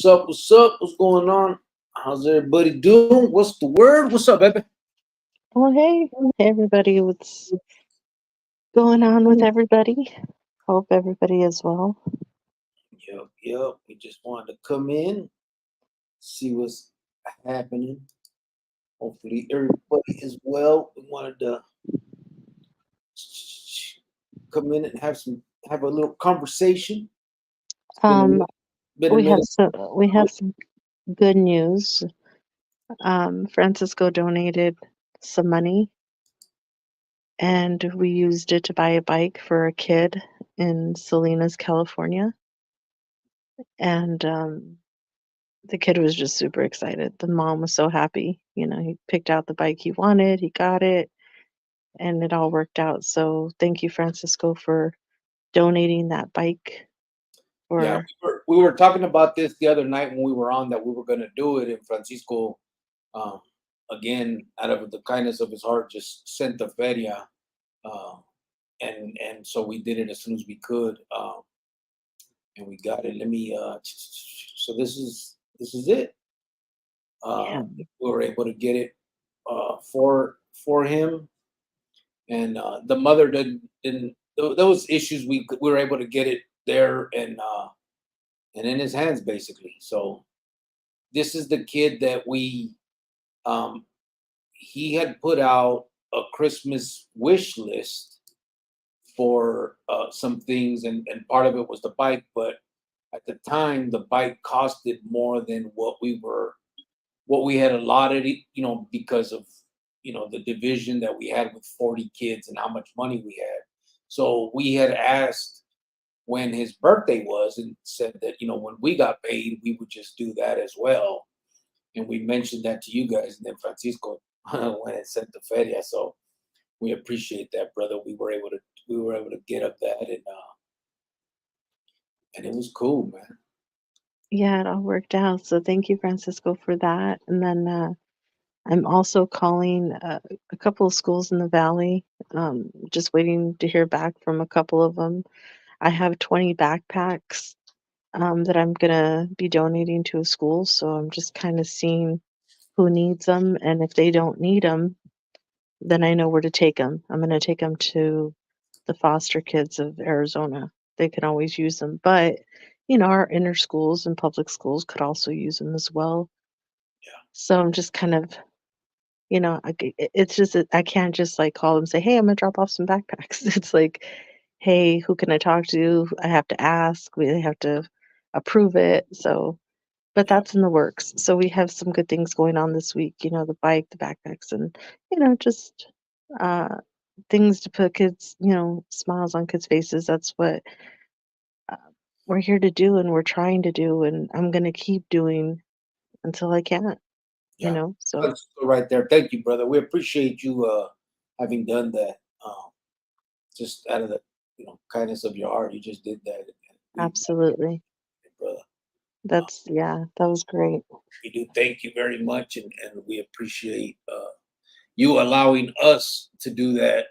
What's up? What's up? What's going on? How's everybody doing? What's the word? What's up, baby? Well, hey everybody, what's going on with everybody? Hope everybody is well. Yep, yep. We just wanted to come in, see what's happening. Hopefully, everybody is well. We wanted to come in and have a little conversation. It's Um, been a we have minute. some good news. Francisco donated some money, and we used it to buy a bike for a kid in Salinas, California. And the kid was just super excited. The mom was so happy. He picked out the bike he wanted, he got it, and it all worked out. So thank you, Francisco, for donating that bike Yeah, for we were talking about this the other night when we were on that we were going to do it, and Francisco, um, again, out of the kindness of his heart, just sent the feria. Uh, and so we did it as soon as we could, and we got it. Let me. So this is it. yeah. We were able to get it for him, and the mother didn't. Those issues we were able to get it there and in his hands basically. So this is the kid that we um, he had put out a Christmas wish list for some things, and part of it was the bike. But at the time, the bike costed more than what we had allotted. Because of the division that we had with 40 kids and how much money we had. So we had asked when his birthday was and said that when we got paid, we would just do that as well. And we mentioned that to you guys, and then Francisco went and sent the feria. So we appreciate that, brother. We were able to get up that, and it was cool, man. Yeah, it all worked out. So thank you, Francisco, for that. And then I'm also calling a couple of schools in the valley. Just waiting to hear back from a couple of them. I have 20 backpacks that I'm gonna be donating to a school. So I'm just kind of seeing who needs them, and if they don't need them, then I know where to take them. I'm gonna take them to the foster kids of Arizona. They can always use them, but our inner schools and public schools could also use them as well. Yeah, So I'm just kind of, it's just that I can't just like call them and say, "Hey, I'm gonna drop off some backpacks." It's like, "Hey, who can I talk to?" I have to ask. We have to approve it. So, but yeah, that's in the works. So we have some good things going on this week. The bike, the backpacks, and just uh, things to put kids, smiles on kids' faces. That's what uh, we're here to do, and we're trying to do, and I'm gonna keep doing until I can't. yeah. So Let's go right there. Thank you, brother. We appreciate you having done that. Just out of the kindness of your heart, you just did that, and we absolutely. appreciate it, brother. Yeah, that was great. We do thank you very much, and we appreciate you allowing us to do that.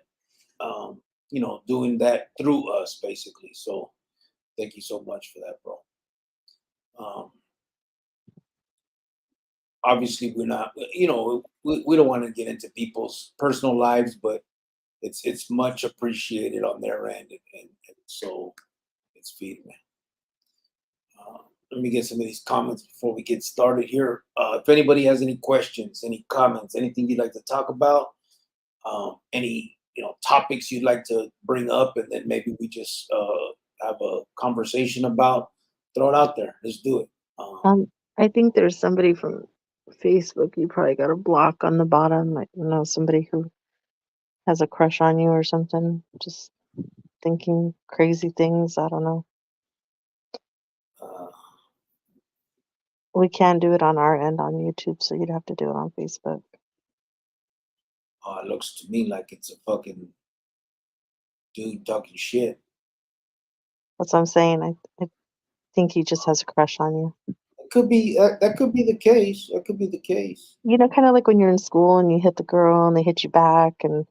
Doing that through us, basically. So thank you so much for that, bro. Um, Obviously, we're not. We don't want to get into people's personal lives, but it's much appreciated on their end, and so it's feeding me. Let me get some of these comments before we get started here. If anybody has any questions, any comments, anything you'd like to talk about, any topics you'd like to bring up, and then maybe we just have a conversation about, throw it out there. Let's do it. I think there's somebody from Facebook you probably got a block on the bottom. Like, somebody who has a crush on you or something, just thinking crazy things. I don't know. Uh, We can do it on our end on YouTube, so you'd have to do it on Facebook. it looks to me like it's a fucking dude talking shit. That's what I'm saying. I think he just has a crush on you. It could be that could be the case. That could be the case. Kind of like when you're in school and you hit the girl and they hit you back and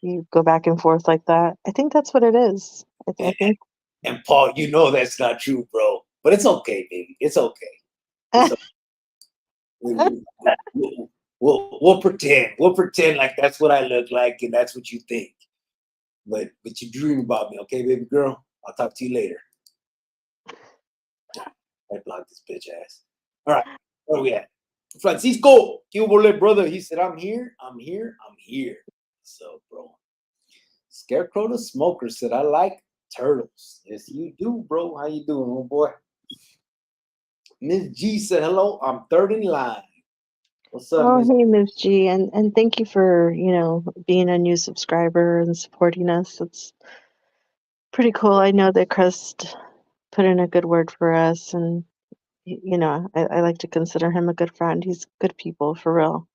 you go back and forth like that. I think that's what it is. I And, think and Paul, that's not true, bro. But it's okay, baby. It's okay. It's a, we, we, we'll pretend. We'll pretend like that's what I look like and that's what you think. But you dream about me, okay, baby girl? I'll talk to you later. I blocked this bitch ass. All right, where are we at? Francisco, Cubole, brother. He said, I'm here, I'm here, I'm here. So, bro. Scarecrow the Smoker said, I like turtles. Yes, you do, bro. How you doing, old boy? Miss G said, hello, I'm third in line. What's up, Oh, Miss? hey, Ms. G, and thank you for, being a new subscriber and supporting us. It's pretty cool. I know that Crest put in a good word for us, and I like to consider him a good friend. He's good people, for real.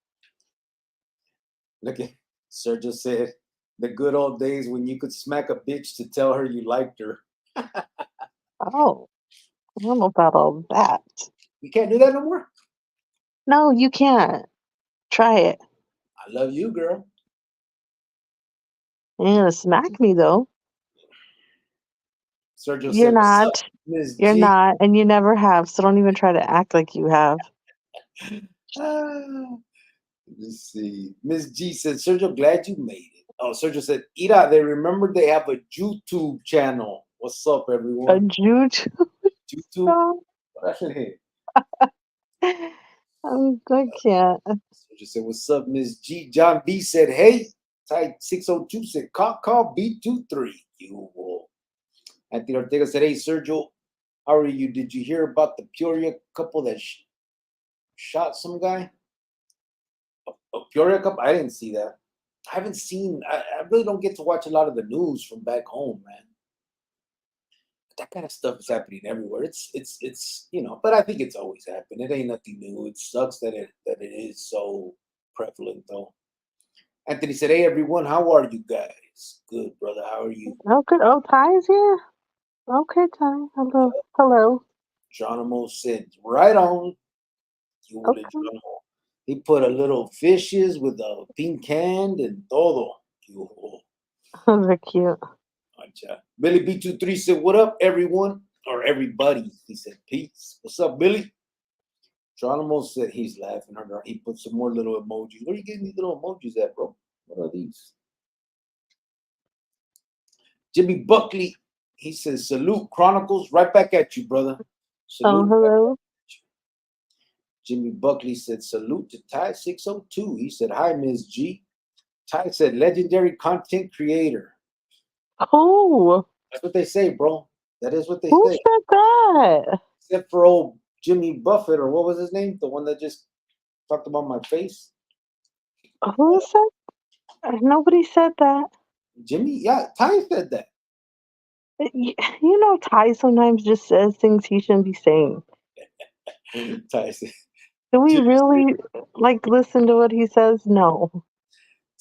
Look at Sergio said, the good old days when you could smack a bitch to tell her you liked her. Oh, I don't know about all that. You can't do that no more? No, you can't. Try it. I love you, girl. You're gonna smack me, though. Sergio You're said, what's up, not. Miss You're G? not, and you never have, so don't even try to act like you have. Ah, let's see. Miss G said, Sergio, glad you made it. Oh, Sergio said, Ira, they remember they have a YouTube channel. What's up, A everyone? juju. YouTube? What I hit? I can't. Sergio said, what's up, Miss G? John B said, hey. Type 602 said, call B23. You will. Anthony Ortega said, hey, Sergio, how are you? Did you hear about the Peoria couple that shot some guy? A Peoria couple? I didn't see that. I haven't seen. I really don't get to watch a lot of the news from back home, man. That kind of stuff is happening everywhere. It's but I think it's always happened. It ain't nothing new. It sucks that it is so prevalent though. Anthony said, "Hey everyone, how are you guys? Good, brother. How are you?" Oh, good. Oh, Ty's here. Okay, Ty. Hello. Hello. Geronimo said, "Right on." You will Okay. Geronimo. He put a little fishes with a pink hand and todo. You will. Those are cute. Gotcha. Billy B23 said, what up, everyone? Or everybody. He said, peace. What's up, Billy? Geronimo said he's laughing. He put some more little emojis. Where are you getting these little emojis at, bro? What are these? Jimmy Buckley, he says, salute, Chronicles. Right back at you, brother. Oh, Salute. hello. Jimmy Buckley said, salute to Ty 602. He said, hi, Ms. G. Ty said, legendary content creator. Oh, That's what they say, bro. That is what they who say. said that? Except for old Jimmy Buffett, or what was his name? The one that just talked about my face. Who said? Nobody said that. Jimmy, yeah, Ty said that. Ty sometimes just says things he shouldn't be saying. Ty said, Do we Jimmy, really listen to what he says? No.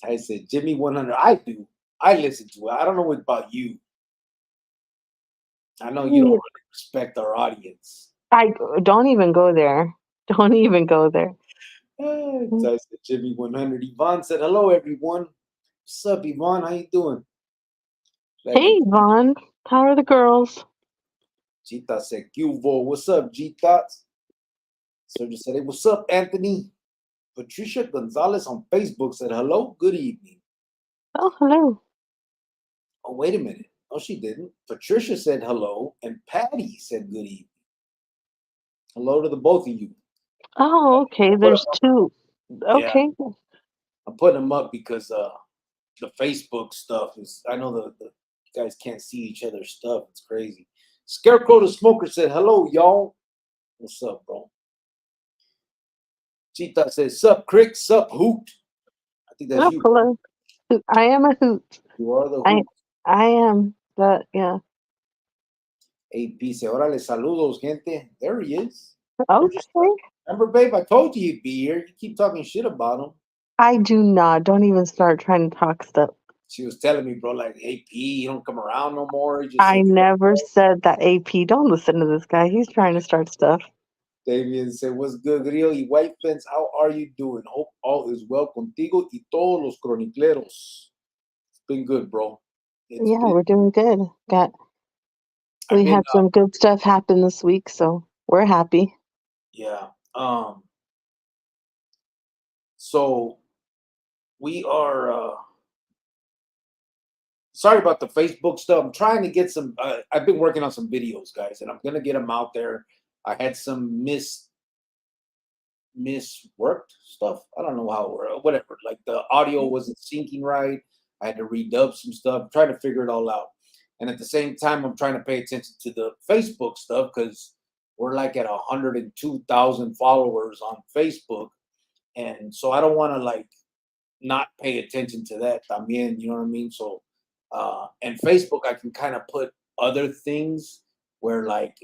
Ty said, Jimmy 100. I do. I listen to it. I don't know what about you. I know you don't Yeah, really respect our audience. I don't even go there. Don't even go there. Ty said, Jimmy 100. Yvonne said, hello, everyone. What's up, Yvonne? How you doing? Hey, Vaughn. How are the girls? Gita said, Qvo. What's up, G-Thoughts? Sergio said, hey, what's up, Anthony? Patricia Gonzalez on Facebook said, hello, good evening. Oh, hello. Oh, wait a minute. No, she didn't. Patricia said hello, and Patty said good evening. Hello to the both of you. Oh, okay. There's two. Yeah, Okay. I'm putting them up because the Facebook stuff is, I know the guys can't see each other's stuff. It's crazy. Scarecrow the Smoker said, hello, y'all. What's up, bro? Cheetah says, sup, Crick, sup, Hoot. I think that's Oh, you. hello. I am a hoot. You are the I Hoot. I am. That, yeah. AP said, órale, saludos, gente. There he is. Okay. Remember, babe, I told you he'd be here. You keep talking shit about him. I do not. Don't even start trying to talk stuff. She was telling me, bro, like, AP, you don't come around no more. He just I sits never there. said that. AP. Don't listen to this guy. He's trying to start stuff. Damien said, what's good, Grillo y White Fence? How are you doing? Hope all is well contigo y todos los cronicleros. It's been good, bro. It's Yeah, been, we're doing good. I've We been, had some good stuff happen this week, so we're happy. Yeah. So we are. Sorry about the Facebook stuff. I'm trying to get some. I've been working on some videos, guys, and I'm gonna get them out there. I had some misworked stuff. I don't know how or whatever. Like the audio wasn't syncing right. I had to redub some stuff. I'm trying to figure it all out. And at the same time, I'm trying to pay attention to the Facebook stuff because we're like at 102,000 followers on Facebook, and so I don't want to like not pay attention to that también, you know what I mean? So and Facebook I can kind of put other things where like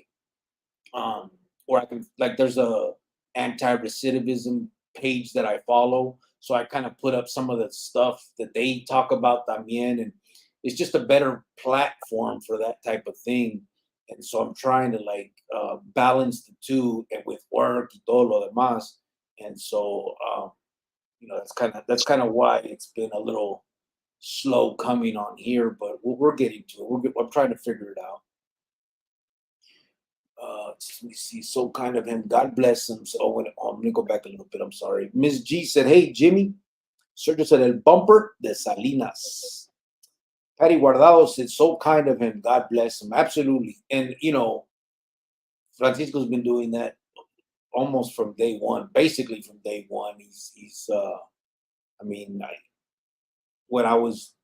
or I can like there's a anti-recidivism page that I follow. So I kind of put up some of the stuff that they talk about también, and it's just a better platform for that type of thing. And so I'm trying to like balance the two and with work y todo lo demás. And so that's kind of why it's been a little slow coming on here, but we're getting to it. I'm trying to figure it out. Let me see. So kind of him. God bless him. So let me go back a little bit. I'm sorry. Miss G said, "Hey Jimmy, Sergio said el bumper de Salinas." Patty Guardado said, "So kind of him. God bless him." Absolutely. And Francisco's been doing that almost from day one. Basically from day one. He's. I mean, when I was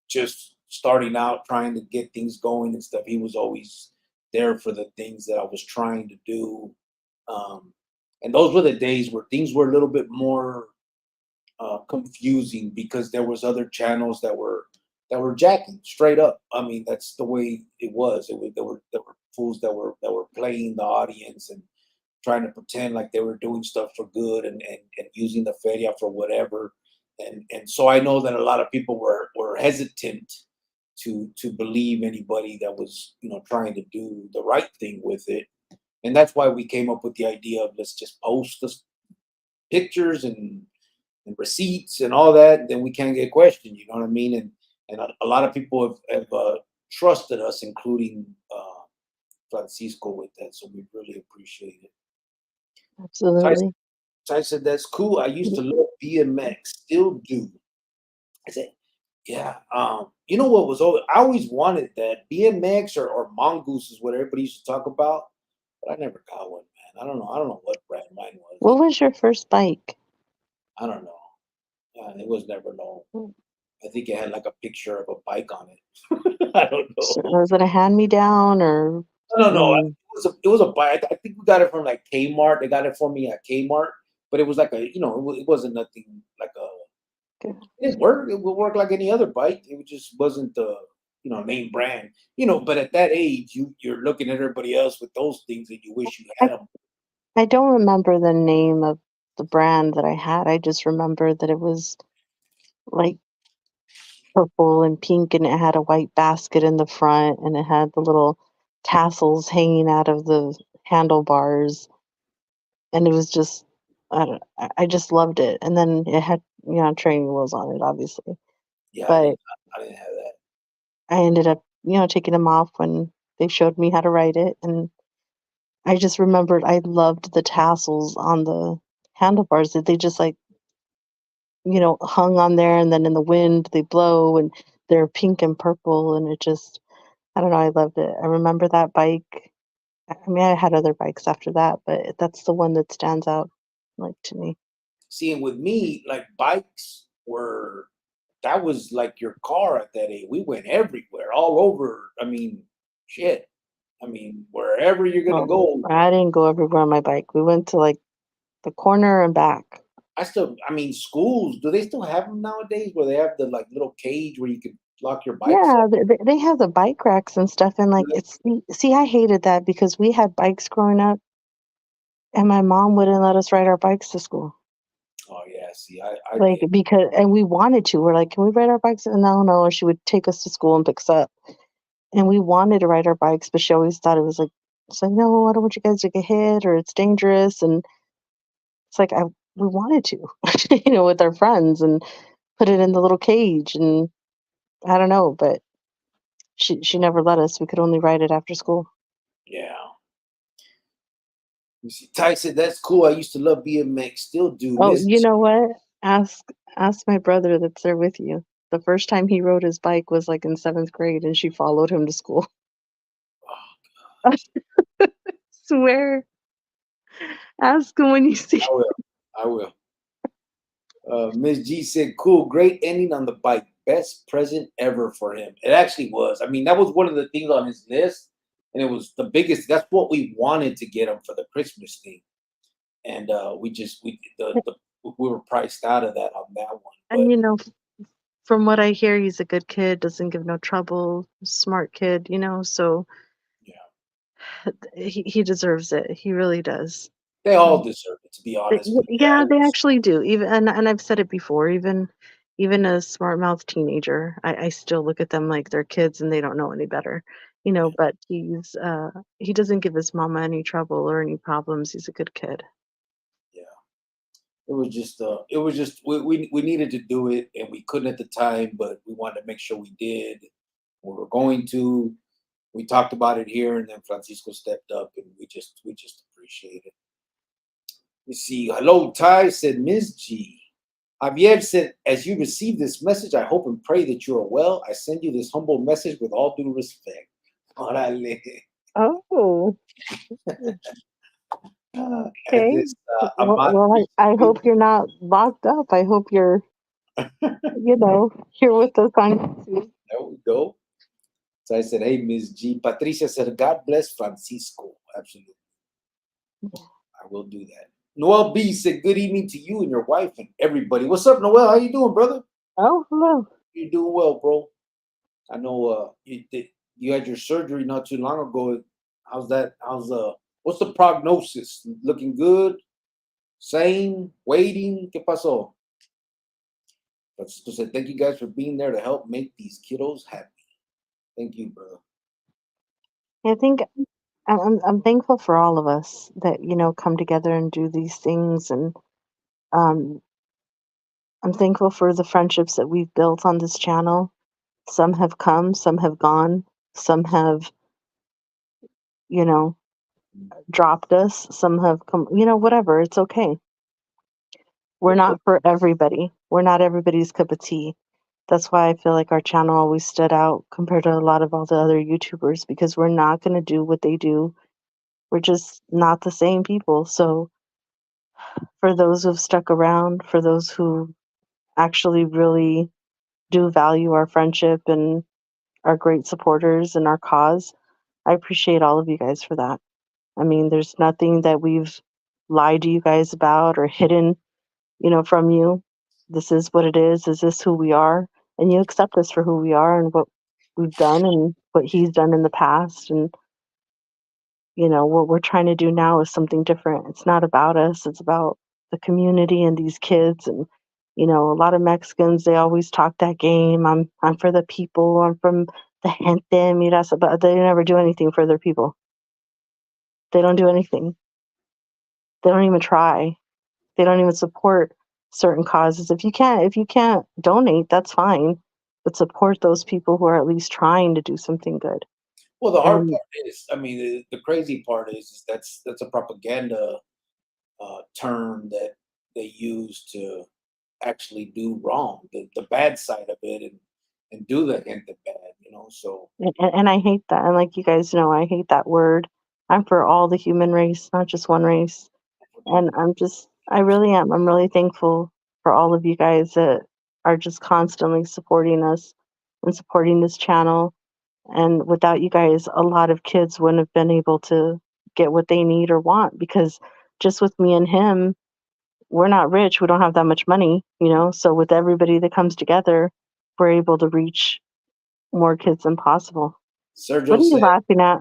just starting out trying to get things going and stuff, he was always there for the things that I was trying to do. Um, and those were the days where things were a little bit more confusing because there was other channels that were jacking straight up. I mean, that's the way it was. There were fools that were playing the audience and trying to pretend like they were doing stuff for good and using the feria for whatever. And so I know that a lot of people were hesitant to believe anybody that was trying to do the right thing with it. And that's why we came up with the idea of let's just post the pictures and receipts and all that, then we can't get questioned, you know what I mean? And a lot of people have trusted us, including Francisco, with that. So we really appreciate it. Absolutely. I said, that's cool. I used to love BMX, still do. I said, yeah. You know what was always, I always wanted that BMX or Mongoose is what everybody used to talk about, but I never got one, man. I don't know. I don't know what brand mine was. What was your first bike? I don't know. It was never known. Mm. I think it had like a picture of a bike on it. I don't So know. was it a hand-me-down or No, no, no. mm, It was a bike. I think we got it from like Kmart. They got it for me at Kmart, but it was like it wasn't nothing like a. okay. It didn't work. It would work like any other bike. It just wasn't the name brand. But at that age, you're looking at everybody else with those things, and you wish you I had them. I don't remember the name of the brand that I had. I just remember that it was like purple and pink and it had a white basket in the front and it had the little tassels hanging out of the handlebars and it was just I just loved it. And then it had, training wheels on it obviously. Yeah, I But didn't. I didn't have that. I ended up, taking them off when they showed me how to ride it and I just remembered I loved the tassels on the handlebars that they just like hung on there and then in the wind they blow and they're pink and purple and it just I don't know, I loved it. I remember that bike. I mean, I had other bikes after that, but that's the one that stands out like to me. See, and with me, like bikes were that was like your car at that age. We went everywhere, all over. I mean, shit. I mean, wherever you're gonna Well, go, I didn't go everywhere on my bike. We went to like the corner and back. I mean, schools, do they still have them nowadays where they have the like little cage where you can lock your bikes up? Yeah, they have the bike racks and stuff, and like see, I hated that because we had bikes growing up, and my mom wouldn't let us ride our bikes to school. Oh yeah, see, I Like, get because and we wanted to. We're like, "Can we ride our bikes?" And no, no, and she would take us to school and pick us up. And we wanted to ride our bikes, but she always thought it's like, "No, I don't want you guys to get hit or it's dangerous." And it's like we wanted to, with our friends and put it in the little cage and I don't know, but she never let us. We could only ride it after school. yeah. You see, Ty said, that's cool. I used to love BMX. Still do. Oh, Miss you know what? Ask ask my brother that's there with you. The first time he rode his bike was like in 7th grade, and she followed him to school. I swear. Ask him when you see. I will. I will. Miss G said, cool, great ending on the bike. Best present ever for him. It actually was. I mean, that was one of the things on his list. And it was the biggest. That's what we wanted to get him for the Christmas thing. And we were priced out of that on that one. And But from what I hear, he's a good kid, doesn't give no trouble, smart kid, so yeah, he deserves it. He really does. they all deserve it, to be honest with you. Yeah, they actually do. Even and I've said it before, even a smart mouth teenager, I still look at them like they're kids and they don't know any better. But he doesn't give his mama any trouble or any problems. He's a good kid. Yeah. It was just we needed to do it and we couldn't at the time, but we wanted to make sure we did. We were going to. We talked about it here, and then Francisco stepped up, and we just appreciate it. You see, hello, Ty said, Miss G. Javier said, as you receive this message, I hope and pray that you are well. I send you this humble message with all due respect. Orale. Oh, As okay. this Amat Well, I hope you're not locked up. I hope you're, here with us on YouTube. there we go. So I said, hey, Miss G. Patricia said, God bless Francisco. Absolutely. I will do that. Noel B said, good evening to you and your wife and everybody. What's up, Noel? How you doing, brother? Oh, hello. You're doing well, bro. I know you had your surgery not too long ago. How's that? What's the prognosis? Looking good? Same? Waiting? ¿Qué pasó? Francisco said, thank you guys for being there to help make these kiddos happy. Thank you, brother. I think I'm thankful for all of us that come together and do these things, and um, I'm thankful for the friendships that we've built on this channel. Some have come, some have gone, some have you know dropped us, some have come. Whatever. It's okay. We're not for everybody. We're not everybody's cup of tea. That's why I feel like our channel always stood out compared to a lot of all the other YouTubers, because we're not going to do what they do. We're just not the same people. So for those who've stuck around, for those who actually really do value our friendship and are great supporters in our cause, I appreciate all of you guys for that. I mean, there's nothing that we've lied to you guys about or hidden, from you. This is what it is. Is this who we are? And you accept us for who we are and what we've done and what he's done in the past. And what we're trying to do now is something different. It's not about us. It's about the community and these kids. And a lot of Mexicans, they always talk that game. I'm for the people. I'm from the gente, mira, but they never do anything for their people. They don't do anything. They don't even try. They don't even support certain causes. If you can't donate, that's fine, but support those people who are at least trying to do something good. Well, the hard And part is, I mean, the crazy part is that's a propaganda term that they use to actually do wrong, the bad side of it, and do the gente bad. So and I hate that. And like you guys know, I hate that word. I'm for all the human race, not just one race. And I really am. I'm really thankful for all of you guys that are just constantly supporting us and supporting this channel. And without you guys, a lot of kids wouldn't have been able to get what they need or want, because just with me and him, we're not rich. We don't have that much money. So with everybody that comes together, we're able to reach more kids than possible. What Sergio are you said, laughing at?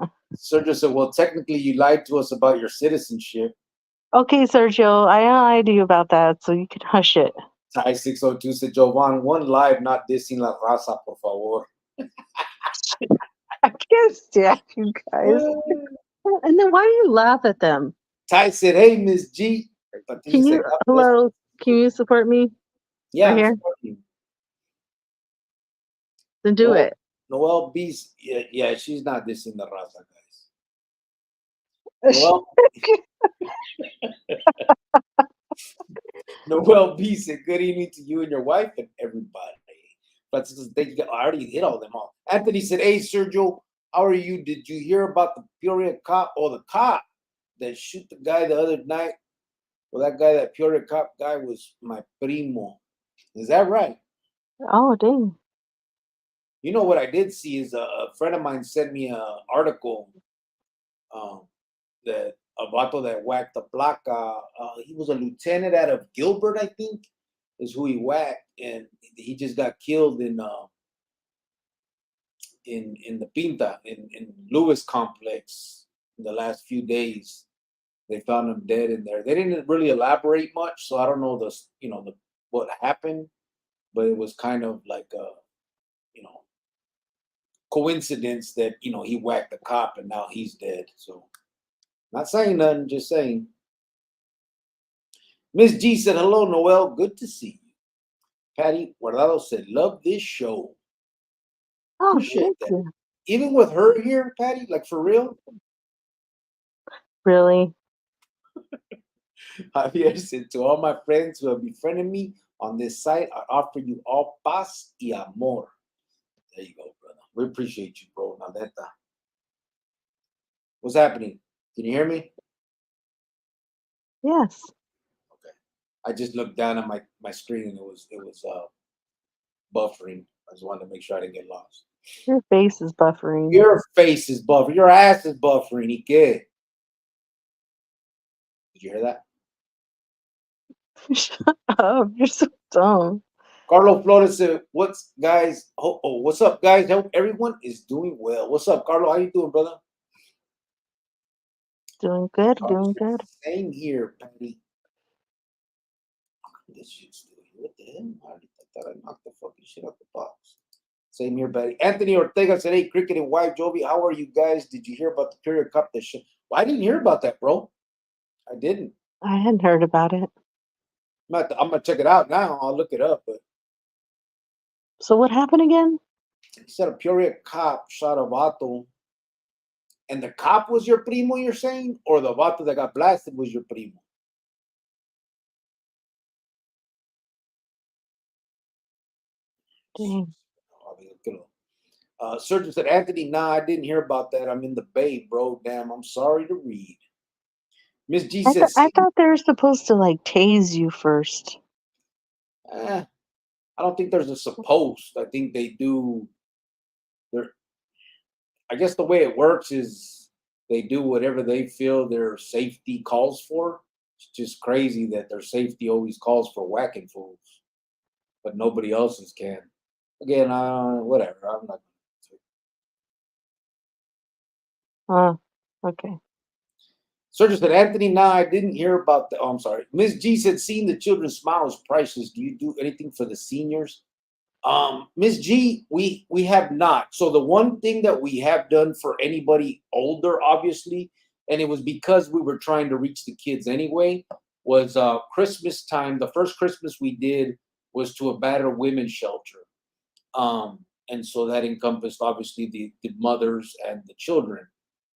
well, technically, you lied to us about your citizenship. Okay, Sergio, I lied to you about that, so you can hush it. Ty 602 said, Jovan, one live, not dissing la raza, por favor. I can't stand you guys. And then why do you laugh at them? Ty said, hey, Miss G. Patricia Can said, you, God bless. hello, can you support me Yeah, right I'm here? supporting you. Then do it. Noel B's, yeah, she's not dissing the raza, guys. Noel, Noel B said, "Good evening to you and your wife and everybody." Francisco said, "Thank you. I already hit all them all." Anthony said, "Hey, Sergio, how are you? Did you hear about the Peoria cop or the cop that shoot the guy the other night? Well, that guy, that Peoria cop guy, was my primo. Is that right?" Oh, dang. You know what I did see is a friend of mine sent me an article um, that a vato that whacked the placa. He was a lieutenant out of Gilbert, I think, is who he whacked, and he just got killed in the Pinta in Lewis complex in the last few days. They found him dead in there. They didn't really elaborate much, so I don't know the what happened, but it was kind of like a you know coincidence that he whacked the cop and now he's dead. So not saying nothing, just saying. Miss G said, "Hello, Noel. Good to see you." Patty Guardado said, "Love this show." Oh, Appreciate thank that. you. Even with her here, Patty, like for real. Really? Javier said, "To all my friends who have befriended me on this site, I offer you all paz y amor." There you go, brother. We appreciate you, bro. Now that what's happening? Can you hear me? Yes. Okay. I just looked down at my screen and it was buffering. I just wanted to make sure I didn't get lost. Your face is buffering. Your face is buffering. Your ass is buffering. ¿Y qué? Did you hear that? Shut up. You're so dumb. Carlos Flores said, "What's guys? What's up, guys? Hope everyone is doing well. What's up, Carlos? How you doing, brother?" Doing good, Carlos doing said, good. "Same here, Patty." This shit's still here. What the hell? I thought I knocked the fucking shit out the box. Same here, Patty. Anthony Ortega said, "Hey, Cricket and White Jovi, how are you guys? Did you hear about the Period Cup? That shit." Well, I didn't hear about that, bro. I didn't. I hadn't heard about it. I'm gonna check it out now. I'll look it up. But So what happened again? he said a Peoria cop shot a vato, and the cop was your primo. You're saying, or the vato that got blasted was your primo? Dang. Surgeon said, "Anthony, nah, I didn't hear about that. I'm in the Bay, bro. Damn, I'm sorry to read." Miss G I said, thought I "See, thought they were supposed to like tase you first. eh, I don't think there's a supposed. I think they do. They're, I guess the way it works is they do whatever they feel their safety calls for. It's just crazy that their safety always calls for whacking fools, but nobody else's can. Again, whatever. I'm not. Oh, okay. Surgeon said, "Anthony, nah, I didn't hear about the." Oh, I'm sorry. Miss G said, "Seeing the children smile is priceless. Do you do anything for the seniors?" Miss G, we have not. So the one thing that we have done for anybody older, obviously, and it was because we were trying to reach the kids anyway, was Christmas time. The first Christmas we did was to a battered women's shelter. And so that encompassed obviously the mothers and the children.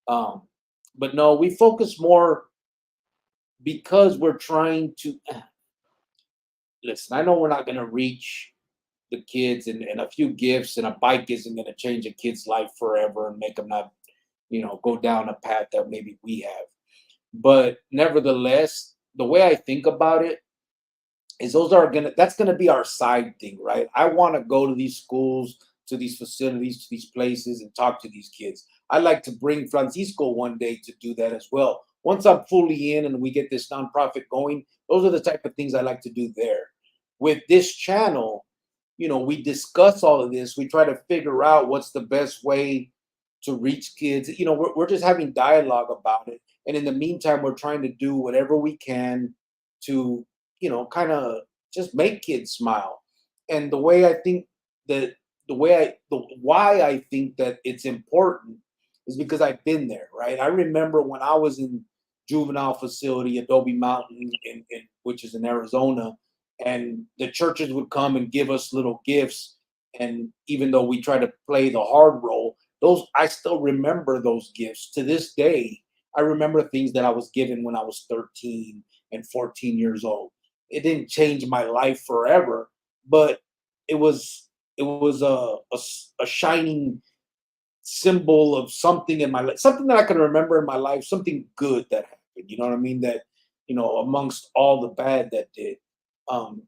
Um, but no, we focus more because we're trying to listen. I know we're not going to reach the kids, and a few gifts and a bike isn't going to change a kid's life forever and make them not, go down a path that maybe we have. But nevertheless, the way I think about it is that's gonna be our side thing, right? I want to go to these schools, to these facilities, to these places, and talk to these kids. I'd like to bring Francisco one day to do that as well. Once I'm fully in and we get this nonprofit going, those are the type of things I like to do there. With this channel, we discuss all of this. We try to figure out what's the best way to reach kids. We're just having dialogue about it. And in the meantime, we're trying to do whatever we can to, kind of just make kids smile. And the way I think that the why I think that it's important is because I've been there, right? I remember when I was in juvenile facility, Adobe Mountain, which is in Arizona, and the churches would come and give us little gifts. And even though we try to play the hard role, those I still remember those gifts to this day. I remember things that I was given when I was 13 and 14 years old. It didn't change my life forever, but it was a shining symbol of something in my life, something that I can remember in my life, something good that happened. You know what I mean? That, amongst all the bad that did. Um,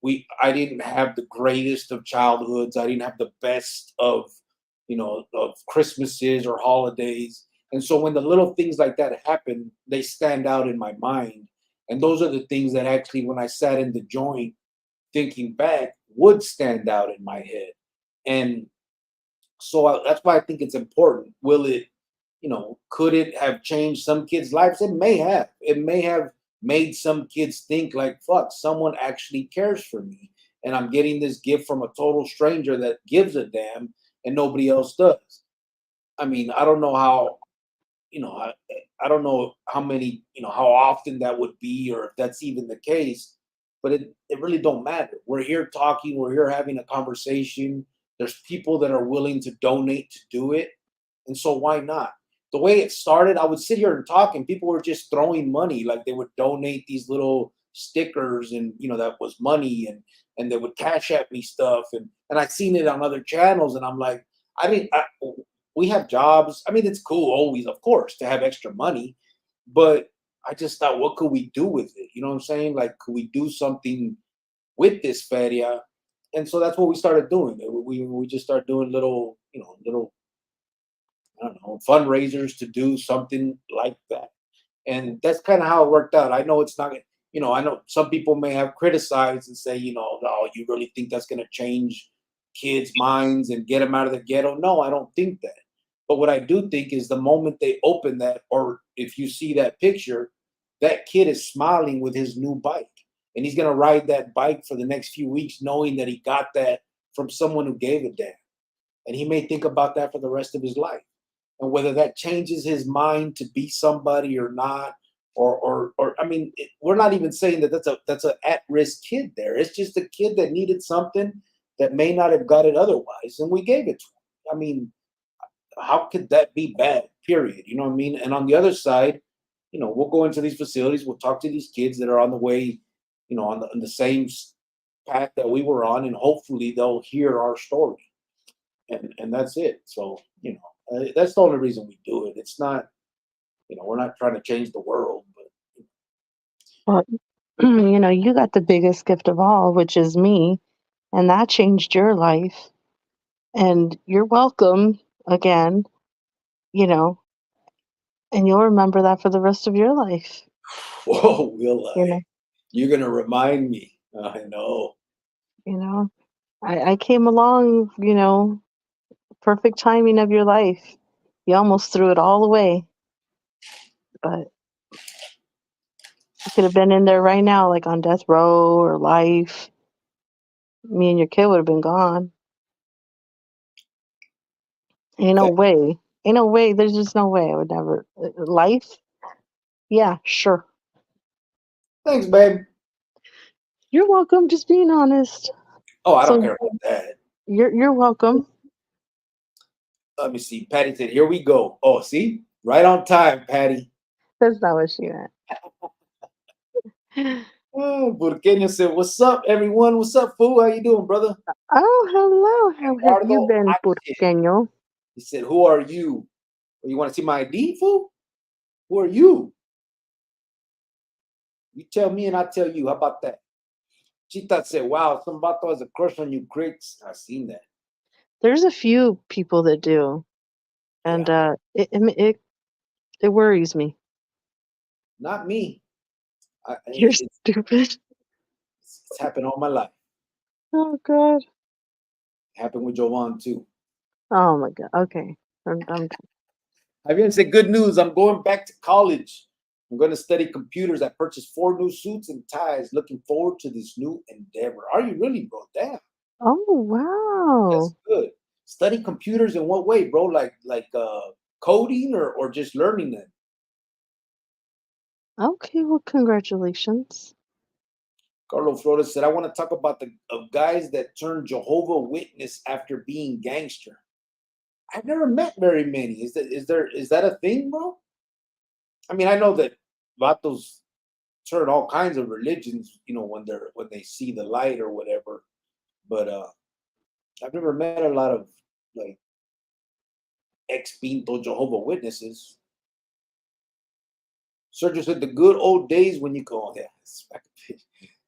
we I didn't have the greatest of childhoods. I didn't have the best of Christmases or holidays. And so when the little things like that happen, they stand out in my mind. And those are the things that actually, when I sat in the joint thinking back, would stand out in my head. And so that's why I think it's important. Will it, could it have changed some kids' lives? It may have. It may have made some kids think like, fuck, someone actually cares for me. And I'm getting this gift from a total stranger that gives a damn and nobody else does. I mean, I don't know how, I don't know how many, how often that would be or if that's even the case, but it really don't matter. We're here talking, we're here having a conversation. There's people that are willing to donate to do it. And so why not? The way it started, I would sit here and talk, and people were just throwing money. Like they would donate these little stickers, and that was money, and they would cash at me stuff, and I seen it on other channels, and I'm like, I didn't. We have jobs. I mean, it's cool always, of course, to have extra money, but I just thought, what could we do with it? You know what I'm saying? Like, could we do something with this feria? And so that's what we started doing. We just started doing little I don't know, fundraisers to do something like that. And that's kind of how it worked out. I know it's not, I know some people may have criticized and say, no, you really think that's going to change kids' minds and get them out of the ghetto? No, I don't think that. But what I do think is the moment they open that, or if you see that picture, that kid is smiling with his new bike. And he's going to ride that bike for the next few weeks, knowing that he got that from someone who gave a damn. And he may think about that for the rest of his life, and whether that changes his mind to be somebody or not, or I mean, we're not even saying that that's a at-risk kid there. It's just a kid that needed something that may not have got it otherwise, and we gave it to him. I mean, how could that be bad? Period. You know what I mean? And on the other side, we'll go into these facilities, we'll talk to these kids that are on the way, on the same path that we were on, and hopefully they'll hear our story, and that's it. So that's the only reason we do it. It's not, we're not trying to change the world, but Well, you got the biggest gift of all, which is me, and that changed your life. And you're welcome again, you know, and you'll remember that for the rest of your life. whoa, will You I? know, You're gonna remind me. I know. you know, I came along, perfect timing of your life. You almost threw it all away, but you could have been in there right now, like on death row or life. Me and your kid would have been gone. Ain't no Th- way. Ain't no way. There's just no way. I would never. Life? Yeah, sure. Thanks, babe. You're welcome. Just being honest. Oh, I don't So care about that. you're welcome. Let me see. Patty said, "Here we go." Oh, see, right on time, Patty. That's not what she meant. Oh, Burqueño said, "What's up, everyone? What's up, fool? How you doing, brother?" Oh, hello. How have you Eduardo been, H. Porteño? He said, "Who are you? You want to see my ID, fool? Who are you? You tell me, and I tell you. How about that?" Chita said, "Wow, some vato has a crush on you. Great. I seen that. There's a few people that do, and Yeah, it worries me. not me. You're It's stupid. happened all my life. Oh God. It happened with Jovan too. Oh my God. Okay. I'm Javier said, good news. I'm going back to college. I'm going to study computers. I purchased 4 new suits and ties. Looking forward to this new endeavor. Are you really, bro? Damn, Oh that's wow. good. Study computers in what way, bro? Like coding or just learning them? Okay. Well, congratulations. Carlo Flores said, I want to talk about the of guys that turn Jehovah Witness after being gangster. I've never met very many. Is that a thing, bro? I mean, I know that vatos turn all kinds of religions, when they see the light or whatever. But I've never met a lot of like ex Pinto Jehovah Witnesses. Sergio said the good old days when you go, yeah.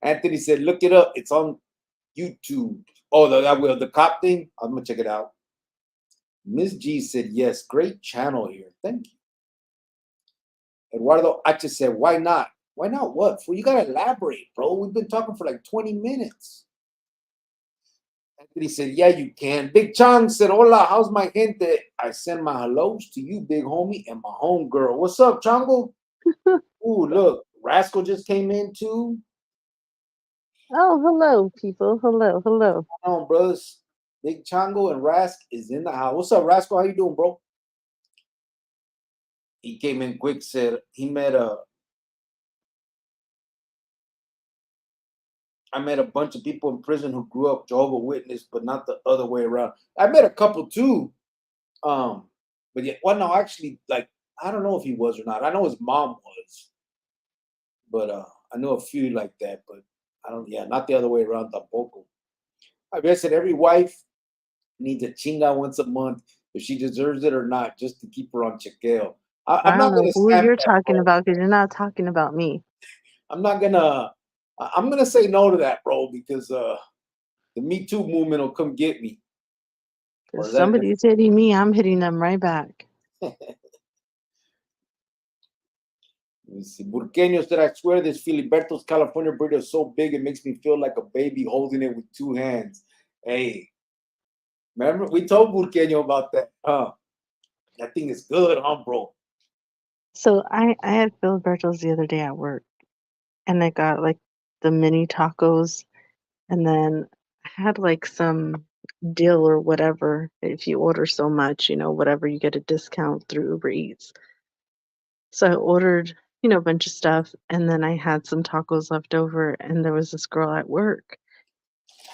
Anthony said, look it up. It's on YouTube. Oh, the cop thing. I'm gonna check it out. Miss G said, yes, great channel here. Thank you. Eduardo H said, why not? Why not what? Well, you gotta elaborate, bro. We've been talking for like 20 minutes. Anthony said, yeah, you can. Big Chang said, hola, how's my gente? I send my hellos to you, big homie, and my home girl. What's up, Chango? Ooh, look, Rascal just came in too. Oh, hello, people. Hello, hello. Come on, brothers. Big Chango and Rask is in the house. What's up, Rascal? How you doing, bro? He came in quick, said he met I met a bunch of people in prison who grew up Jehovah Witness, but not the other way around. I met a couple too. But yeah, well, no, actually, like I don't know if he was or not. I know his mom was, but I know a few like that. But I don't. Yeah, not the other way around. Tampoco. I guess that every wife needs a chinga once a month if she deserves it or not, just to keep her on chequeo. I'm I not don't know gonna who stamp you're that, talking bro. about because you're not talking about me. I'm not gonna. I'm gonna say no to that, bro, because the Me Too movement will come get me. Or Because is that somebody's hitting me, I'm hitting them right back. different? Let me see. Burqueño said, I swear this Filiberto's California burrito is so big it makes me feel like a baby holding it with two hands. Hey, remember we told Burqueño about that? That thing is good, huh, bro? So I had Filiberto's the other day at work, and I got like the mini tacos, and then I had like some deal or whatever. If you order so much, whatever, you get a discount through Uber Eats. So I ordered, a bunch of stuff, and then I had some tacos left over, and there was this girl at work,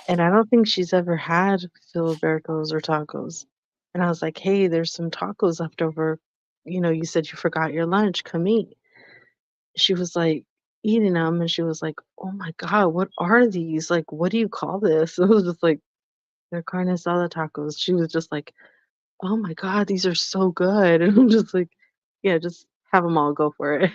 and I don't think she's ever had Filiberto's or tacos. And I was like, "Hey, there's some tacos left over. You said you forgot your lunch. Come eat." She was like eating them, and she was like, "Oh my God, what are these? Like, what do you call this?" I was just like, "They're carne asada tacos." She was just like, "Oh my God, these are so good." And I'm just like, "Yeah, just have them all, go for it."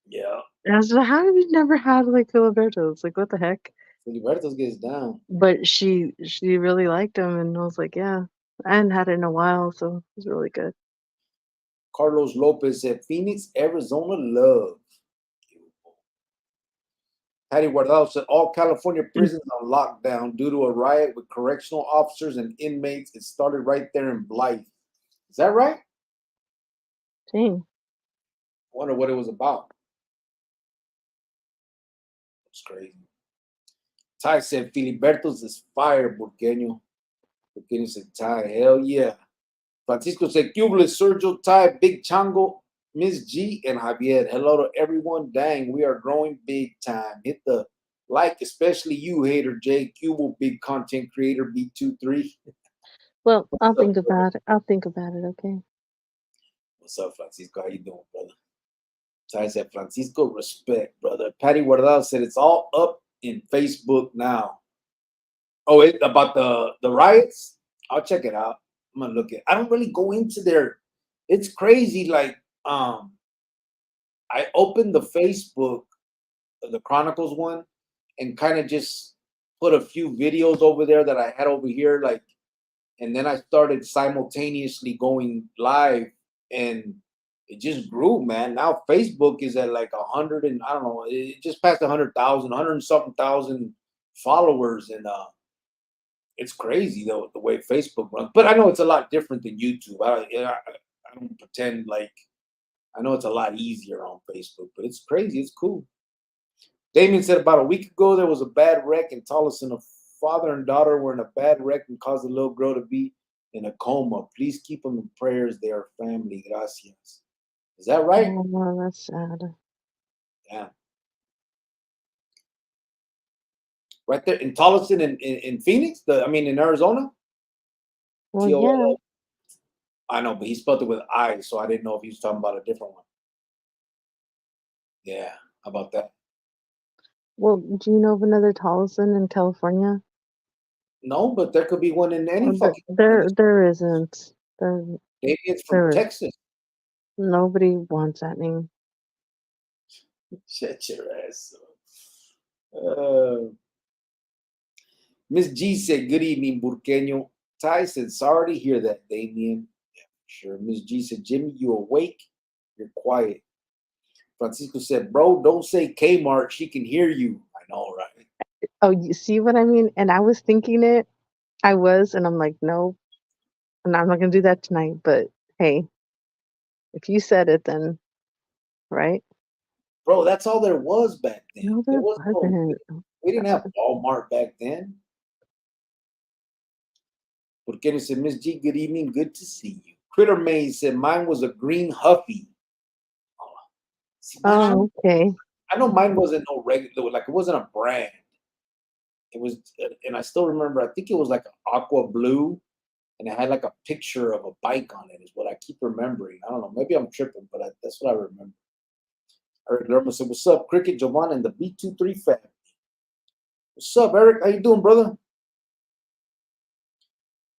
Yeah. And I was like, "How have you never had like Filiberto's? Like, what the heck?" Filiberto's gets down. But she really liked them, and I was like, "Yeah." I hadn't had it in a while, so it was really good. Carlos Lopez said, Phoenix, Arizona love. Patty Guardado said, all California prisons on lockdown due to a riot with correctional officers and inmates. It started right there in Blythe. Is that right? I Dang. wonder what it was about. It's crazy. Ty said, Filiberto's is fire, Burqueño. Burqueño said, Ty, hell yeah. Francisco said, Cubeless, Sergio, Ty, Big Chango, Miss G, and Javier. Hello to everyone. Dang, we are growing big time. Hit the like, especially you, hater J. Cubel, big content creator, B23. Well, I'll What's up, think brother? about it. I'll think about it, okay? What's up, Francisco? How you doing, brother? Ty said, Francisco, respect, brother. Patty Guardado said, it's all up in Facebook now. Oh, about the riots? I'll check it out. I'm gonna look at. I don't really go into their. It's crazy. Like, I opened the Facebook, the Chronicles one, and kind of just put a few videos over there that I had over here, like, and then I started simultaneously going live, and it just grew, man. Now Facebook is at like 100 and I don't know, it just passed 100,000, 100 and something thousand followers, and it's crazy though the way Facebook runs. But I know it's a lot different than YouTube. I don't pretend like I know it's a lot easier on Facebook, but it's crazy. It's cool. Damien said about a week ago there was a bad wreck in Tolleson. A father and daughter were in a bad wreck and caused the little girl to be in a coma. Please keep them in prayers. They are family. Gracias. Is that right? Oh, no, that's sad. Yeah. Right there in Tolleson in Phoenix? In Arizona? Well, yeah. T-O-L-O. I know, but he spelled it with I, so I didn't know if he was talking about a different one. Yeah. How about that? Well, do you know of another Tolleson in California? No, but there could be one in any Oh, there, fucking one of there, this. there isn't. Maybe it's from There, Texas. nobody wants that name. Shut your ass up. Miss G said, "Good evening, Burqueño." Ty said, "Sorry to hear that, Damien." Yeah, sure. Miss G said, "Jimmy, you awake? You're quiet." Francisco said, "Bro, don't say Kmart. She can hear you." I know, right? Oh, you see what I mean? And I was thinking it. And I'm like, no, and I'm not gonna do that tonight. But hey, if you said it, then right? Bro, that's all there was back then. No, There there was no. wasn't. Oh We didn't my have God. Walmart back then. Burqueño said, "Miss G, good evening. Good to see you." Critter Maze said, "Mine was a green Huffy." Oh, see, mine, Oh, okay. I know mine wasn't no regular, like it wasn't a brand. It was, and I still remember. I think it was like an aqua blue, and it had like a picture of a bike on it. Is what I keep remembering. I don't know. Maybe I'm tripping, but that's what I remember. Eric Lerma said, "What's up, Cricket Giovanna and the B23 family?" What's up, Eric? How you doing, brother?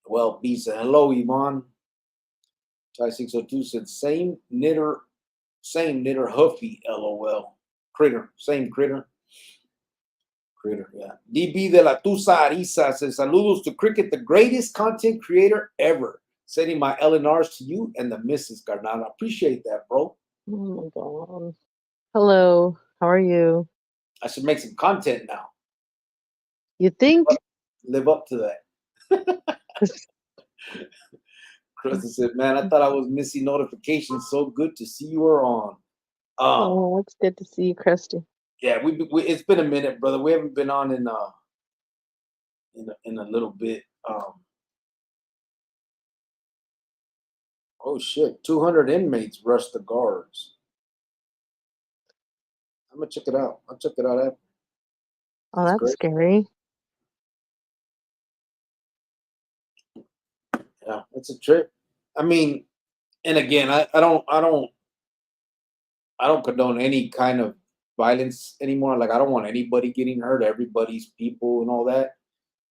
Well, B said, "Hello, Yvonne." Ty 602 said, Same knitter, Huffy, LOL. Critter, same critter. Critter, yeah. DB de la Tusa Arisa says, "Saludos to Cricket, the greatest content creator ever. Sending my LNRs to you and the Mrs. Carnal." I appreciate that, bro. Oh my God. Hello. How are you? I should make some content now. You think? Live up to that. Krista said, "Man, I thought I was missing notifications. So good to see you are on." Um, Oh, it's good to see you, Christy. yeah, it's been a minute, brother. We haven't been on in a little bit. Oh shit, 200 inmates rushed the guards. I'm gonna check it out. I'll check it out after. Oh, That's that's great. scary. Yeah, it's a trip. I mean, and again, I don't condone any kind of violence anymore. Like I don't want anybody getting hurt, everybody's people and all that.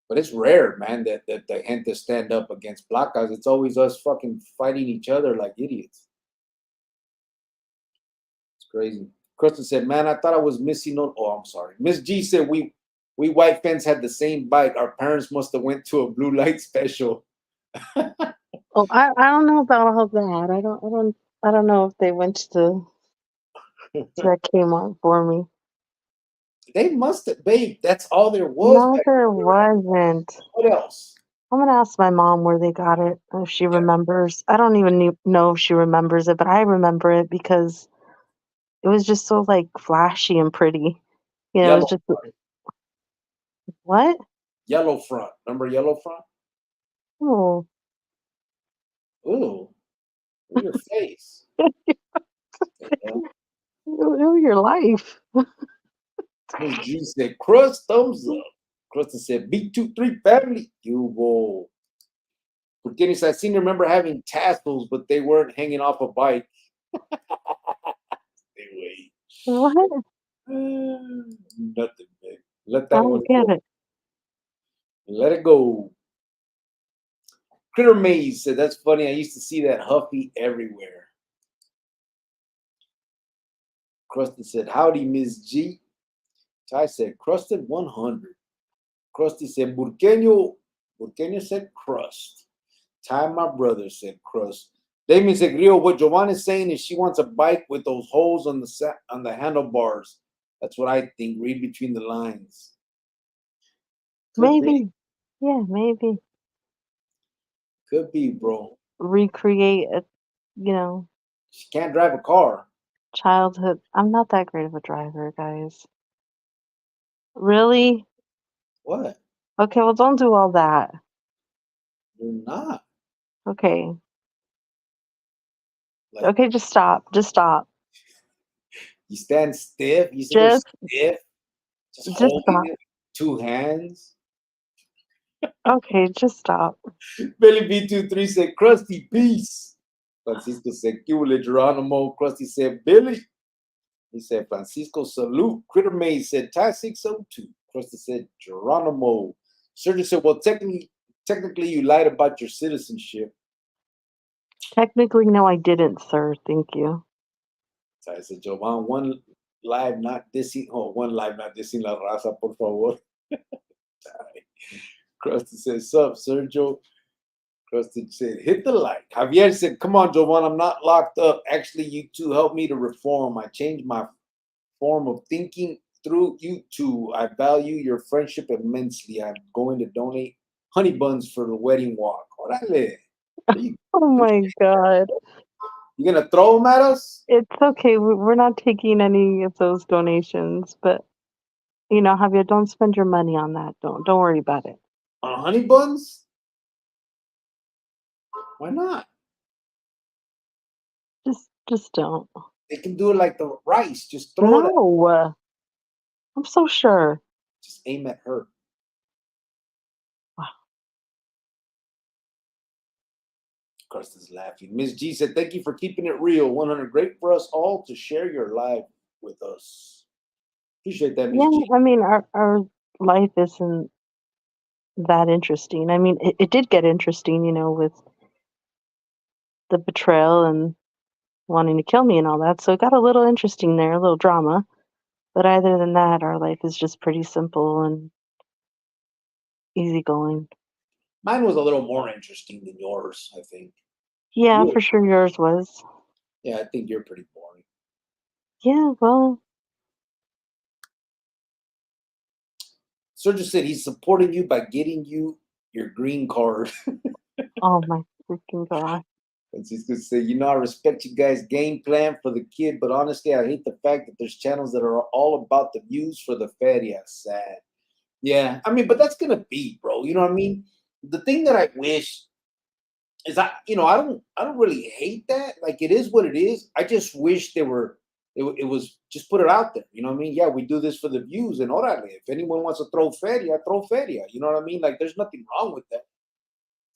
But it's rare, man, that the gente stand up against black guys. It's always us fucking fighting each other like idiots. It's crazy. Kristen said, "Man, I thought I was missing on." Oh, I'm sorry. Miss G said, We white fans had the same bike. Our parents must have went to a blue light special." Oh, I don't know about all that. I don't know if they went to that came on for me. They must have, babe. That's all there was No, back there then. wasn't. What else? I'm gonna ask my mom where they got it, if she Yeah, remembers. I don't even know if she remembers it, but I remember it because it was just so like flashy and pretty. It was yellow, just what? yellow front. Remember yellow front? Oh, Ooh, your face. The hell? your life. Miss G said, "Crust, thumbs up." Krista said, "B23 family." You go. Forgetting said, "I seem to remember having tassels, but they weren't hanging off a bike." Anyway, What? nothing, man. Let I that don't one get go. it. Let it go. Critter Maze said, "That's funny. I used to see that Huffy everywhere." Krusty said, "Howdy, Miss G." Ty said, "Crusted 100." Krusty said, "Burqueño." Burqueño said, "Crust." Ty, my brother, said, "Crust." Damien said, "Rio, what Giovanna's saying is she wants a bike with those holes on on the handlebars." That's what I think. Read between the lines. Could be. Maybe. Yeah, maybe. Could be, bro. Recreate a, you know, She can't drive a car. childhood. I'm not that great of a driver, guys. Really? What? Okay, well, don't do all that. You're not. Okay. Like, Okay, just stop. Just stop. you stand stiff. You sit there Just stiff, just just holding stop. it with 2 hands. Okay, just stop. Billy B23 said, "Krusty, peace." Francisco said, "Cule Geronimo." Krusty said, "Billy." He said, Francisco, salute. Critter May said, Ty 602. Krista said, Geronimo. Surgeon said, well, technically, you lied about your citizenship. Technically, no, I didn't, sir. Thank you. Ty said, Jovan, one live not dissing la raza, por favor. Krista said, sup, Sergio? Krista said, hit the like. Javier said, come on, Jovan, I'm not locked up. Actually, you two helped me to reform. I changed my form of thinking through you two. I value your friendship immensely. I'm going to donate honey buns for the wedding walk. Orale. Oh my God. You gonna throw them at us? It's okay. We're not taking any of those donations, but Javier, don't spend your money on that. Don't worry about it. On honey buns? Why not? Just don't. They can do it like the rice. Just throw it at. No. I'm so sure. Just aim at her. Wow. Krista's laughing. Miss G said, thank you for keeping it real. 100. Great for us all to share your life with us. Appreciate that, Miss Yeah, G. I mean, our life isn't that interesting. I mean, it did get interesting, with the betrayal and wanting to kill me and all that. So it got a little interesting there, a little drama. But other than that, our life is just pretty simple and easygoing. Mine was a little more interesting than yours, I think. Yeah, for sure yours was. Yeah, I think you're pretty boring. Yeah, well. Sergio said he's supporting you by getting you your green card. Oh my freaking God. Francisco said, I respect you guys' game plan for the kid, but honestly, I hate the fact that there's channels that are all about the views for the feria. Sad. Yeah, I mean, but that's gonna be, bro. You know what I mean? The thing that I wish is I don't really hate that. Like, it is what it is. I just wish it was just put it out there. You know what I mean? Yeah, we do this for the views, and orale. If anyone wants to throw feria, throw feria. You know what I mean? Like, there's nothing wrong with that.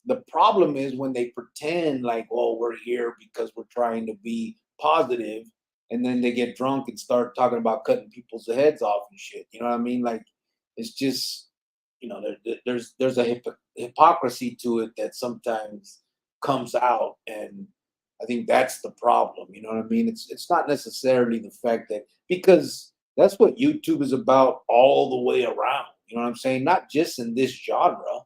The problem is when they pretend like, oh, we're here because we're trying to be positive, and then they get drunk and start talking about cutting people's heads off and shit. You know what I mean? Like, it's just, there's a hypocrisy to it that sometimes comes out, and I think that's the problem. You know what I mean? It's not necessarily the fact that, because that's what YouTube is about all the way around. You know what I'm saying? Not just in this genre.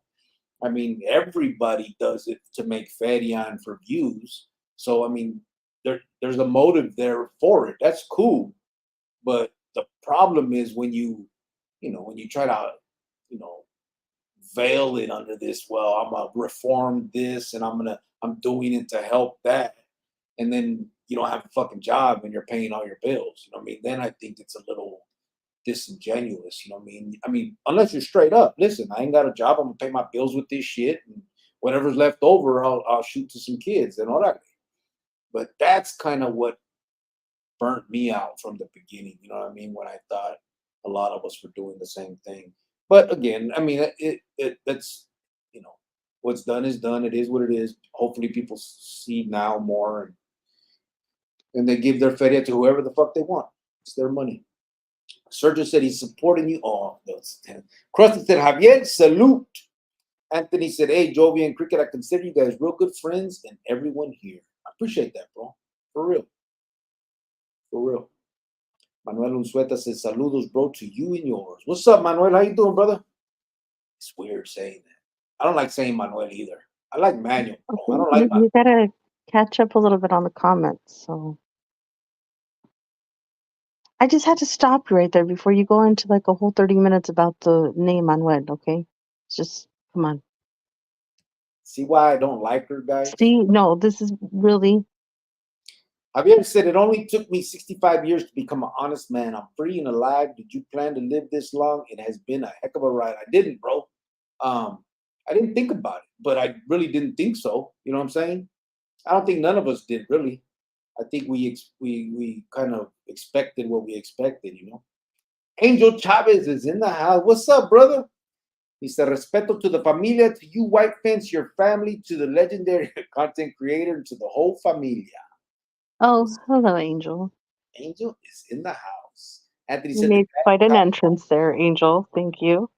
I mean, everybody does it to make feria and for views. So I mean, there's a motive there for it. That's cool. But the problem is when when you try to, you know, veil it under this, well, I'm gonna reform this and I'm doing it to help that. And then you don't have a fucking job and you're paying all your bills. You know what I mean? Then I think it's a little disingenuous. You know what I mean? I mean, unless you're straight up, listen, I ain't got a job. I'm gonna pay my bills with this shit, and whatever's left over, I'll shoot to some kids and all that. But that's kind of what burnt me out from the beginning. You know what I mean? When I thought a lot of us were doing the same thing. But again, I mean, that's what's done is done. It is what it is. Hopefully, people see now more, and they give their feria to whoever the fuck they want. It's their money. Sergio said he's supporting you. Oh, that's 10. Krusty said, Javier, salute. Anthony said, hey, Jovi and Cricket, I consider you guys real good friends and everyone here. I appreciate that, bro. For real. For real. Manuel Unzueta says, saludos, bro, to you and yours. What's up, Manuel? How you doing, brother? It's weird saying that. I don't like saying Manuel either. I like Manuel, bro. I don't like Manuel. You gotta catch up a little bit on the comments, so. I just had to stop you right there before you go into like a whole 30 minutes about the name Manuel, okay? Just, come on. See why I don't like her, guys? See, no, this is really. Javier said, it only took me 65 years to become an honest man. I'm free and alive. Did you plan to live this long? It has been a heck of a ride. I didn't, bro. I didn't think about it, but I really didn't think so. You know what I'm saying? I don't think none of us did, really. I think we kind of expected what we expected, you know. Angel Chavez is in the house. What's up, brother? He said, respeto to the familia, to you white fans, your family, to the legendary content creator, and to the whole familia. Oh, hello, Angel. Angel is in the house. Anthony You said the made guy quite the an cop, entrance there, Angel. Thank you.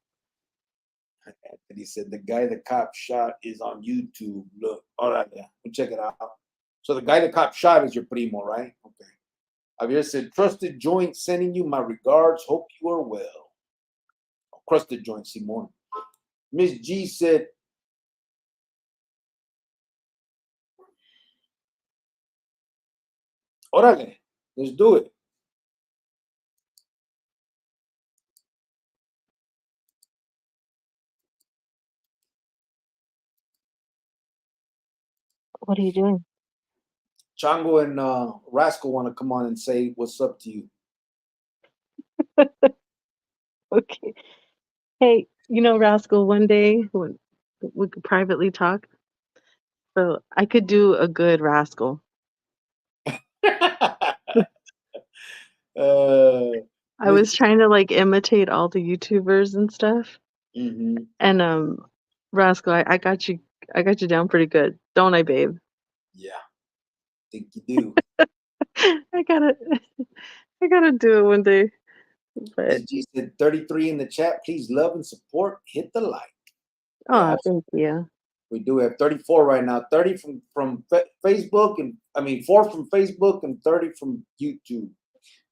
Anthony said the guy the cop shot is on YouTube. Look, all right, yeah, we'll check it out. So the guy the cop shot is your primo, right? Okay. Javier said, trusted joint sending you my regards. Hope you are well. Crusted joint, Simone. Miss G said, Órale, let's do it. What are you doing? Chango and Rascal want to come on and say what's up to you. Okay. Hey, Rascal, one day when we could privately talk. So I could do a good Rascal. I was trying to like imitate all the YouTubers and stuff. Mm-hmm. And Rascal, I got you down pretty good, don't I, babe? Yeah, I think you do. I gotta do it one day. But Miss G said 33 in the chat. Please love and support. Hit the like. oh, thank you. We do have 34 right now. 30 from Facebook, and 4 from Facebook and 30 from YouTube.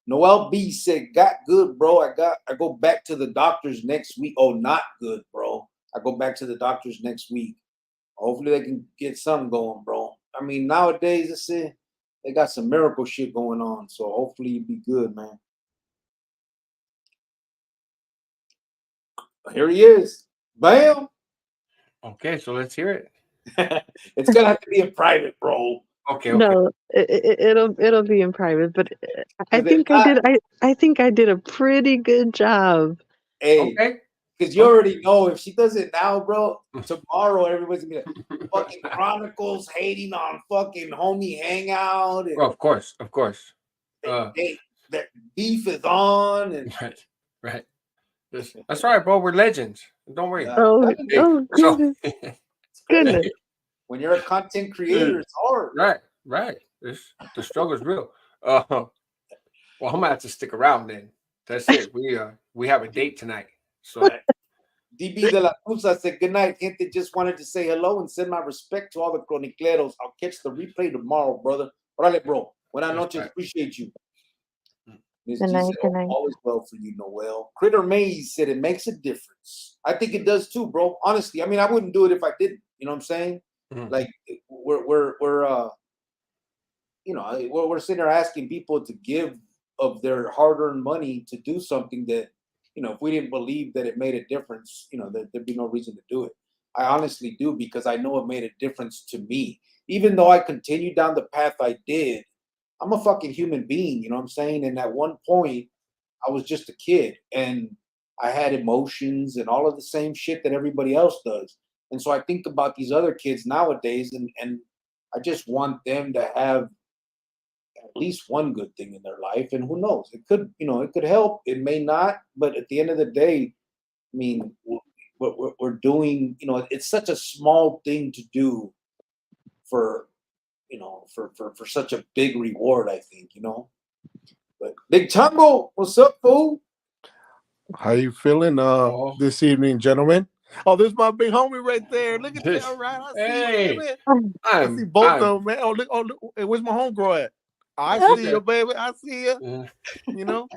Noel B said, "Got good, bro. I go back to the doctors next week. Oh, not good, bro. I go back to the doctors next week. Hopefully they can get something going, bro. I mean, nowadays, they got some miracle shit going on. So hopefully you be good, man." Here he is. Bam. Okay, so let's hear it. It's gonna have to be in private, bro. Okay. No, it'll be in private, but I 'Cause if think I not, did I think I did a pretty good job. hey, Okay. because you already know if she does it now, bro, tomorrow everybody's gonna be like, fucking Chronicles hating on fucking homie hangout, and Well, of course. that beef is on, and Right. That's right, bro. We're legends. Don't worry. Oh, Hey, so goodness, it's crazy. goodness. When you're a content creator, it's hard. right. The struggle's real. Well, I'm gonna have to stick around then. That's it. We have a date tonight. So DB de la Tusa said, "Good night, gente. Just wanted to say hello and send my respect to all the chronicleros. I'll catch the replay tomorrow, brother. Orale, bro. Buenas noches. Right. Appreciate you." Miss Good G night, said, good night. "Always well for you, Noel." Critter Maze said, "It makes a difference." I think it does too, bro. Honestly, I wouldn't do it if I didn't. You know what I'm saying? Mhm. Like we're sitting there asking people to give of their hard-earned money to do something that, if we didn't believe that it made a difference, there'd be no reason to do it. I honestly do, because I know it made a difference to me. Even though I continued down the path I did, I'm a fucking human being, you know what I'm saying? And at one point, I was just a kid, and I had emotions and all of the same shit that everybody else does. And so I think about these other kids nowadays, and I just want them to have at least one good thing in their life. And who knows? It could help. It may not. But at the end of the day, what we're doing, it's such a small thing to do for, for such a big reward, I think, But Big Chungo, what's up, fool? How you feeling this evening, gentlemen? Oh, there's my big homie right there. Look at that, right? I see you, baby. I see both of them, man. Oh, look, hey, where's my homegirl at? I see you, baby. I see you. You know,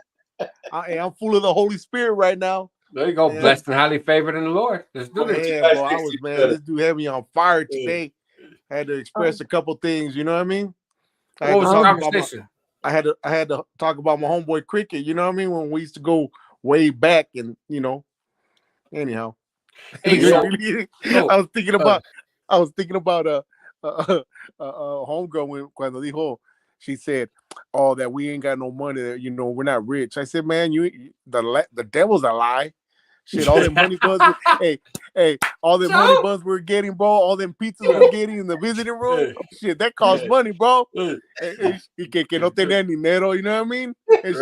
I'm full of the Holy Spirit right now. There you go. Man. Blessed and highly favored in the Lord. Let's do this. Man, bro, this dude had me on fire today. I had to express a couple things, you know what I mean? What was the conversation? I had to talk about my homeboy Cricket, you know what I mean? When we used to go way back, and anyhow. Hey, I was thinking about a homegirl when cuando dijo, she said, "Oh, that we ain't got no money, we're not rich." I said, "Man, the devil's a lie. Shit, all them money buzz, all them money buzz we're getting, bro, all them pizzas we're getting in the visiting room, shit, that costs money, bro. Y que no tenía dinero, you know what I mean? And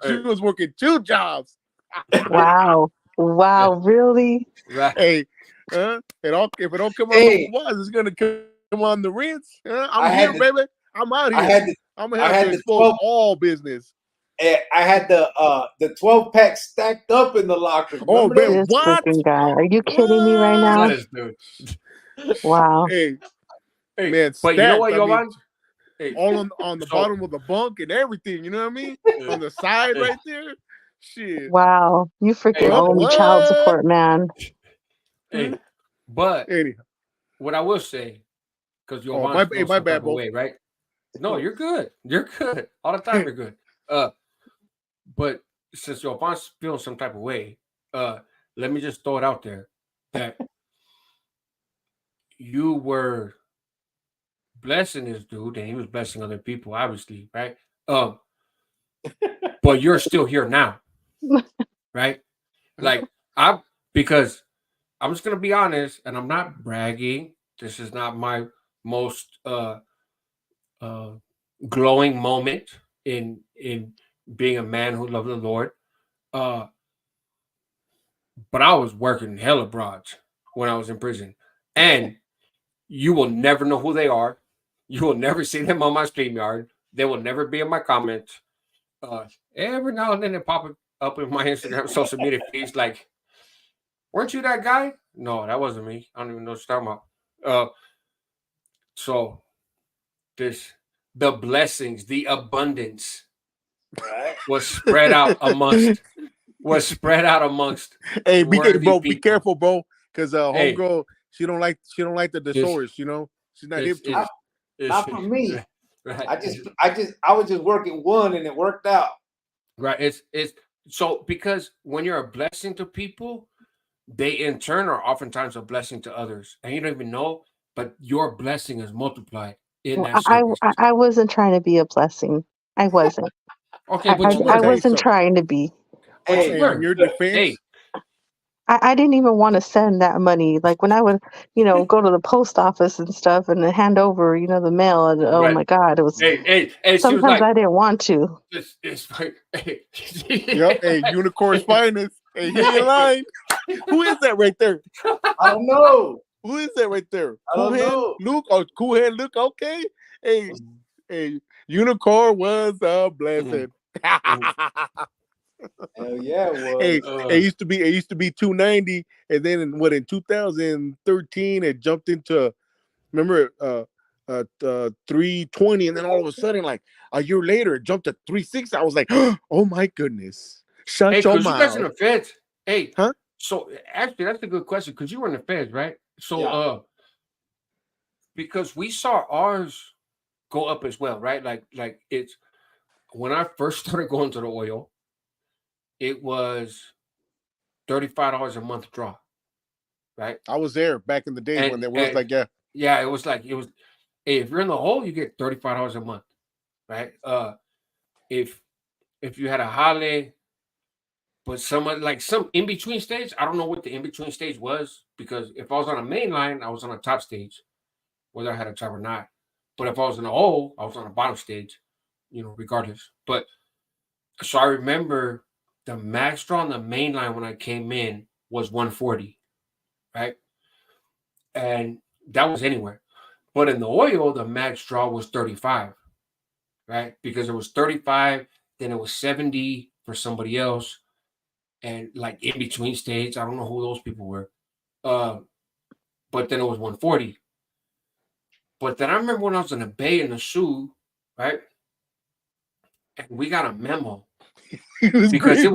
she was working 2 jobs. Wow, really? Hey, if it don't come on the was, it's gonna come on the rinse. I'm here, baby. I'm out here. I'm gonna I have had to the expose 12 all business. I had the 12-pack stacked up in the locker. Oh Remember man, that? This what? freaking guy. Are you kidding me right now? That is, dude. Wow. Hey, Hey, man, but you know stacked. what, I mean, Jovan? Hey, all on the so bottom of the bunk and everything. You know what I mean? On the side right there. Shit. Wow. You freaking hey, What? owe me child What? support, man. hey, but Anyhow. what I will say, because Oh, Jovan feels my some type bad, of bro. way, right? No, you're good. You're good. All the time you're good. But since Jovan's feeling some type of way, let me just throw it out there that you were blessing this dude and he was blessing other people, obviously, right? But you're still here now, right? Like because I'm just gonna be honest, and I'm not bragging. This is not my most glowing moment in being a man who loved the Lord. But I was working hella broads when I was in prison, and you will never know who they are. You will never see them on my StreamYard. They will never be in my comments. Every now and then they pop up in my Instagram social media feeds like, weren't you that guy? No, that wasn't me. I don't even know what you're talking about. So the blessings, the abundance Right. was spread out amongst Hey, worthy bro, be people. careful, bro, because Hey, homegirl, she don't like the thesaurus. You know, she's not hip to it. Not for me. right. I was just working one and it worked out. Right. It's so because when you're a blessing to people, they in turn are oftentimes a blessing to others, and you don't even know, but your blessing is multiplied in Well, that service. I wasn't trying to be a blessing. I wasn't. Okay, but I'm you gonna I were. tell you wasn't something. trying to be. But you Hey, Hey, on were. your defense, Hey, I didn't even want to send that money. Like when I would, go to the post office and stuff and then hand over, the mail. And oh right. my God, it was Hey. She was sometimes like, I didn't want to. it's like, hey, yep. Hey, unicorn's finest. Hey, he ain't lying. Who is that right there? I don't know. Who is that right there? I don't Cool hand know. Luke. Oh, cool hand Luke. Okay. Hey, unicorn was a blessing. Hell yeah, it Hey, was. it used to be 290, and then in 2013 it jumped into, remember, 320, and then all of a sudden, like a year later, it jumped to 360. I was like, oh my goodness, shut hey, your because you guys in mouth. the feds. Hey, Huh? so actually, that's a good question because you were in the feds, right? So, Yeah. because we saw ours go up as well, right? Like it's when I first started going to the oil, it was $35 a month draw, right? I was there back in the days when there was And like, yeah, yeah, it was hey, if you're in the hole, you get $35 a month, right? If you had a Hale, but some in between stage, I don't know what the in between stage was because if I was on a main line, I was on a top stage, whether I had a job or not. But if I was in the hole, I was on a bottom stage, regardless. But so I remember the max draw on the main line when I came in was 140, right? And that was anywhere. But in the oil, the max draw was 35, right? Because it was 35, then it was 70 for somebody else. And like in between states, I don't know who those people were. But then it was 140. But then I remember when I was in the Bay in the SU, right? And we got a memo it was because great.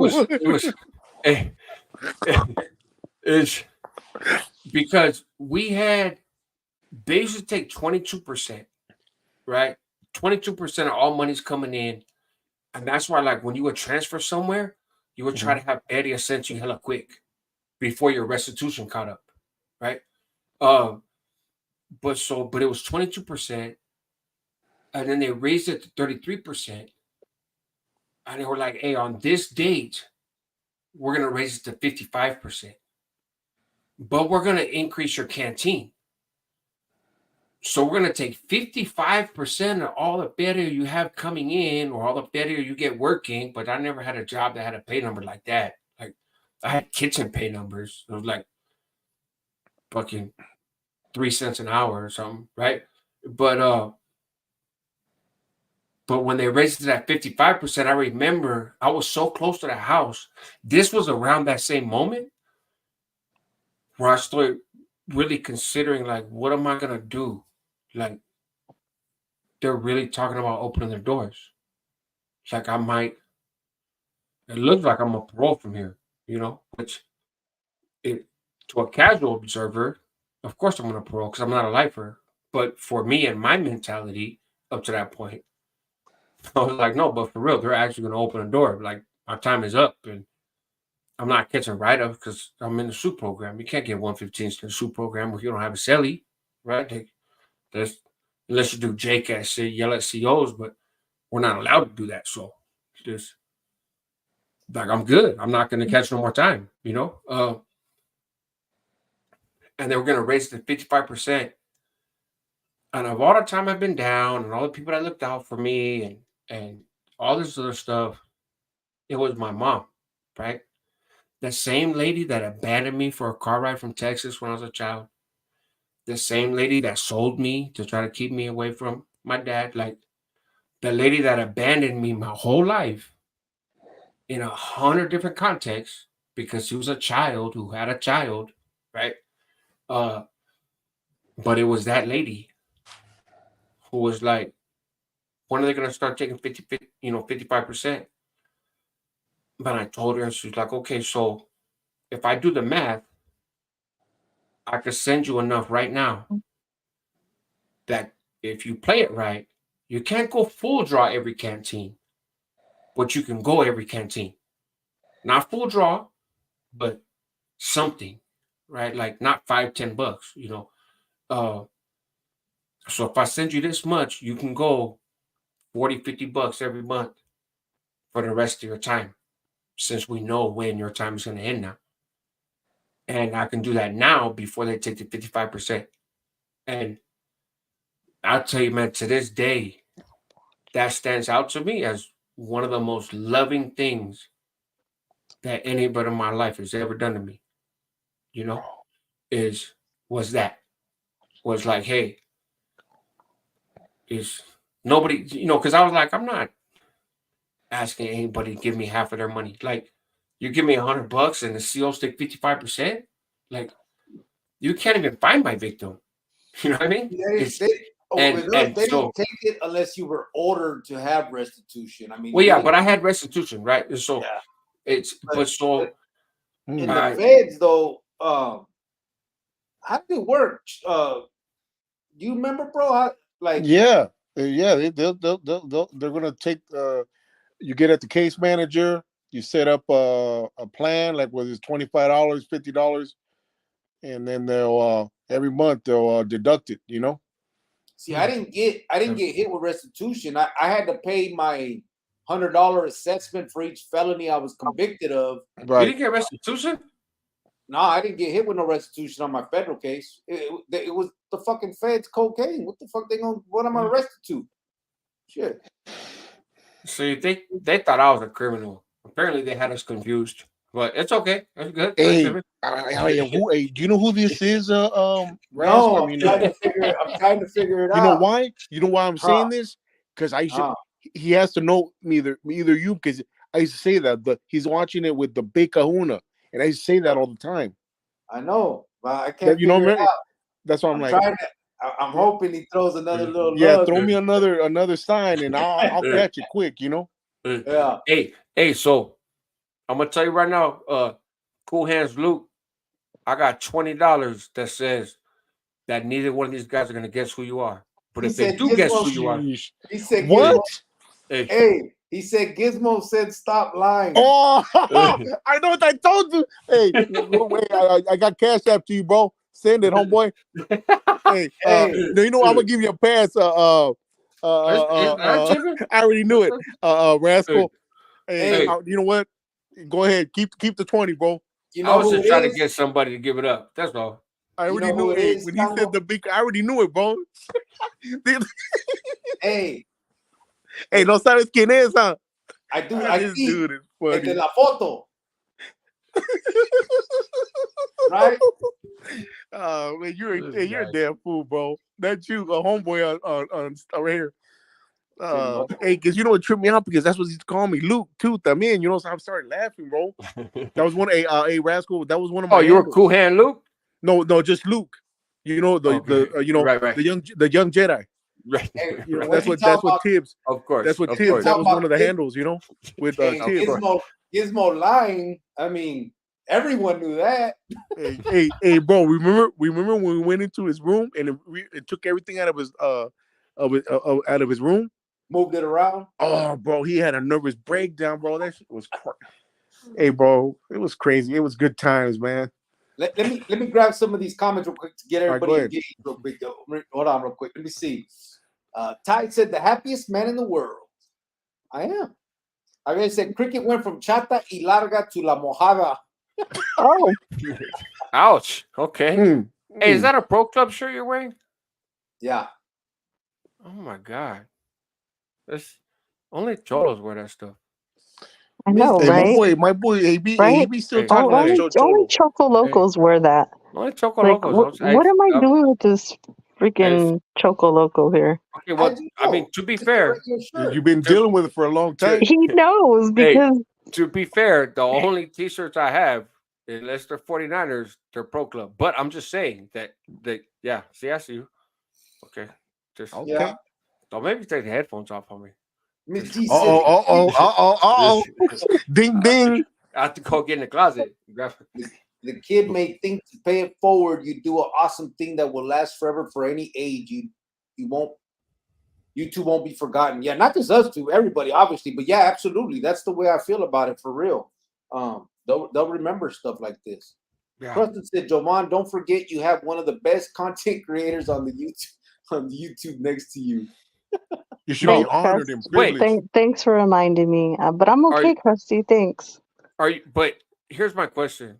eh, it's because they used to take 22%, right? 22% of all money's coming in. And that's why, like, when you would transfer somewhere, you would try to have Eddie send you hella quick before your restitution caught up, right? But it was 22%, and then they raised it to 33%. And they were like, hey, on this date, we're gonna raise it to 55%. But we're gonna increase your canteen. So we're gonna take 55% of all the feria you have coming in, or all the feria you get working. But I never had a job that had a pay number like that. Like I had kitchen pay numbers. It was like fucking 3 cents an hour or something, right? But But when they raised it at 55%, I remember I was so close to the house. This was around that same moment where I started really considering, like, what am I gonna do? Like, they're really talking about opening their doors. Like, I might. It looks like I'm a parole from here, which it to a casual observer, of course I'm gonna parole because I'm not a lifer. But for me and my mentality up to that point, I was like, no, but for real, they're actually gonna open a door. Like, my time is up, and I'm not catching write-ups because I'm in the SUP program. You can't get 115s in the SUP program if you don't have a celly, right? There's unless you do JCAS shit, yell at COs, but we're not allowed to do that. So just like, I'm good. I'm not gonna catch no more time, and they were gonna raise it to 55%. And of all the time I've been down and all the people that looked out for me and all this other stuff, it was my mom, right? The same lady that abandoned me for a car ride from Texas when I was a child. The same lady that sold me to try to keep me away from my dad. Like, the lady that abandoned me my whole life in 100 different contexts because she was a child who had a child, right? But it was that lady who was like, when are they going to start taking 55%? But I told her, and she's like, okay, so if I do the math, I could send you enough right now that if you play it right, you can't go full draw every canteen, but you can go every canteen. Not full draw, but something, right? Like, not $5-10, So if I send you this much, you can go 40-50 bucks every month for the rest of your time, since we know when your time is going to end now. And I can do that now before they take the 55%. And I'll tell you, man, to this day, that stands out to me as one of the most loving things that anybody in my life has ever done to me, you know, is was like, hey, is nobody, because I was like, I'm not asking anybody to give me half of their money. Like, you give me $100 and the COs take 55%, like, you can't even find my victim. You know what I mean? With us, and they so, didn't take it unless you were ordered to have restitution. I mean, well, yeah, but I had restitution, right? And so yeah. but so in the feds though, how did it work? Do you remember, bro? Yeah, they're gonna take. You get at the case manager. You set up a plan, like whether it's $25, $50, and then they'll every month they'll deduct it. See, I didn't get hit with restitution. I had to pay my $100 assessment for each felony I was convicted of. Right. You didn't get restitution? No, I didn't get hit with no restitution on my federal case. It was the fucking feds cocaine. What the fuck what am I arrested to? Shit. So they thought I was a criminal. Apparently they had us confused. But it's okay. That's good. Hey, do you know who this is? No, I'm trying to figure it out. You know why? You know why I'm saying this? Because he has to know either you, because I used to say that, but he's watching it with the big kahuna, and I used to say that all the time. I know, but I can't figure it out. That's why I'm hoping he throws another little. Yeah, throw me another sign, and I'll catch it quick. Yeah. Hey, so I'm gonna tell you right now, Cool Hands Luke, I got $20 that says that neither one of these guys are gonna guess who you are. But if they do guess who you are, he said, what? Hey, he said Gizmo said stop lying. Oh, I know what I told you. Hey, wait, I got cash after you, bro. Send it, homeboy. Hey, you know I'm gonna give you a pass. I already knew it. Rascal. Hey, you know what? Go ahead, keep the 20, bro. I was just trying to get somebody to give it up. That's all. I already knew it. When he said the big, I already knew it, bro. Hey, no sabes quién es, huh? I do. This dude is funny. De la foto. Right? Oh man, you're a damn fool, bro. That's you, a homeboy on right here. Hey, because you know what tripped me out, because that's what he's calling me, Luke too. También, you know, so I started laughing, bro. That was one a Rascal. That was one of my. Oh, you were handles. Cool Hand Luke? No, just Luke. You know right. the young Jedi. Right. You know, What that's what Tibbs. Of course. That's what of Tibbs. course. That was one of the Hey, handles. You know, with Hey, Tibbs. Gizmo lying. I mean, everyone knew that. Hey, bro. Remember when we went into his room and it took everything out of his out of his room. Moved it around. Oh, bro, he had a nervous breakdown, bro. That shit was crazy. Hey, bro, it was crazy. It was good times, man. Let me grab some of these comments real quick to get everybody ahead. engaged real quick. Hold on real quick. Let me see. Ty said the happiest man in the world. I am. I mean, said cricket went from chata y larga to la mojada. Oh, Ouch. Okay. Hey, is that a pro club shirt you're wearing? Yeah. Oh my God. That's only cholos wear that stuff. I know, Hey, right? my boy, AB, Right? AB still Hey, talking like Only Cholo. Choco Locos wear that. Only Choco Like, Locos. what am I doing with this freaking Choco Loco here? Okay, well, I mean, to be fair, You've been dealing with it for a long time. He knows because to be fair, the only t-shirts I have, unless they're 49ers, they're pro club. But I'm just saying that yeah, see, I see you. Okay. Just Okay. don't maybe take the headphones off on me. Miss D said, Oh. Ding, ding. I have to go get in the closet. Grab the kid may think to pay it forward. You do an awesome thing that will last forever for any age. You two won't be forgotten. Yeah, not just us two, everybody, obviously. But yeah, absolutely. That's the way I feel about it, for real. They'll remember stuff like this. Yeah. Preston said, Joman, don't forget you have one of the best content creators on the YouTube next to you. You should be honored and privileged. Thanks for reminding me. But I'm okay, Krusty. Thanks. Are you? But here's my question: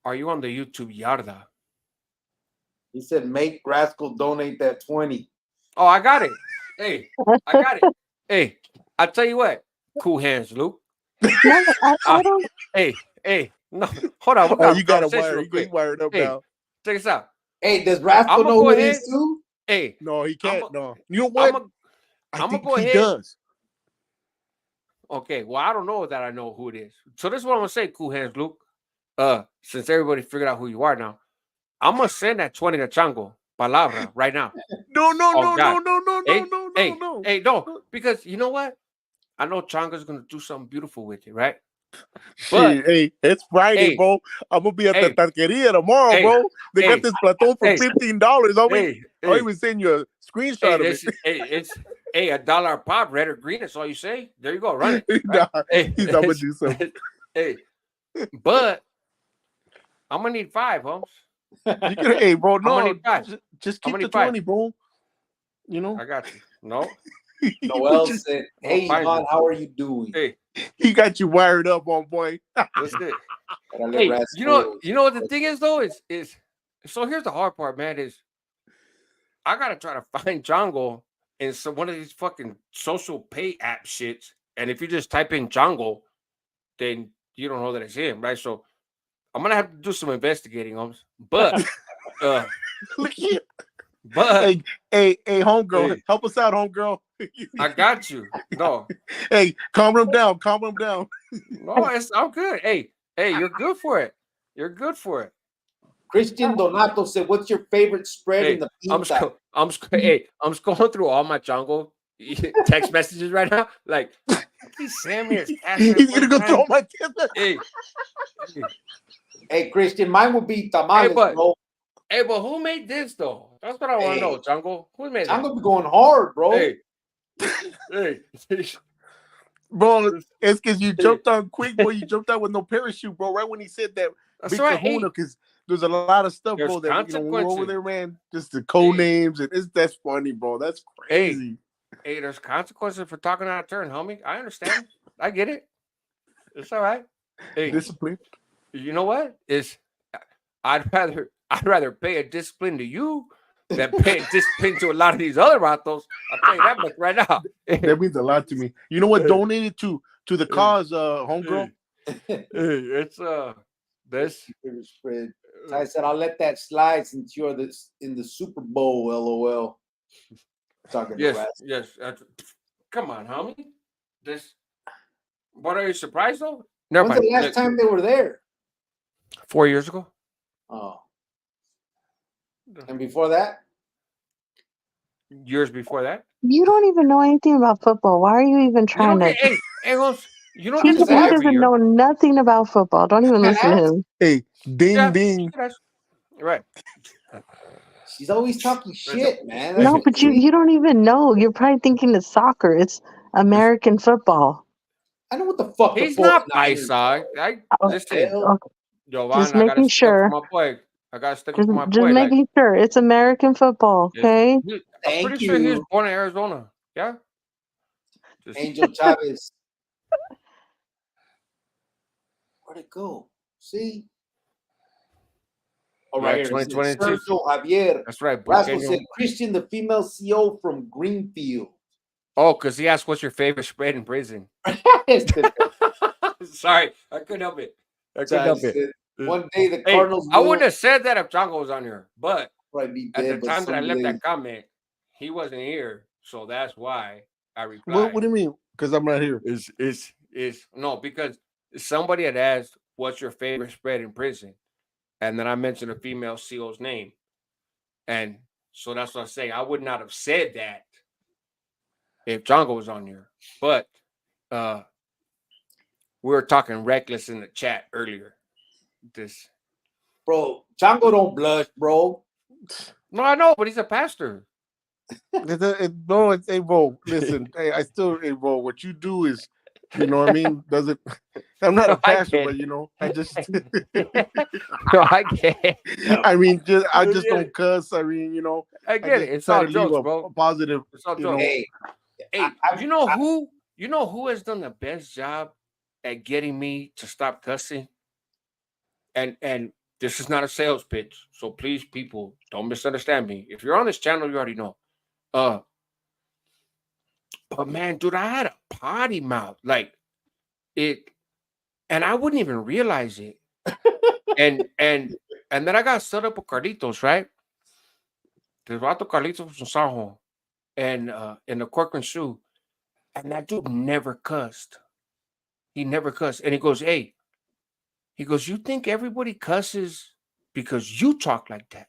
are you on the YouTube Yarda? He said, make Rascal donate that 20. Oh, I got it. Hey, I got it. Hey, I tell you what. Cool hands, Luke. No, I don't. Hey, no, hold on. Oh, you got to wire. You wired up now. Check this out. Hey, does Rascal know who it is too? Hey, no, he can't. No, you know what? I think he does. Okay, well, I don't know that I know who it is. So this is what I'm gonna say, cool hands, Luke. Since everybody figured out who you are now, I'm gonna send that 20 to Chango Palabra right now. No, Hey, no, because you know what? I know Chango's gonna do something beautiful with it, right? But hey, it's Friday, bro. I'm gonna be at the taqueria tomorrow, bro. They got this platon for $15. I'll even send you a screenshot of it. It's $1 a pop, red or green. That's all you say. There you go, run it. Right? He's gonna do something. But I'm gonna need 5, Holmes. You can, hey, bro, no, just keep the 20, bro. You know, I got you. No. Noel said, "Hey, Ivan, how are you doing?" Hey, he got you wired up, on boy. That's it. Hey, you know what the thing is though is so here's the hard part, man. Is I gotta try to find Django in one of these fucking social pay app shits, and if you just type in Django, then you don't know that it's him, right? So I'm gonna have to do some investigating, Holmes. But look here. But hey, homegirl, help us out, homegirl. I got you. No. Hey, calm them down. No, I'm good. Hey, you're good for it. You're good for it. Christian Donato said, "What's your favorite spread in the pizza?" I'm scrolling through all my Django text messages right now. Like, he's gonna go through all my text. Hey, Christian, mine would be tamales, bro. Hey, but who made this though? That's what I want to know, Django. Who made Django be going hard, bro. Hey. Bro, it's because you jumped on quick, boy. You jumped out with no parachute, bro. Right when he said that, that's big right. Kahuna, because there's a lot of stuff, bro. That when we're over there, man, just the code names, and that's funny, bro. That's crazy. Hey, there's consequences for talking out of turn, homie. I understand. I get it. It's all right. Hey, discipline. You know what? I'd rather pay a discipline to you than pay a discipline to a lot of these other vatos. I'll tell you that much right now. That means a lot to me. You know what? Donated to the cause, homegirl. It's this. I said I'll let that slide since you're in the Super Bowl. LOL. Talking to Yes, rats. yes. Come on, homie. This. What are you surprised though? Never When's the mind. last time they were there? 4 years ago. Oh. And before that? Years before that. You don't even know anything about football. Why are you even You trying don't to? get. Hey, Holmes, you don't He, get to just go he ask. every doesn't year. know nothing about football. Don't even listen to ask. him. Hey, ding Yeah, ding. you can ask. Right. She's always talking shit, man. No, That's but you don't even know. You're probably thinking it's soccer. It's American football. I know what the fuck the He's not 49ers are. paisa. Oh, Listen, Hell, okay, Giovanni, I gotta making stick up for sure. my boy. I gotta stick up Just, for my just boy. Like, making sure it's American football. yes, Okay. I'm Thank pretty sure he was you. born in Arizona. Yeah. Just Angel Chavez. Where'd it go? See? Oh, yeah, right here. It says 2022. Sergio Javier That's right. Rascal Pequeño. said Christian, the female CO from Greenfield. Oh, because he asked, "What's your favorite spread in prison?" Este Sorry, I couldn't help it. I couldn't help it. said, one day the Hey, Cardinals I will wouldn't have said that if Django was on here, but probably be at the dead, but time that I left someday. that comment, he wasn't here, so that's why I replied. What do you mean? Because I'm not here. Is no, because somebody had asked, "What's your favorite spread in prison?" And then I mentioned a female CO's name, and so that's what I say. I would not have said that if Django was on here, but we were talking reckless in the chat earlier. This Bro, Chango don't blush, bro. no, I know, but he's a pastor. No, it's hey, bro. Listen, hey, hey, bro. What you do is, you know what I mean? Does it? I'm not No, a pastor, I but you know, I just. No, I get it. I mean, I just get don't it. cuss. I mean, you know, I I get just it. It's try all to leave jokes, a bro. positive. It's all You jokes. know, Hey, Hey, you know who? You know who has done the best job at getting me to stop cussing? And this is not a sales pitch, so please, people, don't misunderstand me. If you're on this channel, you already know. But man, dude, I had a potty mouth, like it, and I wouldn't even realize it. And then I got set up with Carlitos, right? The Vato Carlitos from Sajo, and in the Corcoran shoe, and that dude never cussed. He never cussed, and he goes, "Hey," he goes, "You think everybody cusses because you talk like that?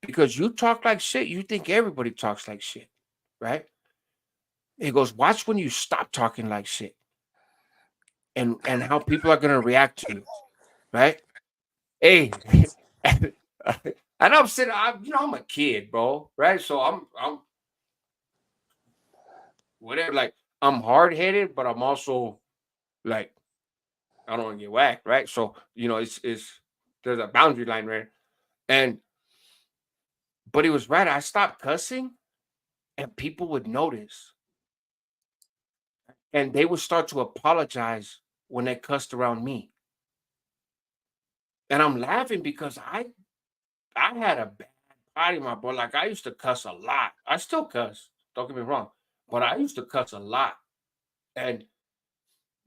Because you talk like shit, you think everybody talks like shit, right?" He goes, "Watch when you stop talking like shit, and how people are gonna react to you, right?" Hey, and I'm sitting, I'm a kid, bro, right? So I'm whatever, like I'm hard headed, but I'm also like I don't want to get whacked, right? So it's there's a boundary line, right? And but he was right. I stopped cussing, and people would notice, and they would start to apologize when they cussed around me. And I'm laughing because I had a bad body, my boy. Like I used to cuss a lot. I still cuss. Don't get me wrong, but I used to cuss a lot. And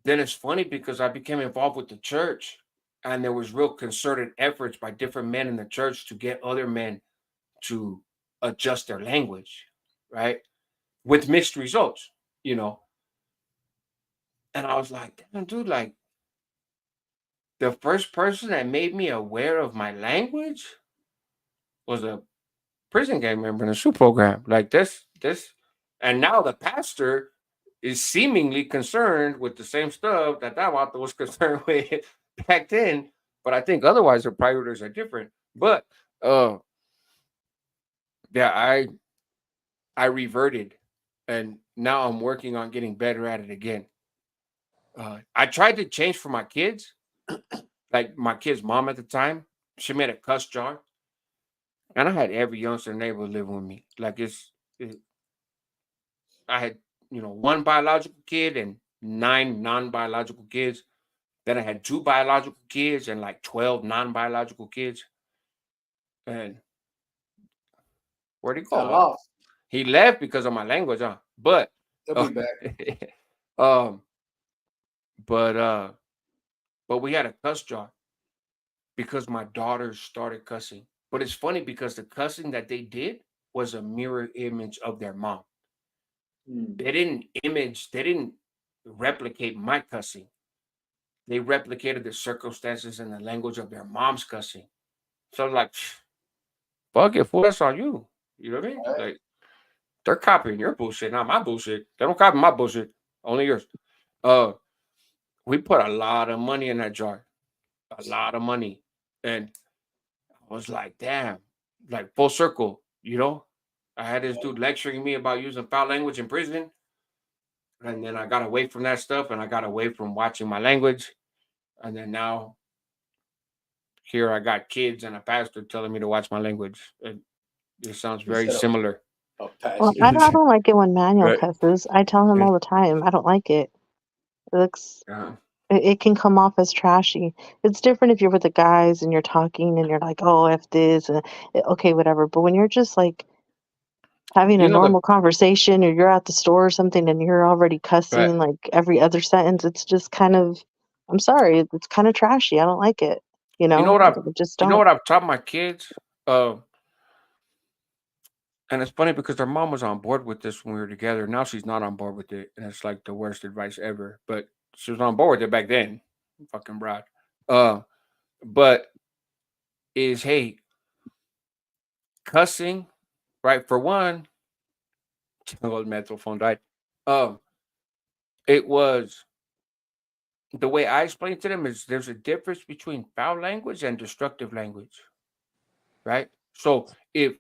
then it's funny because I became involved with the church, and there was real concerted efforts by different men in the church to get other men to adjust their language, right? With mixed results, you know. And I was like, damn, dude, like the first person that made me aware of my language was a prison gang member in the SU program. Like and now the pastor is seemingly concerned with the same stuff that Davato was concerned with back then. But I think otherwise their priorities are different. But yeah, I reverted, and now I'm working on getting better at it again. I tried to change for my kids, like my kid's mom at the time. She made a cuss jar, and I had every youngster in the neighborhood living with me. Like I had one biological kid and 9 non-biological kids. Then I had 2 biological kids and like 12 non-biological kids. And where'd he got go? off. He left because of my language, huh? But He'll be back. um, but we had a cuss jar because my daughters started cussing. But it's funny because the cussing that they did was a mirror image of their mom. Mm. They didn't replicate my cussing. They replicated the circumstances and the language of their mom's cussing. So like, fuck it, fool, that's on you. You know what I mean? Right. Like, they're copying your bullshit, not my bullshit. They don't copy my bullshit, only yours. Uh, we put a lot of money in that jar, a lot of money, and I was like, damn, like full circle, you know. I had this dude lecturing me about using foul language in prison, and then I got away from that stuff, and I got away from watching my language, and then now here I got kids and a pastor telling me to watch my language. It sounds very Instead of similar. a Well, pastor. I don't like it when Manuel Right. cusses. I tell him Yeah. all the time. I don't like it. It looks. Uh, It can come off as trashy. It's different if you're with the guys and you're talking and you're like, "Oh, F this," and okay, whatever. But when you're just like having a you know the normal conversation or you're at the store or something and you're already right. cussing like every other sentence, it's just kind of, I'm sorry, it's kind of trashy. I don't like it. You You know know, what I've I just you know don't. what I've taught my kids? And it's funny because their mom was on board with this when we were together. Now she's not on board with it, and it's like the worst advice ever. But she was on board with it back then. Fucking broad. Uh, but is hey, cussing, right? For one, old mental phone died. Um, it was the way I explained to them is there's a difference between foul language and destructive language, right? So if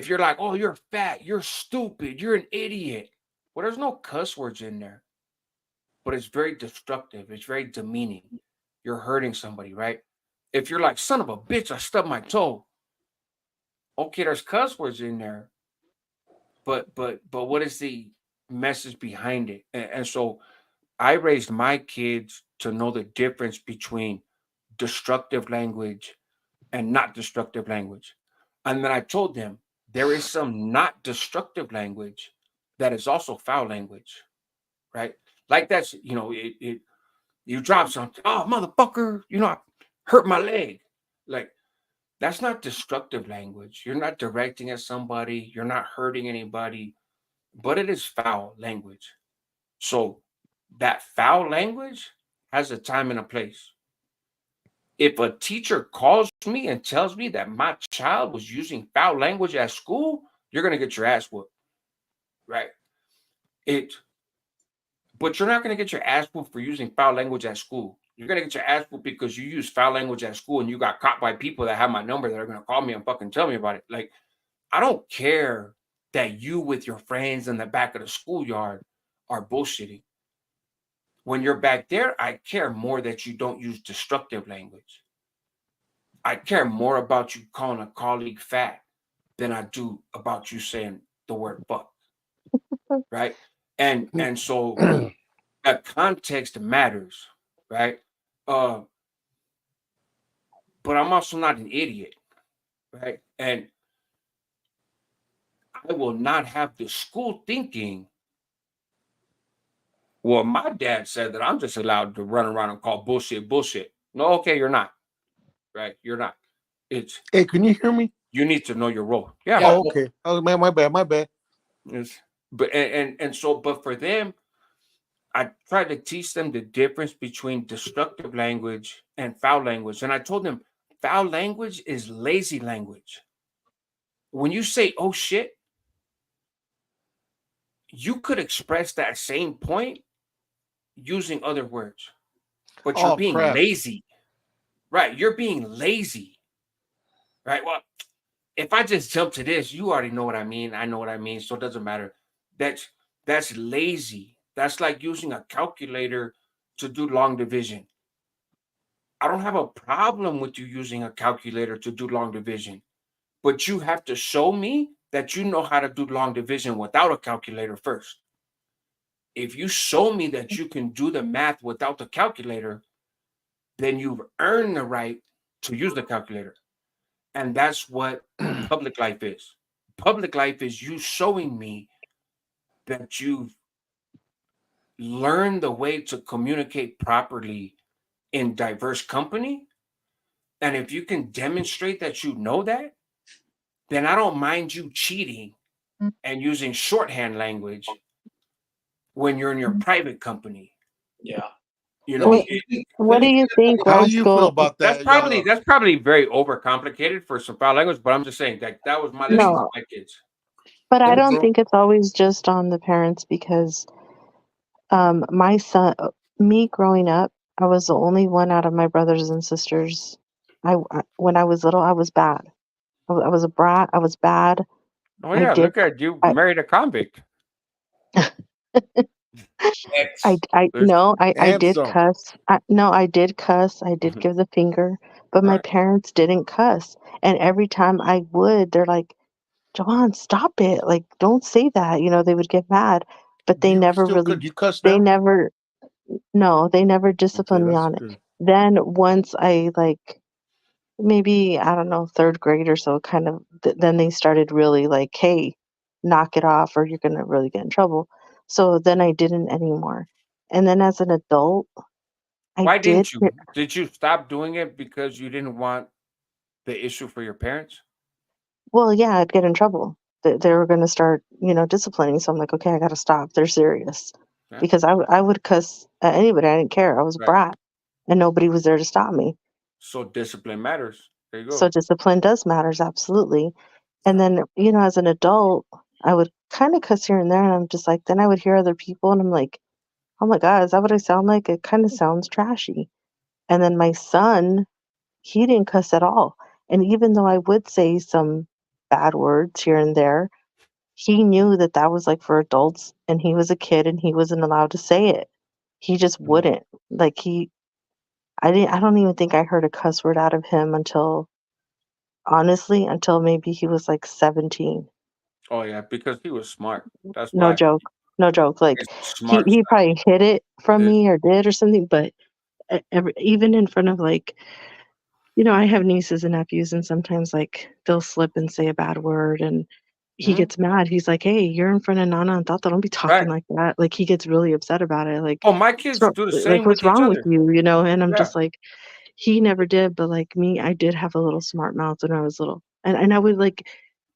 you're like, oh, you're fat, you're stupid, you're an idiot. Well, there's no cuss words in there, but it's very destructive. It's very demeaning. You're hurting somebody, right? If you're like, son of a bitch, I stubbed my toe. Okay, there's cuss words in there, but what is the message behind it? And so I raised my kids to know the difference between destructive language and not destructive language. And then I told them there is some not destructive language that is also foul language, right? Like that's, you drop something, oh, motherfucker, I hurt my leg. Like, that's not destructive language. You're not directing at somebody, you're not hurting anybody, but it is foul language. So that foul language has a time and a place. If a teacher calls me and tells me that my child was using foul language at school, you're gonna get your ass whooped, right? It, but you're not gonna get your ass whooped for using foul language at school. You're gonna get your ass whooped because you use foul language at school and you got caught by people that have my number that are gonna call me and fucking tell me about it. Like, I don't care that you with your friends in the back of the schoolyard are bullshitting. When you're back there, I care more that you don't use destructive language. I care more about you calling a colleague fat than I do about you saying the word fuck, right? And so that context matters, right? Uh, but I'm also not an idiot, right? And I will not have the school thinking, well, my dad said that I'm just allowed to run around and call bullshit bullshit. No, okay, you're not, right? You're not. It's Hey, can you hear me? you need to know your role. Yeah. Yeah. Oh, okay. Oh man, my bad. It's, but but for them, I tried to teach them the difference between destructive language and foul language. And I told them foul language is lazy language. When you say, oh shit, you could express that same point using other words, but you're Oh being crap. lazy, right? You're being lazy, right? Well, if I just jump to this, you already know what I mean. I know what I mean. So it doesn't matter. That's that's lazy. That's like using a calculator to do long division. I don't have a problem with you using a calculator to do long division, but you have to show me that you know how to do long division without a calculator first. If you show me that you can do the math without the calculator, then you've earned the right to use the calculator. And that's what public life is. Public life is you showing me that you've learned the way to communicate properly in diverse company. And if you can demonstrate that you know that, then I don't mind you cheating and using shorthand language when you're in your private company. Yeah. You know, What do you think, How do you feel Roscoe? about that's that? probably very overcomplicated for some foul language, but I'm just saying that was my lesson to No, my kids. but I Let me don't throw- think it's always just on the parents because my son, me growing up, I was the only one out of my brothers and sisters. When I was little, I was bad. I was a brat. I was bad. Oh I yeah, did. look at you I married a convict. X. There's- I And did some. cuss. No, I did cuss. I did give the finger, but my Right. parents didn't cuss. And every time I would, they're like, "John, stop it! Like, don't say that." They would get mad, but Do they you never still really. could you cuss They now? never. No, they never Okay, disciplined me that's on it. good. Then once I maybe I don't know, third grade or so, kind of. Then they started really like, "Hey, knock it off, or you're gonna really get in trouble." So then I didn't anymore. And then as an adult, I Why did. didn't you? Did you stop doing it because you didn't want the issue for your parents? Well, yeah, I'd get in trouble. They were gonna start, disciplining. So I'm like, okay, I gotta stop. They're serious. Yeah. Because I would cuss at anybody. I didn't care. I was a Right. brat, and nobody was there to stop me. So discipline matters. There you So go. discipline does matters, absolutely. And Yeah. then, as an adult, I would kind of cuss here and there, and I'm just like, then I would hear other people, and I'm like, oh my God, is that what I sound like? It kind of sounds trashy. And then my son, he didn't cuss at all. And even though I would say some bad words here and there, he knew that that was like for adults, and he was a kid, and he wasn't allowed to say it. He just wouldn't. Like I don't even think I heard a cuss word out of him until maybe he was like 17. Oh yeah, because he was smart. That's No why. joke. No joke. Like It's he smart he stuff. probably hid it from It- me or did or something, but even in front of I have nieces and nephews, and sometimes like they'll slip and say a bad word, and he Mhm. gets mad. He's like, "Hey, you're in front of Nana and Tata. Don't be talking Right. like that." Like he gets really upset about it. Like, Oh, my kids do the same with what's each wrong with other. you? And I'm Yeah. just like, he never did, but like me, I did have a little smart mouth when I was little, and I would like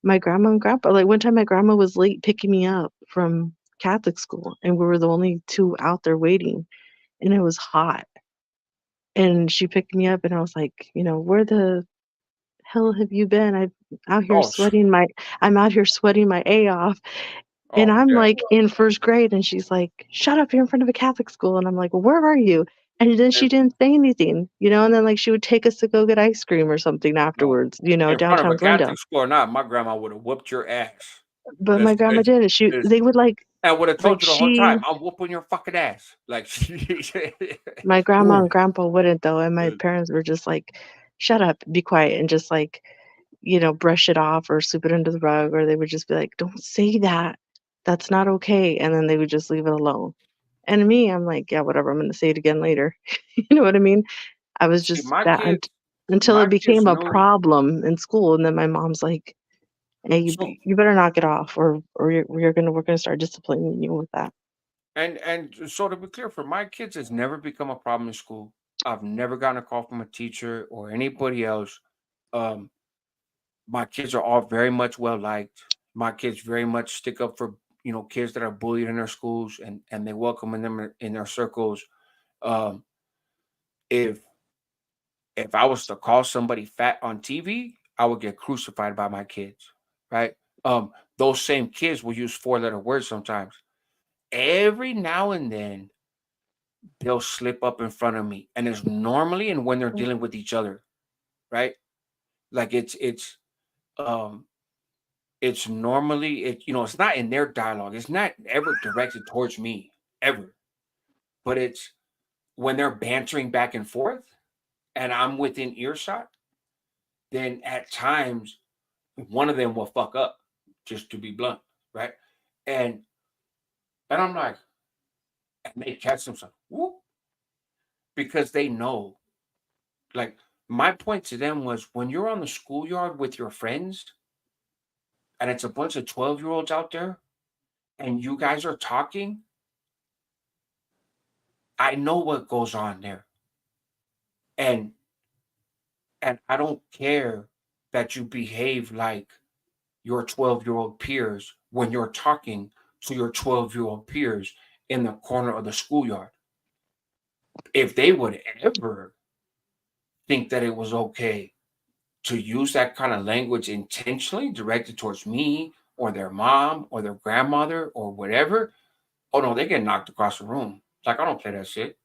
my grandma and grandpa. Like one time, my grandma was late picking me up from Catholic school, and we were the only two out there waiting, and it was hot. And she picked me up, and I was like, where the hell have you been? Oh, I'm out here sweating my A off. And oh I'm yeah. like in first grade, and she's like, shut up, you're in front of a Catholic school. And I'm like, well, where are you? And then she If, didn't say anything, and then like she would take us to go get ice cream or something no, afterwards, in front of downtown a Glendale. Catholic school or not, my grandma would have whooped your ass. But my Listen, grandma listen, did it. listen. They would I would have like told you the whole time, she, I'm whooping your fucking ass. Like, my grandma Ooh. and grandpa wouldn't though. And my uh, parents were just like, shut up, be quiet, and just like, brush it off or sweep it under the rug, or they would just be like, don't say that. That's not okay. And then they would just leave it alone. And me, I'm like, yeah, whatever. I'm going to say it again later. You know what I mean? I was see, just that until my it kids became a knew. problem in school. And then my mom's like, hey, So, you better knock it off, or we're gonna start disciplining you with that. and so to be clear, for my kids, it's never become a problem in school. I've never gotten a call from a teacher or anybody else. Um, my kids are all very much well liked. My kids very much stick up for kids that are bullied in their schools, and they welcome them in their circles. Um, if if I was to call somebody fat on TV, I would get crucified by my kids, right? Those same kids will use four-letter words sometimes. Every now and then, they'll slip up in front of me, and it's normally and when they're dealing with each other, right? Like um it's normally it's not in their dialogue. It's not ever directed towards me ever, but it's when they're bantering back and forth, and I'm within earshot. Then at times one of them will fuck up, just to be blunt, right? And and I'm like, and they catch themselves, whoop, because they know. Like my point to them was when you're on the schoolyard with your friends and it's a bunch of 12-year-olds out there and you guys are talking, I know what goes on there. And and I don't care that you behave like your 12-year-old peers when you're talking to your 12-year-old peers in the corner of the schoolyard. If they would ever think that it was okay to use that kind of language intentionally directed towards me or their mom or their grandmother or whatever, oh no, they get knocked across the room. Like, I don't play that shit.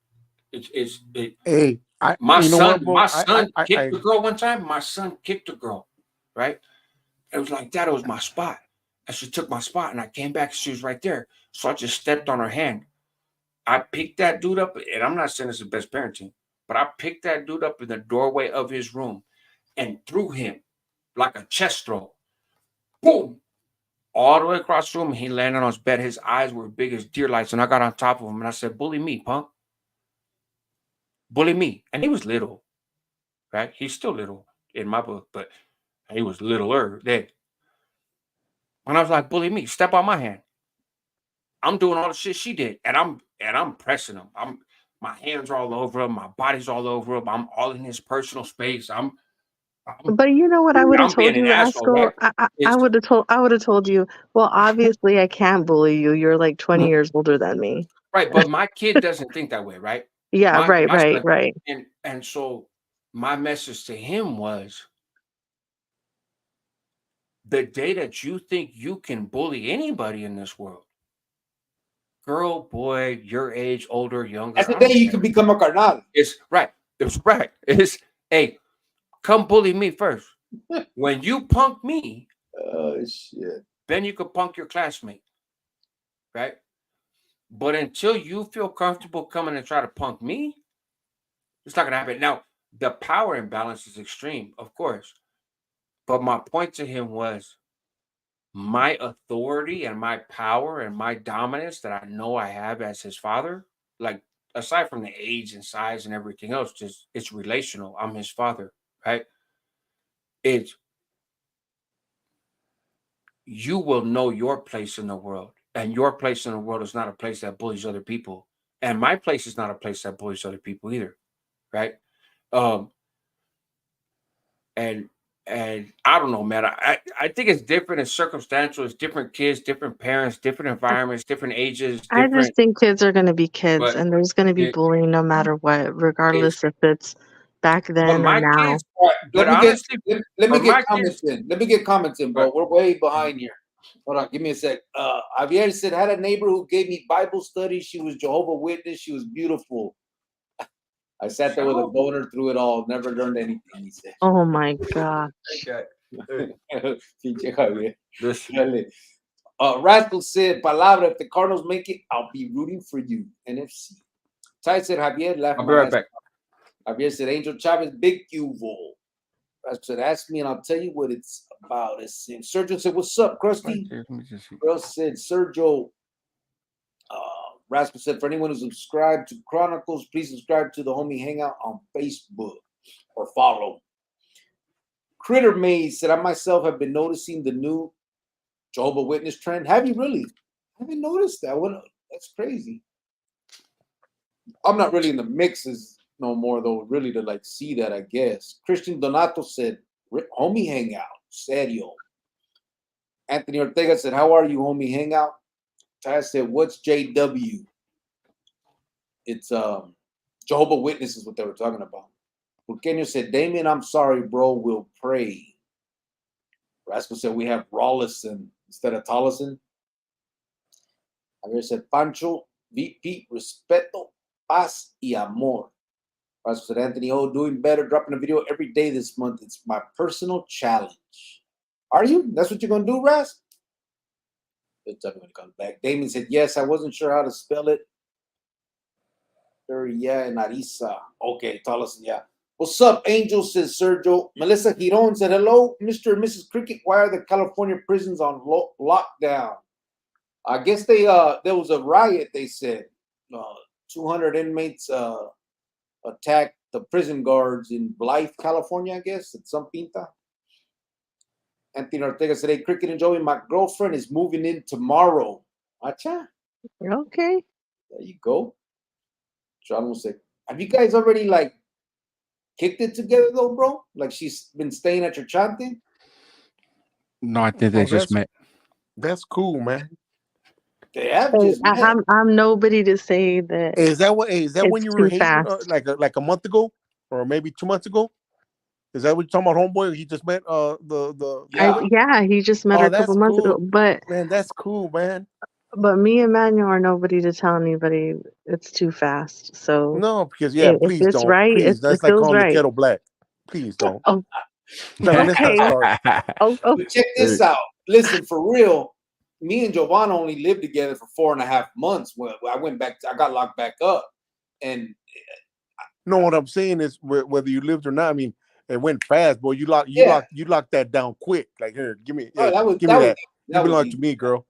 Hey, My you know what, son, bro? my son kicked I the girl one time. My son kicked a girl, right? It was like that. It was my spot. And she took my spot, and I came back. She was right there. So I just stepped on her hand. I picked that dude up, and I'm not saying it's the best parenting, but I picked that dude up in the doorway of his room and threw him like a chest throw. Boom! All the way across the room. He landed on his bed. His eyes were big as deer lights, and I got on top of him, and I said, "Bully me, punk. Bully me." And he was little, right? He's still little in my book, but he was littler then. And I was like, "Bully me. Step on my hand." I'm doing all the shit she did, and I'm pressing him. My hands are all over him, my body's all over him. I'm all in his personal space. I'm, But you know what I would have I'm told being an you, asshole, Rascal? right? It's I would have told you, well, obviously I can't bully you. You're like 20 years older than me. right, but my kid doesn't think that way, right? Yeah, right, My right, son, right. and so my message to him was, the day that you think you can bully anybody in this world, girl, boy, your age, older, younger, That's the I day don't you care. can become a carnal. It's right. It's right. It's, hey, come bully me first. When you punk me, Oh shit. then you can punk your classmate, right? But until you feel comfortable coming and try to punk me, it's not gonna happen. Now, the power imbalance is extreme, of course. But my point to him was, my authority and my power and my dominance that I know I have as his father, like, aside from the age and size and everything else, just it's relational. I'm his father, right? It's, you will know your place in the world, and your place in the world is not a place that bullies other people, and my place is not a place that bullies other people either, right? um and and I don't know, man. I think it's different, it's circumstantial, it's different kids, different parents, different environments, different ages, I just different. think kids are going to be kids, But and there's going to be it bullying no matter what, is, regardless if it's back but then or my now. kids, All right, but honestly, let me but get my comments kids, in. Let me get comments in, bro. but We're way behind here. Hold on, give me a sec. Javier said, had a neighbor who gave me Bible study. She was Jehovah Witness. She was beautiful. I sat there with a so boner through it all. Never learned anything, he said. Oh my God. okay. Pinche Javier. This Dale. Rascal said, palabra, if the Cardinals make it, I'll be rooting for you. NFC. Ty said, Javier, laugh I'll be my right ass. back. Javier said, Angel Chavez, big Uvol. Rascal said, ask me and I'll tell you what it's about. Sergio said, what's up, Krusty? Let me just see. Girl said, Sergio. Rascal said, for anyone who's subscribed to Chronicles, please subscribe to the Homie Hangout on Facebook or follow. Critter Maze said, I myself have been noticing the new Jehovah Witness trend. Have you really? I haven't noticed that. That's crazy. I'm not really in the mixes no more, though, really, to like see that, I guess. Christian Donato said, Homie Hangout. Serio. Anthony Ortega said, how are you, Homie Hangout? Ty said, what's JW? It's Jehovah Witness is what they were talking about. Burqueño said, Damien, I'm sorry, bro. We'll pray. Rascal said, we have Rawlison instead of Tollison. Javier said, Pancho, VP, respeto, paz, y amor. Rascal said, Anthony, doing better, dropping a video every day this month. It's my personal challenge. Are you? That's what you're going to do, Ras? He'll tell me when he comes back. Damien said, yes, I wasn't sure how to spell it. Yeah, and Arisa. Okay, Tollison, yeah. What's up, Angel, says Sergio. Melissa Giron said, hello, Mr. and Mrs. Cricket. Why are the California prisons on lockdown? I guess there was a riot, they said. 200 inmates attacked the prison guards in Blythe, California, I guess, at some pinta. Anthony Ortega said, hey, Cricket and Joey, my girlfriend is moving in tomorrow. Acha, Okay. there you go. John will say, have you guys already, like, kicked it together, though, bro? Like, she's been staying at your chante? No, I think they Oh, just met. that's cool, man. They have Hey, just met. I'm nobody to say that Is that what? Is that when it's you were too hating fast. like a month ago, or maybe 2 months ago? Is that what you're talking about, homeboy? He just met the Yeah. lady. Yeah, he just met her Oh, a couple that's months ago. cool, But man. That's cool, man. me and Manuel are nobody to tell anybody it's too fast. So No, because if please it's don't. right, Please, it that's like feels calling the right. kettle black. Please don't. Oh, I mean, let's not okay. start. Oh, But check this out. Listen, for real, me and Giovanna only lived together for 4.5 months. When I went back, I got locked back up, and No, what I'm saying is whether you lived or not. I mean, it went fast, boy. You yeah, locked that down quick. Like, here, give me, oh, that was give me that. You that was belong to easy. me, girl.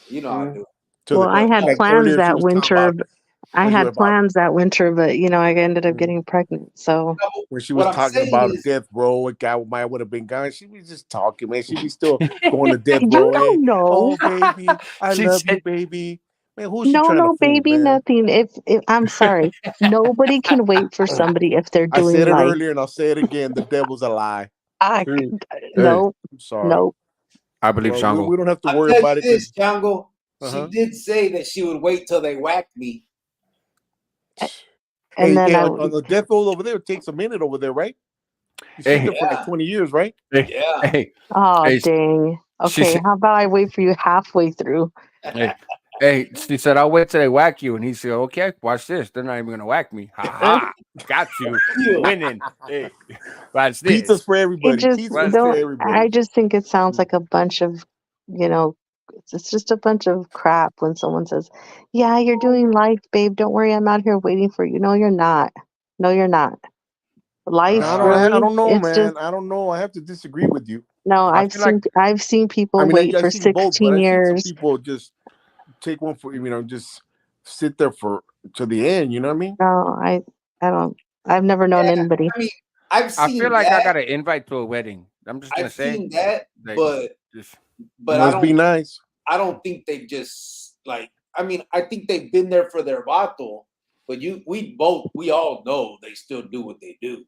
You know how I do. To well, the I But had like plans earlier, she that was talking winter. about I when you had about plans that winter, but I ended up mm, getting pregnant. So when she what was I'm talking saying about is, death row. A guy might would have been gone. She was just talking, man. She be still going to death you row. Hey, don't know. oh baby, I She love you, said, baby. Man, who's she No, trying to no, fool, baby, man? nothing. If I'm sorry, nobody can wait for somebody if they're I doing said it life. earlier and I'll say it again. The devil's a lie. I Period. "Hey, no, I'm sorry. no. I believe Well, Shango." we don't have to I'll worry tell you about it this, because Django. She uh-huh. did say that she would wait till they whacked me. And then I, On the death roll over there, it takes a minute over there, right? You sit Hey, there for like Yeah, 20 years, right? hey, yeah. hey, oh hey. dang. She Okay, said, how about I wait for you halfway through? "Hey, hey." She said, "I'll wait till they whack you." And he said, "Okay, watch this. They're not even gonna whack me. Ha ha! Got you, You. winning. Hey, watch Pizza's this. for It everybody. just Pizza's Watch for this." don't. I everybody. just think it sounds like a bunch of, you know, it's just a bunch of crap when someone says, "Yeah, you're doing life, babe. Don't worry, I'm out here waiting for you." No, you're not. No, you're not. Life, I really, don't know, it's just man. I don't know. I have to disagree with you. no. I feel like I've seen I people mean, wait I've for seen both, but 16 I've seen some years. people just take one for just sit there for to the end. You know what I mean? No, I don't. I've never known Yeah, anybody. I mean, I've I feel seen like I that. got an invite to a wedding. I'm just gonna I've say, seen that, like, but just I Must be don't. nice. I don't think they've just like. I mean, I think they've been there for their vato, but we all know they still do what they do,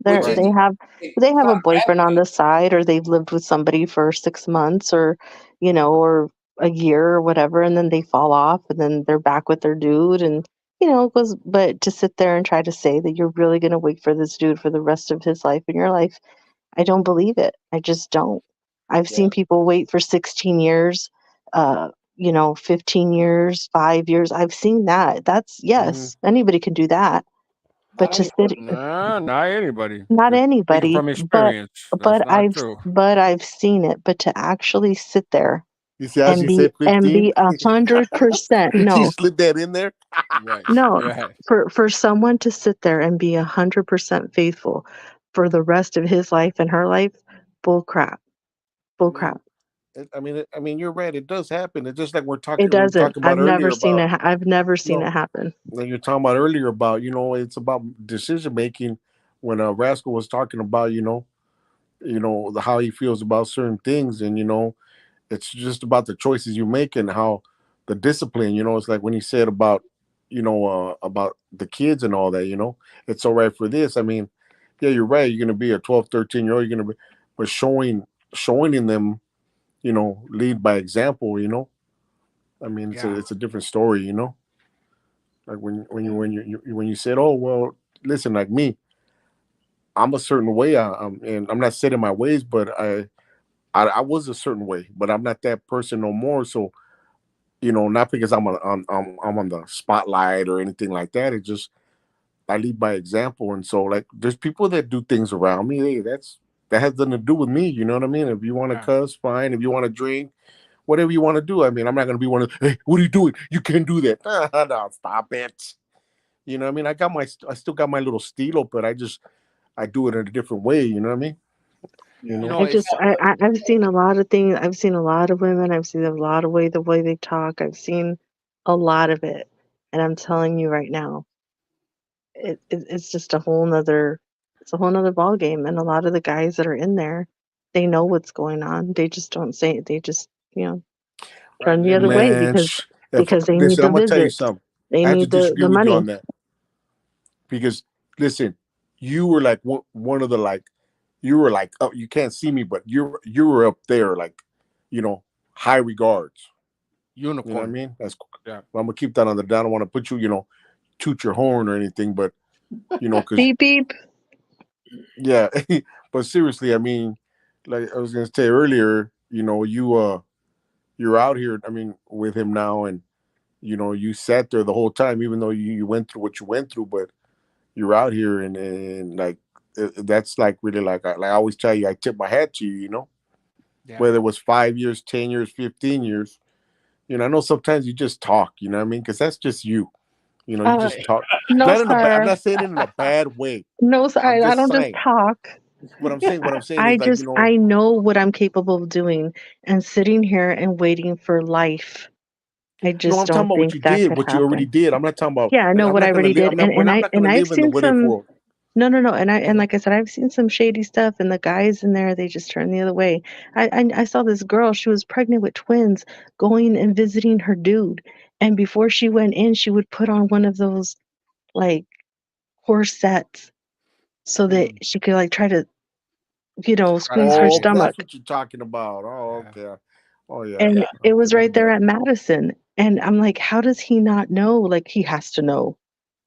which They right. isn't. have It's a not a bad boyfriend on thing. the side, or they've lived with somebody for 6 months, or or a year or whatever, and then they fall off, and then they're back with their dude, and it goes. But to sit there and try to say that you're really gonna wait for this dude for the rest of his life in your life, I don't believe it. I just don't. I've Yeah, seen people wait for 16 years, 15 years, 5 years. I've seen that. That's Hmm. yes, anybody can do that. But not to anymore. sit nah, not anybody. not Just speaking anybody, from experience, that's not true. but I've seen it. But to actually sit there You see how and she said 15? be 100%, She no, slid that in there. Right, no, right. for someone to sit there and be 100% faithful for the rest of his life and her life, bull crap, I bull mean, crap. I mean, you're right. It does happen. It's just like It we were doesn't. talking about earlier about I've never seen no, it happen. like you're talking about earlier about it's about decision making. When Rascal was talking about how he feels about certain things, and it's just about the choices you make and how the discipline. It's like when he said about the kids and all that. It's all right for this. I mean, yeah, you're right. You're gonna be a 12, 13-year-old. You're gonna be, but showing in them lead by example. I mean, Yeah, it's a different story. Like when you said, oh well, listen, like me, I'm a certain way. And I'm not set in my ways, but I was a certain way, but I'm not that person no more. So not because I'm on the spotlight or anything like that. It just I lead by example, and so like there's people that do things around me. Hey, that has nothing to do with me. You know what I mean? If you want to yeah. cuss, fine. If you want to drink, whatever you want to do. I mean, I'm not going to be one of, hey, what are you doing? You can't do that. No, stop it. I mean, I still got my little stilo, but I do it in a different way. You know what I mean? You You know? know, it's I've seen a lot of things. I've seen a lot of women. I've seen a lot of the way they talk. I've seen a lot of it. And I'm telling you right now, it's just it's a whole nother ball game. And a lot of the guys that are in there, they know what's going on. They just don't say it. They just, right. turn the Live other life. way Man, if because they need listen, the I'm gonna tell you visits. something. They I have to need disagree the with you on money. that because listen, you were like one of the like you were like, oh, you can't see me, but you were up there, like, high regards. You know what I Unicorn. mean? That's Yeah. well, I'm gonna keep that on the down. I don't want to put you, toot your horn or anything, but because Beep beep. yeah, but seriously, I mean, like I was gonna say earlier, you're out here, I mean, with him now, and you sat there the whole time, even though you went through what you went through, but you're out here, and like that's like really like I always tell you, I tip my hat to you, Yeah. whether it was 5 years, 10 years, 15 years. I know sometimes you just talk, you know what I mean, because that's just you. You Uh, just talk. no, Not in a bad. I'm sir. not saying it in a bad way. No, sir. I'm I just don't just saying. talk. What I'm saying I is like, just I know what I'm capable of doing, and sitting here and waiting for life. I no, just I'm talking don't about what think you that did, could what you already happen. did. I'm not talking about. Yeah, I know I'm what I not gonna already live. did, We're not and gonna I've live in the seen what if some. world. No, and Okay. like I said, I've seen some shady stuff, and the guys in there, they just turn the other way. I saw this girl, she was pregnant with twins, going and visiting her dude, and before she went in, she would put on one of those like corsets so that she could like try to, Try to squeeze her hide Oh, it. stomach. that's what you're talking about. Oh, Yeah. okay. Oh, yeah. And Yeah. it Okay, was my right there bad. at Madison. And I'm like, how does he not know? Like, he has to know.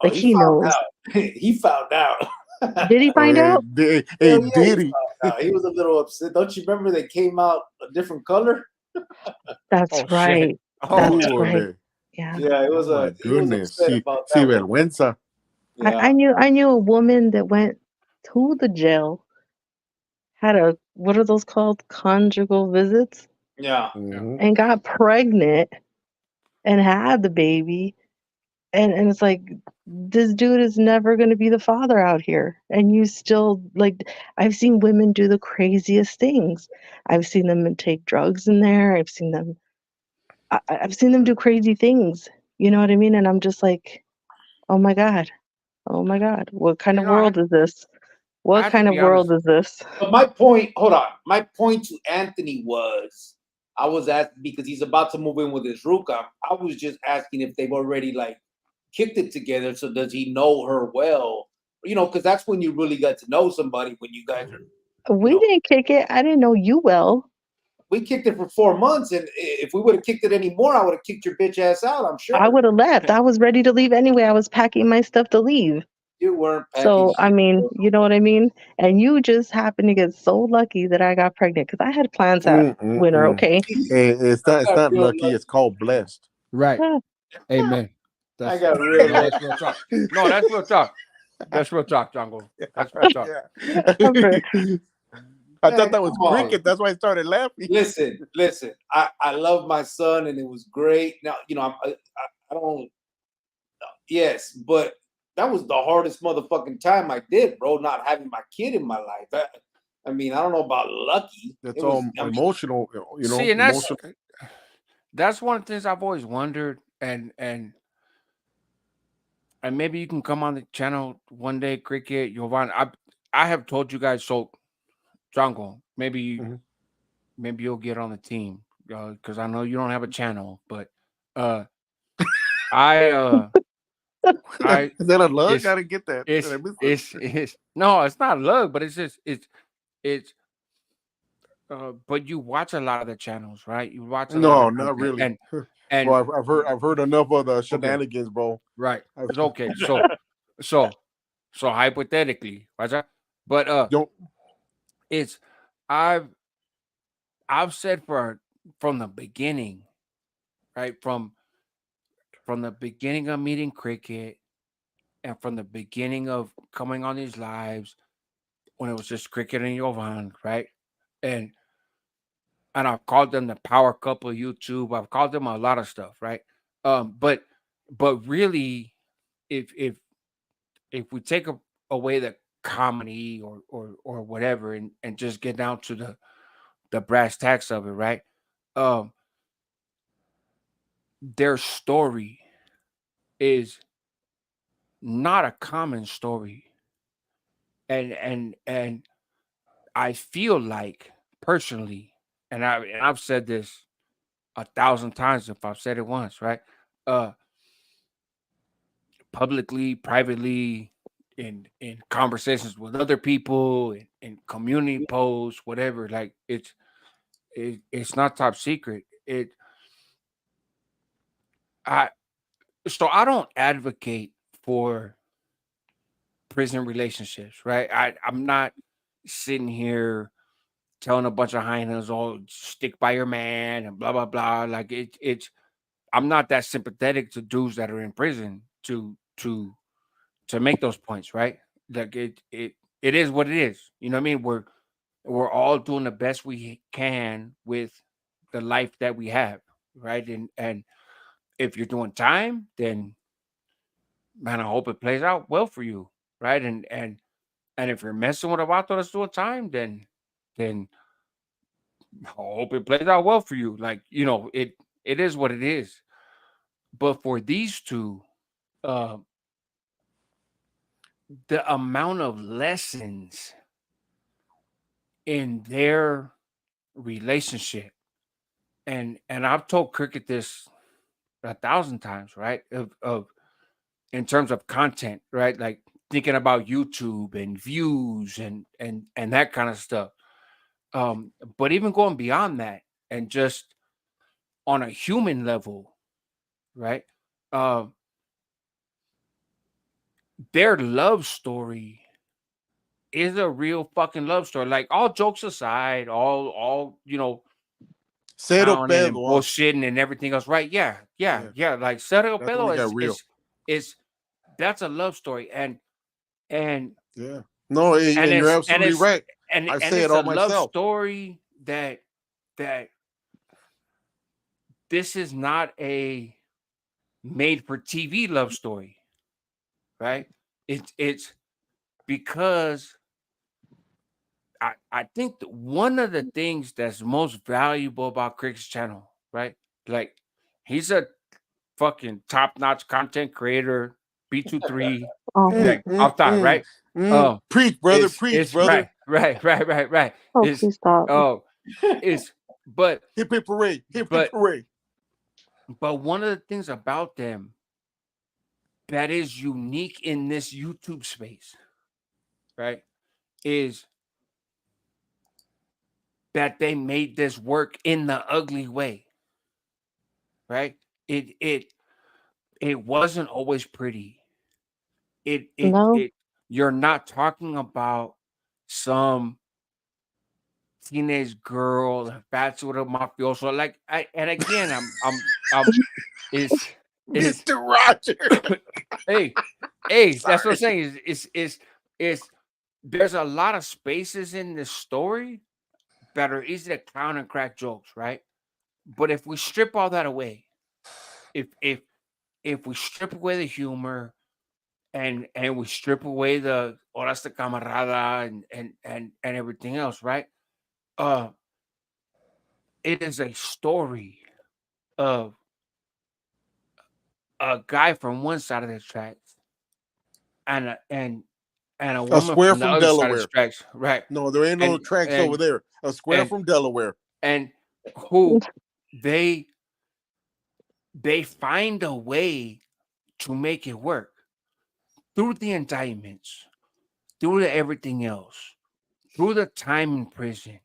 Oh, Like, he he found knows. out. He found out. Did he Oh, find hey, out? hey, Hell yeah, he did he? found out. He was a little upset. Don't you remember they came out a different color? That's Oh shit. right. Oh That's shit. right. Ule. Yeah. Yeah, it Oh was my he was goodness. upset about See that one. vergüenza. Yeah. I knew a woman that went to the jail, had what are those called? Conjugal visits, Yeah. Mhm. and got pregnant and had the baby. And it's like, this dude is never going to be the father out here. And you still, like, I've seen women do the craziest things. I've seen them take drugs in there. I've seen them do crazy things. You know what I mean? And I'm just like, oh my God. Oh my God. What kind of I world is this? I What have to kind of be honest. world is this? But my point, hold on. My point to Anthony was I was asking because he's about to move in with his Ruka. I was just asking if they've already like kicked it together. So does he know her well? Because that's when you really got to know somebody when you guys are, you We know, didn't kick it. I didn't know you well. we kicked it for 4 months, and if we would have kicked it anymore, I would have kicked your bitch ass out. I'm I sure would have left. I was ready to leave anyway. I was packing my stuff to leave. you weren't packing So, I mean, shit. you know what I mean? And you just happened to get so lucky that I got pregnant because I had plans that winter, Mm-mm-mm. okay? Hey, it's not. I It's got not real lucky. lucky. It's called blessed. Right. Yeah. Amen. I That's got real Yeah, lucky. that's real talk. No, that's real talk. That's real talk, Jungle. That's real talk. Yeah. Remember, I thought Man, that come was on. cricket. That's why I started laughing. Listen. I love my son, and it was great. Now, I don't. Yes, but that was the hardest motherfucking time I did, bro. Not having my kid in my life. I mean, I don't know about lucky. That's It all was. I mean, emotional. See, and Emotional. that's one of the things I've always wondered, and maybe you can come on the channel one day, Cricket, Jovan. I have told you guys so, Jungle. Mhm. Maybe you'll get on the team, because I know you don't have a channel, but uh, I I Is that a lug? it's I didn't get that. Did I miss it? it's no, it's not luck, but it's just it's but you watch a lot of the channels, right? You watch a lot of No, the not content, really. and Well, I've heard enough of the okay, shenanigans, bro. right, I've, it's okay. So hypothetically, right? But don't. it's I've I've said from the beginning, right? From the beginning of meeting Cricket and from the beginning of coming on these lives when it was just Cricket and Jovan, right? And and I've called them the power couple of YouTube. I've called them a lot of stuff, right? But really, if if we take away the comedy or whatever and just get down to the brass tacks of it, right? Um, their story is not a common story, and I feel like personally, and I've said this 1,000 times if I've said it once, right? Uh, publicly, privately, in conversations with other people, in community posts, whatever. Like it's not top secret. I so I don't advocate for prison relationships, right? I'm not sitting here telling a bunch of hyenas, "Oh, stick by your man," and blah blah blah. Like it's I'm not that sympathetic to dudes that are in prison to make those points, right? Like it is what it is. You know what I mean? We're all doing the best we can with the life that we have, right? And if you're doing time, then man, I hope it plays out well for you, right? And if you're messing with a vato that's doing time, then I hope it plays out well for you. Like, it is what it is. But for these two, uh, the amount of lessons in their relationship, and I've told Cricket this 1,000 times, right? Of in terms of content, right? Like thinking about YouTube and views and that kind of stuff. But even going beyond that and just on a human level, right? Um, their love story is a real fucking love story. Like all jokes aside, all Cero clowning and pedo. bullshitting and everything else, right? Yeah. Like Sergio That's when Pedo it got real. is that's a love story, and Yeah. No, and you're absolutely right. And I and say it's it all a love myself. story that this is not a made for TV love story, right? It's because I think that one of the things that's most valuable about Crick's channel, right? Like he's a fucking top-notch content creator, B23, Oh, like off top, right? Preach, brother. Preach, It's brother. right. oh, It's please stop. it's but Hip hip hooray. Hip hip But- hooray. but one of the things about them that is unique in this YouTube space, right, is that they made this work in the ugly way, right? It wasn't always pretty. No. You're not talking about some teenage girl that bats with a mafioso. Like and again, I'm is Mr. Roger. hey, that's what I'm saying. Is there's a lot of spaces in this story that are easy to clown and crack jokes, right? But if we strip all that away, if we strip away the humor and we strip away the horas de camarada and everything else, right? It is a story of a guy from one side of the tracks and a woman square from the from other side of Delaware. the tracks, right? No, there ain't no tracks over there. A square and- from Delaware. And who they find a way to make it work through the indictments, through the everything else, through the time in prison,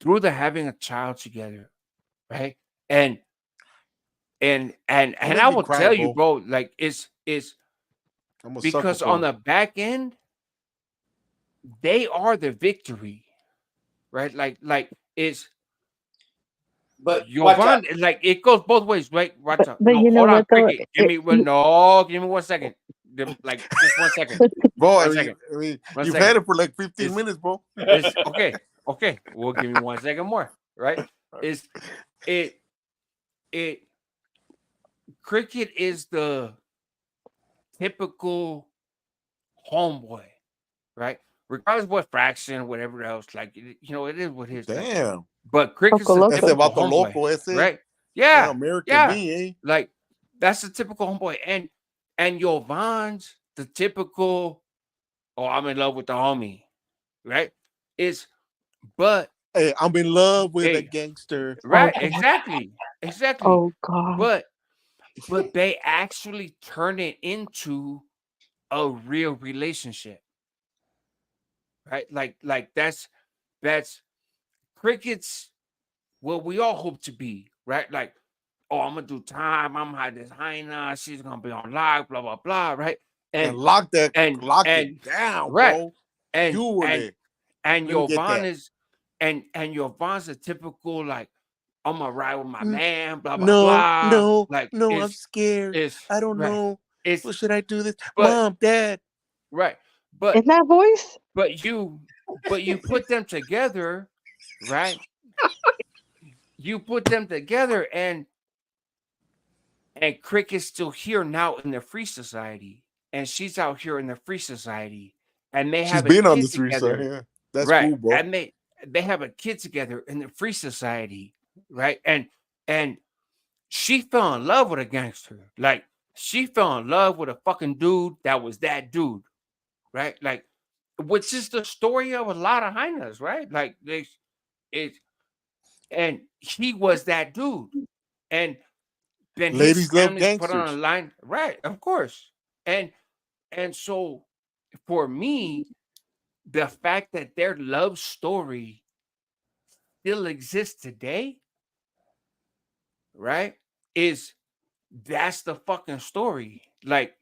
through the having a child together, right? And I will cry, tell you, bro, like it's I'm a because sucker for on the back end, they are the victory, right? Like it's But watch out. Yovan, like it goes both ways, right? Watch out. But No, you know hold on, what, though? Cricket. Give me 1 second. Like just 1 second. bro. One I second. mean, One you've second. had it for like 15 It's- minutes, bro. It's okay. We'll give me 1 second more, right? Is it Cricket is the typical homeboy, right? Regardless of what fraction, whatever else, like it is what it is. Like, Damn. but Cricket's Loco, the loco. Ese typical vato homeboy, loco, ese. right? Yeah, American yeah. me, eh? Like that's the typical homeboy, and Yovan's the typical. Oh, I'm in love with the homie, right? But Hey, I'm in love with a Hey. gangster. right, Okay. exactly. Oh God. But they actually turn it into a real relationship, right? Like that's crickets. What we all hope to be, right? Like, oh, I'm gonna do time. I'm gonna have this hyena. She's gonna be on live, blah blah blah, right? And And lock and it down, right, bro. and You and it. and Let me get Yovan that. is and Yovan's a typical like I'm gonna ride with my man, blah blah No, blah. no, Like no, I'm scared. it's I don't right. know. It's Well, should I do this? but Mom, Dad. right, In that voice? but you put them together, right? You put them together and Cricket's still here now in the free society, and she's out here in the free society, and they She's have a been on the kid street, so together, yeah. That's right? cool, bro. And they have a kid together in the free society, right? And she fell in love with a gangster, like she fell in love with a fucking dude that was that dude, right? Like, which is the story of a lot of hyenas, right? Like it, and he was that dude, and then his Ladies love family's put on a gangsters. line, right? Of course. And so for me, the fact that their love story still exists today, right? Is that's the fucking story. Like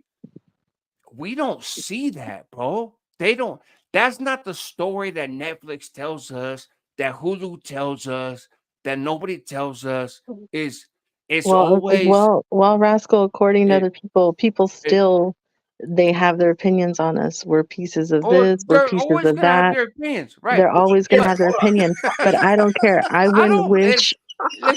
we don't see that, bro. They don't. That's not the story that Netflix tells us, that Hulu tells us, that nobody tells us. Is it's always Rascal, according to it, other people, people it still they have their opinions on us. We're pieces of oh, this, we're they're pieces always of gonna have that. their opinions, right? They're always gonna But have their opinion. But I don't care. I don't. It's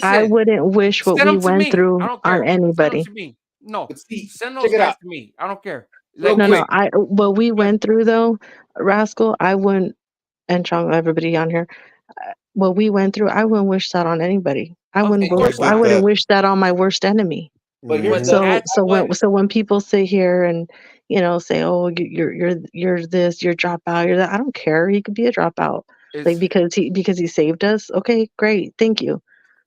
I listen. wouldn't wish what Send we them to went me. I through don't on care. Send them anybody. to me. No, But see, send check those it guys out to me. I don't care. real Like, No, quick. what we but went through though, Rascal, I wouldn't, and Chong, everybody on here, what we went through, I wouldn't wish that on anybody. of And course I I get not. wouldn't that. wish that on my worst enemy. but here's But the Mm-hmm. that's what So when people sit here and say, oh, you're this, you're dropout, you're that, I don't care. He could be a dropout, like is. because he saved us. Okay, great, thank you.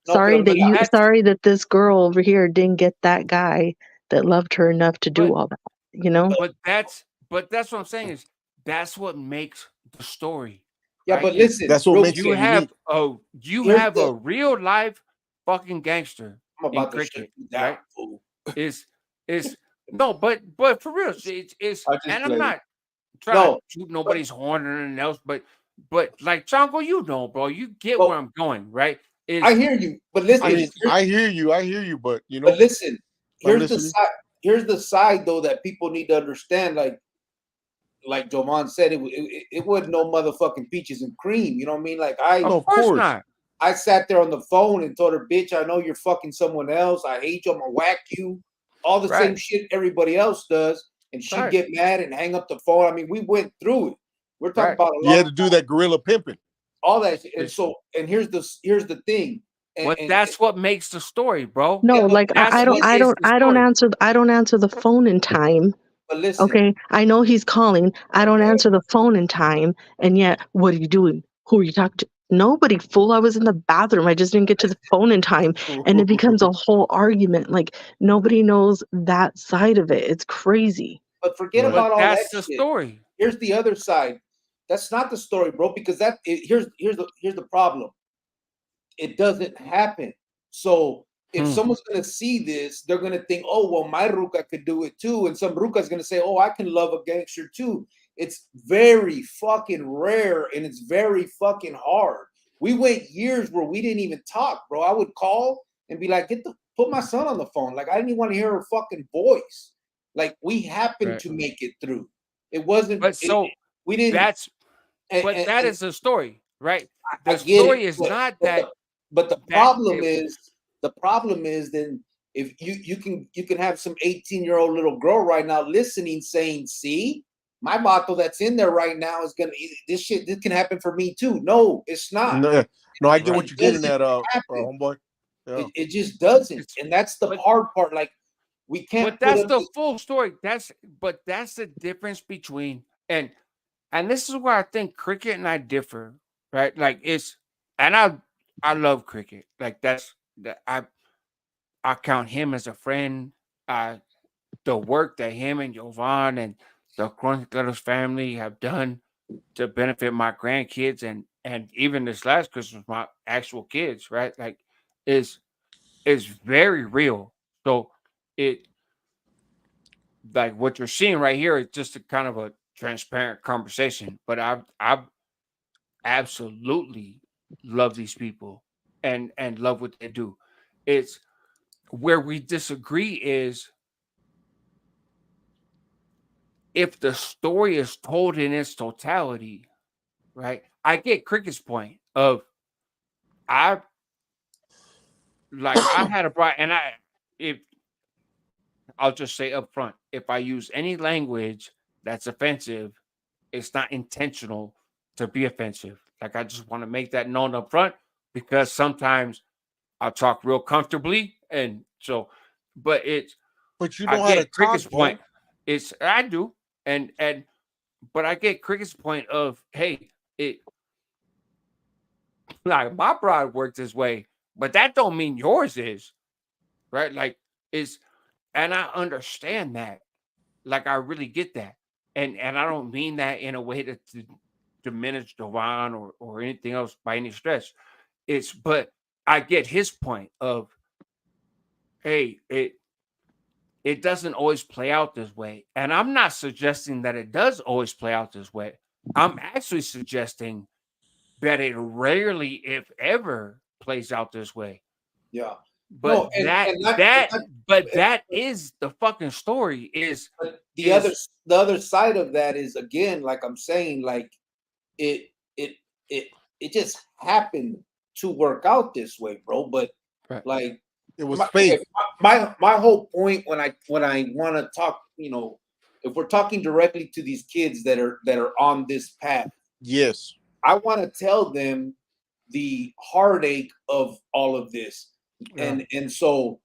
no, but I'm gonna That's Sorry that this girl over here didn't get that guy that loved her enough to do but all that. You know? but that's what I'm saying is that's what makes the story, yeah, right? but Is listen, That's what real makes you it quick. have unique. Here's a the real life fucking gangster I'm in about to shut cricket, you down, right? fool. Is no, but for real, it's I just and I'm play. not trying to No, toot but nobody's horn or anything else, but like Chongo, you know, bro, you get but where I'm going, right? I Is hear you. But I listen, mean, is I hear you, but but listen. I'm Here's the listening. side. Here's the side though that people need to understand. Like Jovan said, it wasn't no motherfucking peaches and cream. You know what I mean? Like of No, of course course. not. I sat there on the phone and told her, bitch, I know you're fucking someone else. I hate you. I'm gonna whack you. All the same Right, shit everybody else does. And she'd right, get mad and hang up the phone. I mean, we went through it. We're talking right. about a You had long to do that gorilla pimping. all that shit. And Is so, and here's the thing. but And that's what makes the story, bro. No, yeah, like That's what is the story. I don't answer the phone in time. but listen, Okay, I know he's calling. I don't okay. answer the phone in time, and yet, what are you doing? Who are you talking to? Nobody, fool. I was in the bathroom. I just didn't get to the phone in time, and it becomes a whole argument. Like nobody knows that side of it. It's crazy. But forget Right. But about all that that's the shit. story. Here's the other side. That's not the story, bro. Because here's the problem. It doesn't happen. So if Hmm. someone's gonna see this, they're gonna think, oh well, my ruka could do it too, and some ruka's gonna say, oh, I can love a gangster too. It's very fucking rare and it's very fucking hard. We went years where we didn't even talk, bro. I would call and be like, put my son on the phone. Like I didn't even want to hear her fucking voice. Like we happened Right. to make it through. It wasn't. But so We didn't. that's but that And is the story, right? I The get it, story is not but that the that problem is then if you can have some 18-year-old little girl right now listening saying, see, my vato that's in there right now is gonna this can happen for me too. No, it's not. No, no, I get It right. what you're getting doesn't at, happen. homeboy. Yeah. It just doesn't, It's and that's the but hard part. Like we can't but put that's them. the full story. That's the difference between and this is where I think cricket and I differ, right? Like it's and I love cricket. Like that's that I count him as a friend. The work that him and Jovan and the Chronicles family have done to benefit my grandkids and even this last Christmas, my actual kids, right? Like, is is very real. So it like what you're seeing right here is just a kind of a transparent conversation. But I've absolutely love these people and love what they do. It's where we disagree is if the story is told in its totality, right? I get Cricket's point of I I had a bright and I if I'll just say up front, if I use any language that's offensive, it's not intentional to be offensive. Like I just want to make that known up front because sometimes I'll talk real comfortably and so but it's But you I know how to get talk, Cricket's bro. point. It's I do and but I get Cricket's point of hey, it like my broad works this way, but that don't mean yours is, right? Like it's and I understand that. Like I really get that. And I don't mean that in a way to diminish Devon or anything else by any stretch. It's but I get his point of hey, it doesn't always play out this way. And I'm not suggesting that it does always play out this way. I'm actually suggesting that it rarely, if ever, plays out this way. Yeah. But No, and that is the fucking story. but Is the other side of that is again, like I'm saying, like it it it it just happened to work out this way, bro. But right, like It was my, okay, fate. my whole point when I want to talk, if we're talking directly to these kids that are on this path, Yes. I want to tell them the heartache of all of this, yeah, and so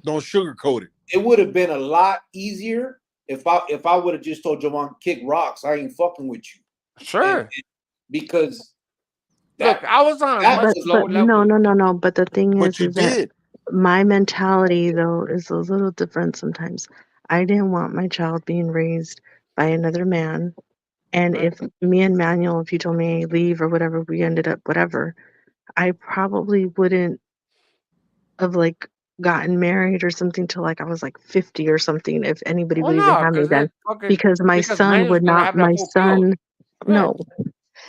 Don't sugarcoat it. it would have been a lot easier if I would have just told Javon kick rocks. I ain't fucking with you, and sure. because Look, that I was on a that much was lower no, level. no, no, no. But the thing But you is that did. my mentality though is a little different sometimes. I didn't want my child being raised by another man. And Right. if me and Manuel, if you told me hey, leave or whatever, we ended up whatever, I probably wouldn't have like gotten married or something till like I was like 50 or something, if anybody Well, would even no, have me because then. it fucking Because my because son Manuel's would gonna not, have that my fulfilled. son, Right. no,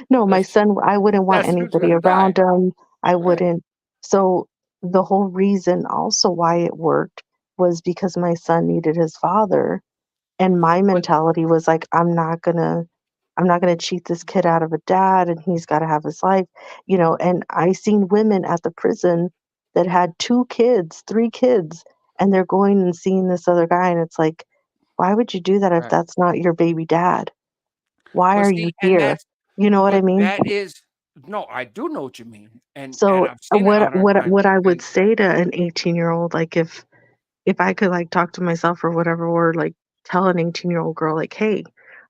no, my That's son, I wouldn't want that student's anybody gonna die. around him. I Right. wouldn't. So the whole reason also why it worked was because my son needed his father. And my But mentality was like, I'm not gonna cheat this kid out of a dad and he's gotta have his life, and I seen women at the prison that had 2 kids, 3 kids, and they're going and seeing this other guy, and it's like, why would you do that if right. that's not your baby dad? Why But are see, you and here? that's You know what I but mean? that is no, I do know what you mean. And So I've seen it a hundred times. what I would And say to an 18-year-old, like if I could like talk to myself or whatever, or like tell an 18-year-old girl, like, hey,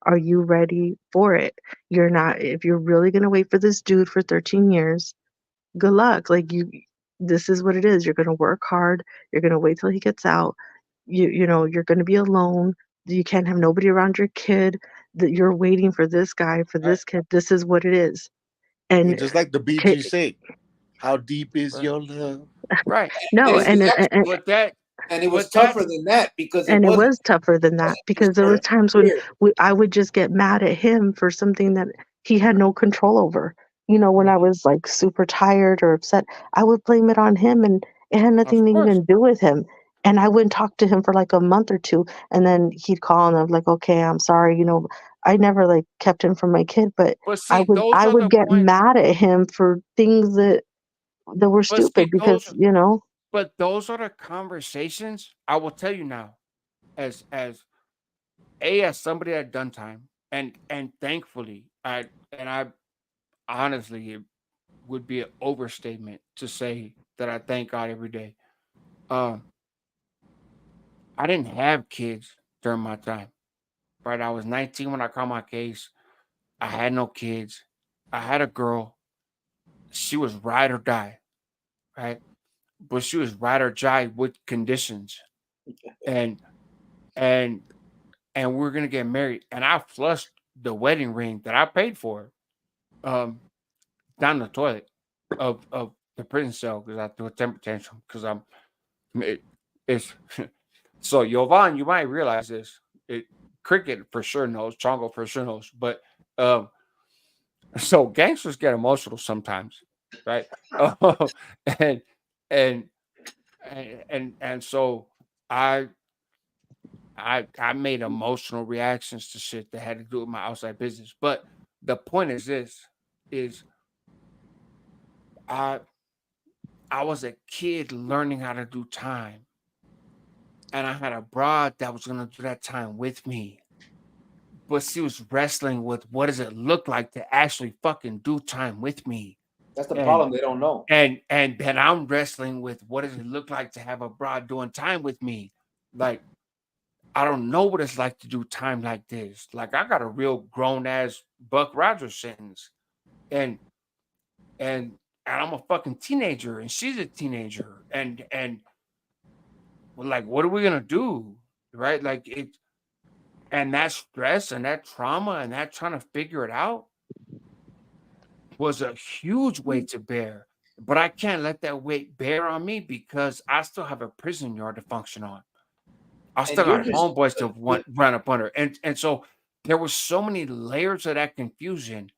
are you ready for it? You're not, if you're really gonna wait for this dude for 13 years, good luck. Like this is what it is. You're gonna work hard, you're gonna wait till he gets out, you're gonna be alone, you can't have nobody around your kid, that you're waiting for this guy, for right, this kid, this is what it is. And And just like the ki- BG say, how deep is right, your love? right. no, and it was actually But that and it was but tougher that's than that because and it was tougher than it that wasn't because just there was 13 times when years. I would just get mad at him for something that he had no control over. When I mhm, was like super tired or upset, I would blame it on him and it had of nothing to course. even do with him. And I wouldn't talk to him for like a month or two. And then he'd call and I'm like, okay, I'm sorry. I never like kept him from my kid, but But I see, would those I are would the get points. mad at him for things that were But stupid see, because, those are the conversations I will tell you now, as somebody that done time, and thankfully, I honestly it would be an overstatement to say that I thank God every day. Um, I didn't have kids during my time. Right, I was 19 when I caught my case. I had no kids. I had a girl. She was ride or die, right? But she was ride or die with conditions, and and and we're gonna get married, and I flushed the wedding ring that I paid for down the toilet of the prison cell because I threw a temper tantrum because it's so Yovan, you might realize this. Cricket for sure knows, Chongo for sure knows, but um, so gangsters get emotional sometimes, right? and and and so I I made emotional reactions to shit that had to do with my outside business. But the point is this: is I I was a kid learning how to do time, and I had a broad that was gonna do that time with me. But she was wrestling with what does it look like to actually fucking do time with me. That's the And problem. They don't know. and then I'm wrestling with what does it look like to have a broad doing time with me. Like I don't know what it's like to do time like this. Like I got a real grown ass Buck Rogers sentence, and and and I'm a fucking teenager, and she's a teenager, and we're like, what are we gonna do, right? Like it, and that stress and that trauma and that trying to figure it out was a huge weight to bear. But I can't let that weight bear on me because I still have a prison yard to function on. I And still you're got just homeboys to run up under. And so there was so many layers of that confusion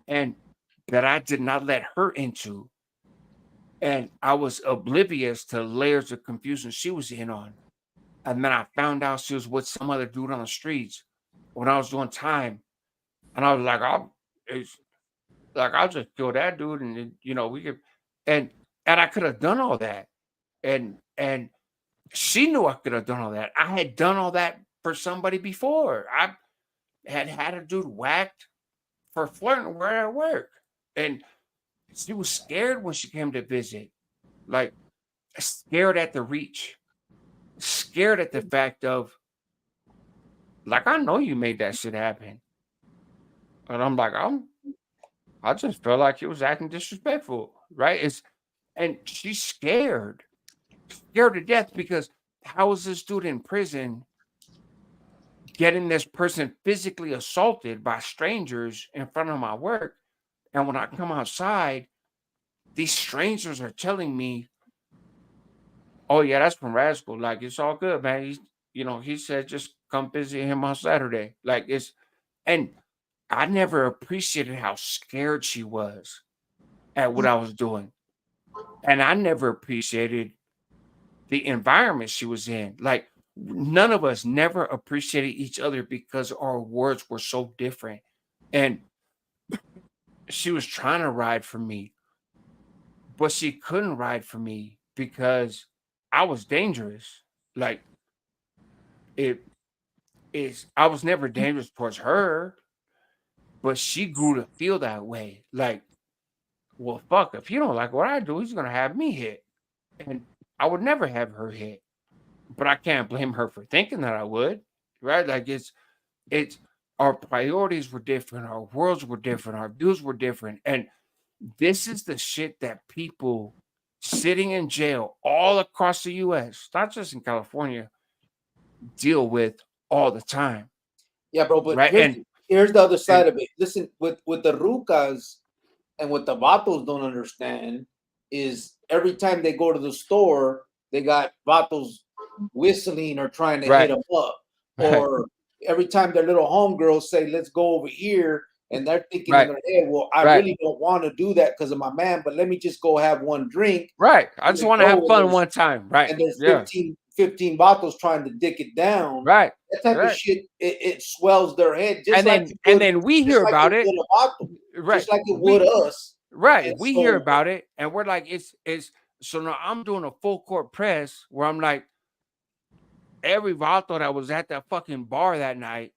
and that I did not let her into. And I was oblivious to layers of confusion she was in on. And then I found out she was with some other dude on the streets when I was doing time. And I was like, I'll just kill that dude, and then, we could, and and I could have done all that, and she knew I could have done all that. I had done all that for somebody before. I had a dude whacked for flirting where I work, and she was scared when she came to visit, like scared at the reach, scared at the fact of like I know you made that shit happen, and I'm like I just felt like he was acting disrespectful, right? And she's scared to death because how is this dude in prison getting this person physically assaulted by strangers in front of my work? And when I come outside, these strangers are telling me, "Oh yeah, that's from Rad School. Like it's all good, man. He said just come visit him on Saturday. Like and I never appreciated how scared she was at what I was doing, and I never appreciated the environment she was in. Like none of us never appreciated each other because our words were so different. And she was trying to ride for me, but she couldn't ride for me because I was dangerous. Like it is I was never dangerous towards her, but she grew to feel that way. Like, well, fuck, if you don't like what I do, he's gonna have me hit. And I would never have her hit. But I can't blame her for thinking that I would, right? Like it's our priorities were different, our worlds were different, our views were different. And this is the shit that people sitting in jail all across the US, not just in California, deal with all the time. Yeah, bro. But Right. here's the other side of it. Listen, with the rucas and what the vatos don't understand is every time they go to the store, they got vatos whistling or trying to hit them up, or every time their little homegirls say, "Let's go over here," and they're thinking in their head, "Well, I really don't want to do that because of my man, but let me just go have one drink." Right. I just want to have fun one time. Right. And there's 15 bottles trying to dick it down. Right. That type of shit, it swells their head. Just and then we hear about it. Right. Just like it would us. Right. We hear about it and we're like, it's so now I'm doing a full court press where I'm like, every vato that was at that fucking bar that night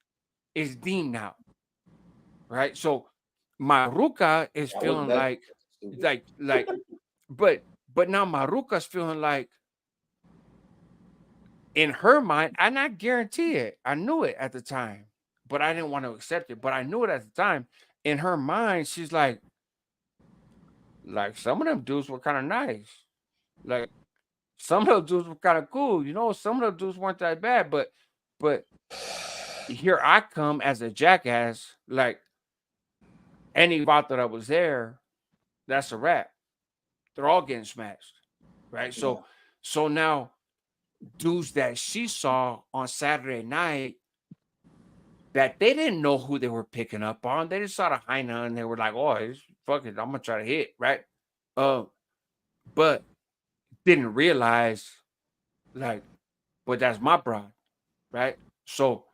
is deemed now. Right. So my ruca is feeling like but now my ruca's feeling like in her mind, and I guarantee it, I knew it at the time, but I didn't want to accept it. But I knew it at the time. In her mind, she's like some of them dudes were kind of nice. Like some of those dudes were kind of cool, some of those dudes weren't that bad, but here I come as a jackass, like any vato that was there, that's a wrap. They're all getting smashed, right? Yeah. So now dudes that she saw on Saturday night that they didn't know who they were picking up on. They just saw the hyena and they were like, "Oh, it's fuck it, I'm gonna try to hit," right? Uh, but didn't realize like, but that's my broad, right? So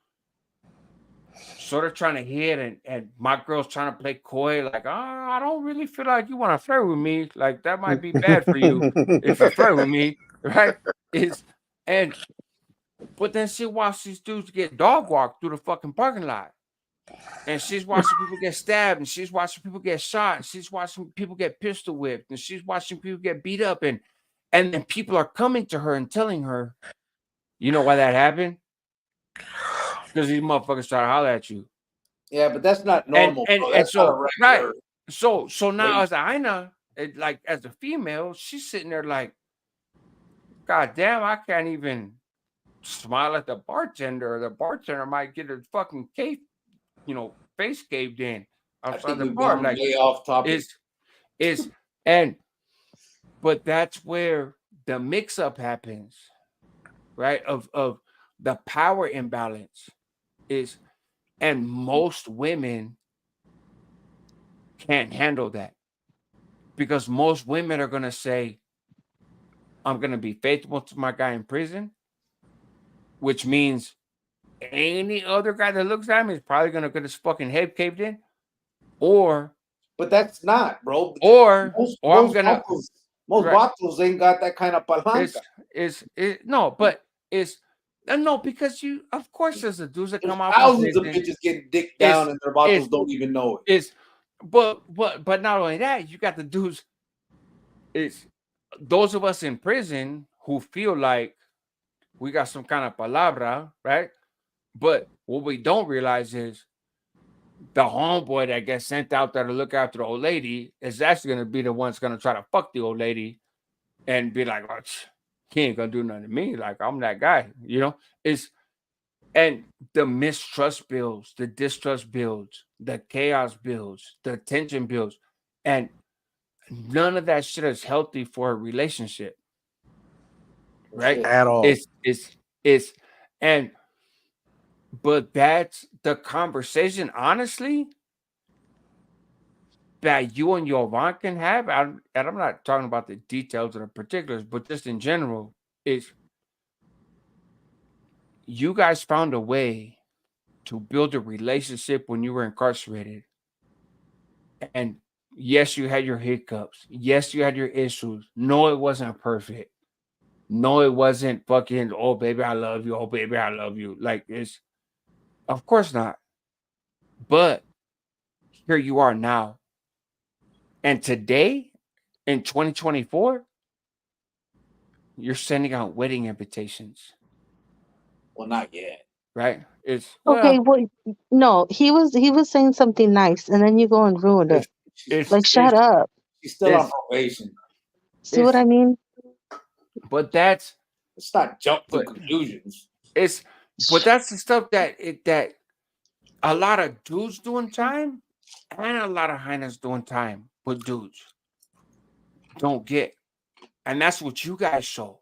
they're trying to hit, and my girl's trying to play coy, like, oh, I don't really feel like you want to flirt with me. Like that might be bad for you if you flirt with me, right? Is and but then she watched these dudes get dog walked through the fucking parking lot. And she's watching people get stabbed, and she's watching people get shot, and she's watching people get pistol whipped, and she's watching people get beat up, and then people are coming to her and telling her, you know why that happened? Because these motherfuckers try to holler at you. Yeah, but that's not normal. And bro. and That's not a so right. regular. So now Wait. as a hyena, like as a female, she's sitting there like, God damn, I can't even smile at the bartender, or the bartender might get a fucking cave, face caved in I outside think the we've bar. gone Like way off topic. is and but that's where the mix up happens, right? Of the power imbalance is, and most women can't handle that because most women are gonna say, I'm gonna be faithful to my guy in prison, which means any other guy that looks at me is probably gonna get his fucking head caved in, or But that's not, bro. I'm Most gonna vatos, most right. vatos ain't got that kind of palanca. No, but it's no, because you, of course, there's the dudes that There's come out from thousands of prison. bitches getting dicked Is down, and their is vatos don't even know it. is but not only that, you got the dudes. It's those of us in prison who feel like we got some kind of palabra, right? But what we don't realize is the homeboy that gets sent out there to look after the old lady is actually going to be the one that's going to try to fuck the old lady and be like, oh, he ain't going to do nothing to me. Like, I'm that guy, and the mistrust builds, the distrust builds, the chaos builds, the tension builds. And none of that shit is healthy for a relationship. Right? At all. It's and but that's the conversation, honestly, that you and Jovan can have. And I'm not talking about the details or the particulars, but just in general, is you guys found a way to build a relationship when you were incarcerated. And yes, you had your hiccups. Yes, you had your issues. No, it wasn't perfect. No, it wasn't fucking, oh, baby, I love you. Oh, baby, I love you. Like, it's, of course not. But here you are now. And today, in 2024, you're sending out wedding invitations. Well, not yet. Right? It's, Okay, well, well, no, he was saying something nice, and then you go and ruin it. it's, Like, shut up. She's still on it's, probation. See what I mean? but that's, Let's not jump to but conclusions. but that's the stuff that a lot of dudes doing time and a lot of hyenas doing time, but dudes don't get. And that's what you guys show.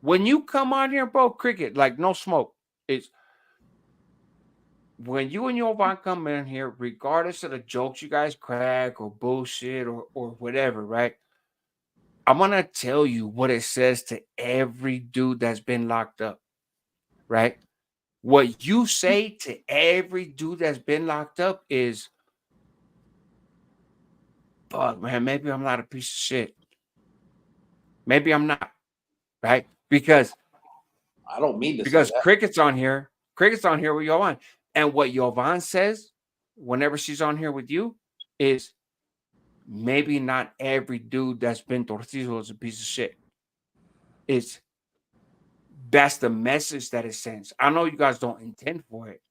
When you come on here, bro, cricket, like no smoke. It's when you and your Vaughn come in here, regardless of the jokes you guys crack or bullshit or whatever, right? I'm gonna tell you what it says to every dude that's been locked up, right? What you say to every dude that's been locked up is, fuck, man, maybe I'm not a piece of shit. Maybe I'm not, right? Because I don't mean to say that. Cricket's on here with Yovan. And what Yovan says whenever she's on here with you is maybe not every dude that's been torcido is a piece of shit. That's the message that it sends. I know you guys don't intend for it,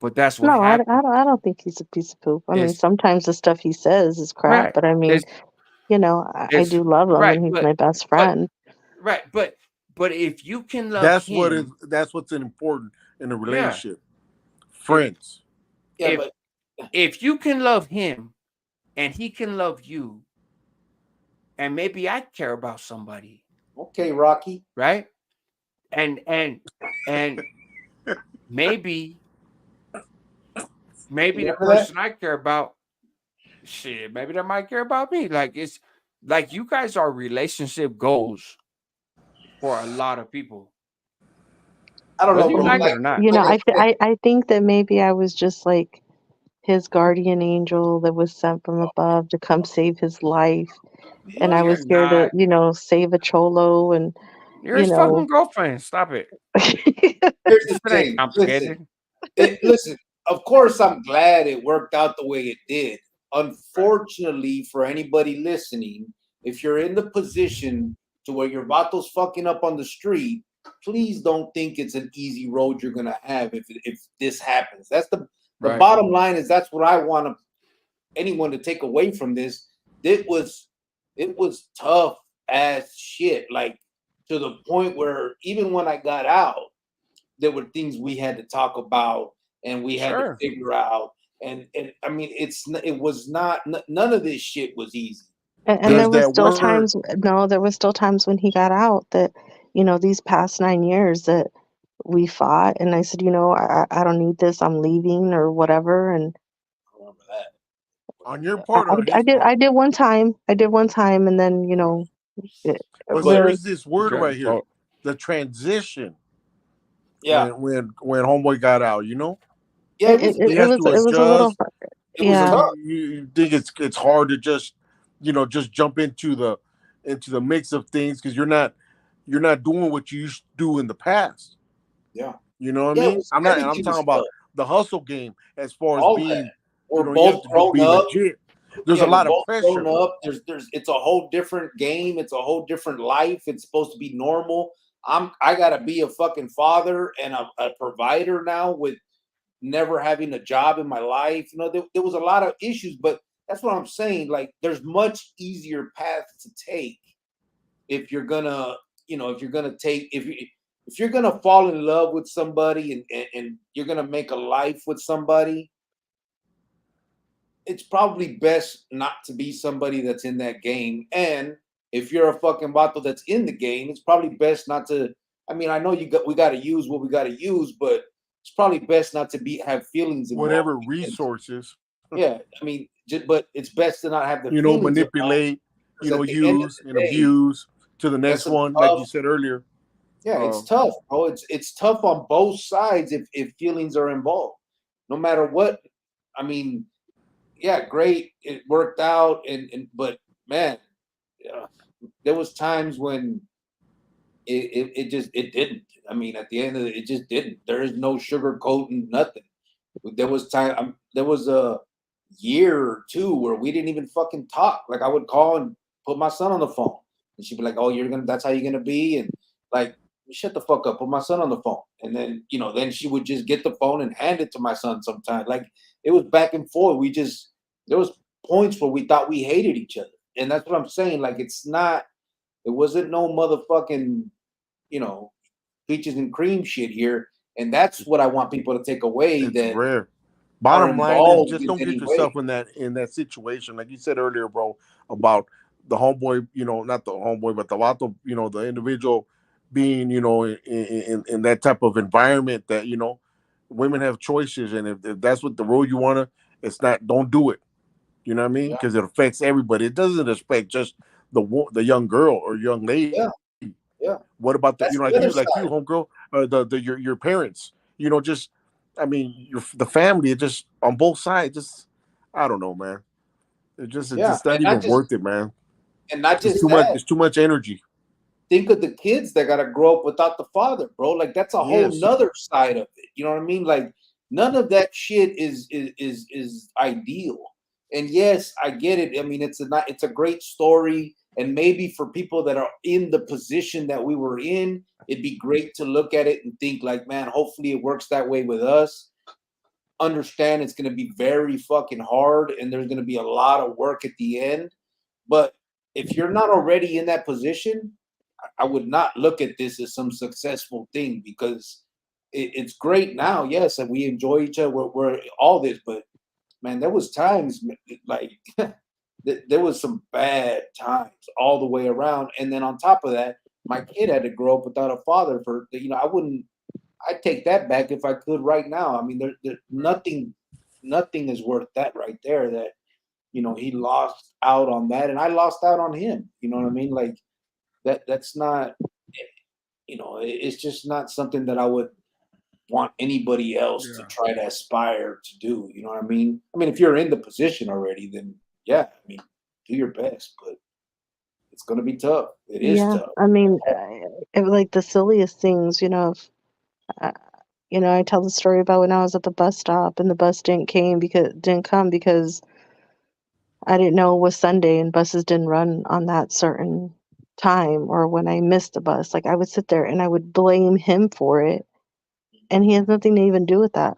but that's what No, happens. I don't think he's a piece of poop. I mean, It's sometimes the stuff he says is crap, right. but I mean, It's I it's do love him, right, and he's but my best but friend. right, but if you can love him, That's what's important. in a Yeah. relationship. Friends. Yeah, if but if you can love him and he can love you, and maybe I care about somebody, okay, Rocky. right? And maybe You the remember that? person I care about, shit, maybe they might care about me. Like it's like you guys are relationship goals for a lot of people, I don't whether know, you bro. Well, like it Like or not. you know, like I said, I think that maybe I was just like his guardian angel that was sent from above to come save his life. And No, I you're was here to, not. save a cholo and, You're you his know. fucking girlfriend. Stop it. here's the It ain't thing. Listen, complicated. listen. Of course, I'm glad it worked out the way it did. Right. Unfortunately, for anybody listening, if you're in the position to where your vato's fucking up on the street, please don't think it's an easy road you're gonna have if this happens. That's the Right. bottom line. Is that's what I want anyone to take away from this. It was it was tough as shit. Like to the point where even when I got out, there were things we had to talk about and we had to Sure. figure out. And I mean, it was not none of this shit was easy. And And there There's was that still word. times, no, there was still times when he got out that, these past 9 years that we fought. And I said, I don't need this. I'm leaving or whatever. And I remember that. On your I, part or on I his did, part? I did one time. I did one time. And then, it But But there really, is this word Okay. right here. The transition yeah, when homeboy got out, you know? yeah, it, it, He it has was, to it was a little, adjust. it was So yeah. tough. you think it's hard to just just jump into the mix of things because you're not doing what you used to do in the past. Yeah, You know what I yeah, it mean? was I'm everything talking was about tough. the hustle game as far as All that. being, We're you have both to grown be up. legit. There's Yeah, a we're lot of both grown pressure. up. There's it's a whole different game. It's a whole different life. It's supposed to be normal. I gotta be a fucking father and a provider now with never having a job in my life. There was a lot of issues, but that's what I'm saying. Like there's much easier paths to take if you're gonna, if you're gonna take if you're gonna fall in love with somebody and you're gonna make a life with somebody, it's probably best not to be somebody that's in that game. And if you're a fucking vato that's in the game, it's probably best not to. I mean, I know we got to use what we got to use, but it's probably best not to have feelings involved. Whatever Because, resources, yeah, I mean, but it's best to not have the feelings involved manipulate, because at the end of use and the day, abuse to the that's next a one, like tough. you said earlier. Yeah, Uh, it's tough, bro. It's tough on both sides if feelings are involved, no matter what. I mean, yeah, great. It worked out, and but man, yeah, there was times when it just it didn't. I mean, at the end of it just didn't. There is no sugarcoating nothing. There was time. There was a year or two where we didn't even fucking talk. Like I would call and put my son on the phone, and she'd be like, "Oh, you're gonna. That's how you're gonna be," and like. Shut the fuck up. Put my son on the phone, and then then she would just get the phone and hand it to my son. Sometimes, like it was back and forth. There was points where we thought we hated each other, and that's what I'm saying. Like it's not. It wasn't no motherfucking, you know, peaches and cream shit here. And that's what I want people to take away it's that rare. are Bottom line is involved just in don't get any yourself way. in that situation, like you said earlier, bro, about the homeboy. Not the homeboy, but the vato. The individual being, in that type of environment that women have choices, and if that's what the role you wanna, it's not. Don't do it. You know what I mean? Yeah, Because it affects everybody. It doesn't affect just the young girl or young lady. yeah, yeah. What about the That's like the other you side. homegirl, your parents? Just I mean the family. It just on both sides. Just I don't know, man. It's Yeah. just not even worth it, man. And not It's just too much. that. It's too much energy. Think of the kids that gotta grow up without the father, bro. Like that's a whole Yes, nother side of it. You know what I mean? Like none of that shit is ideal. And yes, I get it. I mean, it's a great story. And maybe for people that are in the position that we were in, it'd be great to look at it and think like, man, hopefully it works that way with us. Understand it's going to be very fucking hard and there's going to be a lot of work at the end. But if you're not already in that position, I would not look at this as some successful thing because it's great now, yes, and we enjoy each other. We're all this, but man, there was times like there was some bad times all the way around, and then on top of that, my kid had to grow up without a father. For I wouldn't. I'd take that back if I could right now. I mean, there nothing is worth that right there. That he lost out on that, and I lost out on him. You know what I mean? Like that's not. It's just not something that I would want anybody else to Yeah. try to aspire to do. You know what I mean? I mean, if you're in the position already, then yeah, I mean, do your best, but it's going to be tough. It is Yeah, tough. I mean, like the silliest things, if, uh, I tell the story about when I was at the bus stop and the bus didn't come because I didn't know it was Sunday and buses didn't run on that certain time, or when I missed the bus. Like I would sit there and I would blame him for it, and he has nothing to even do with that.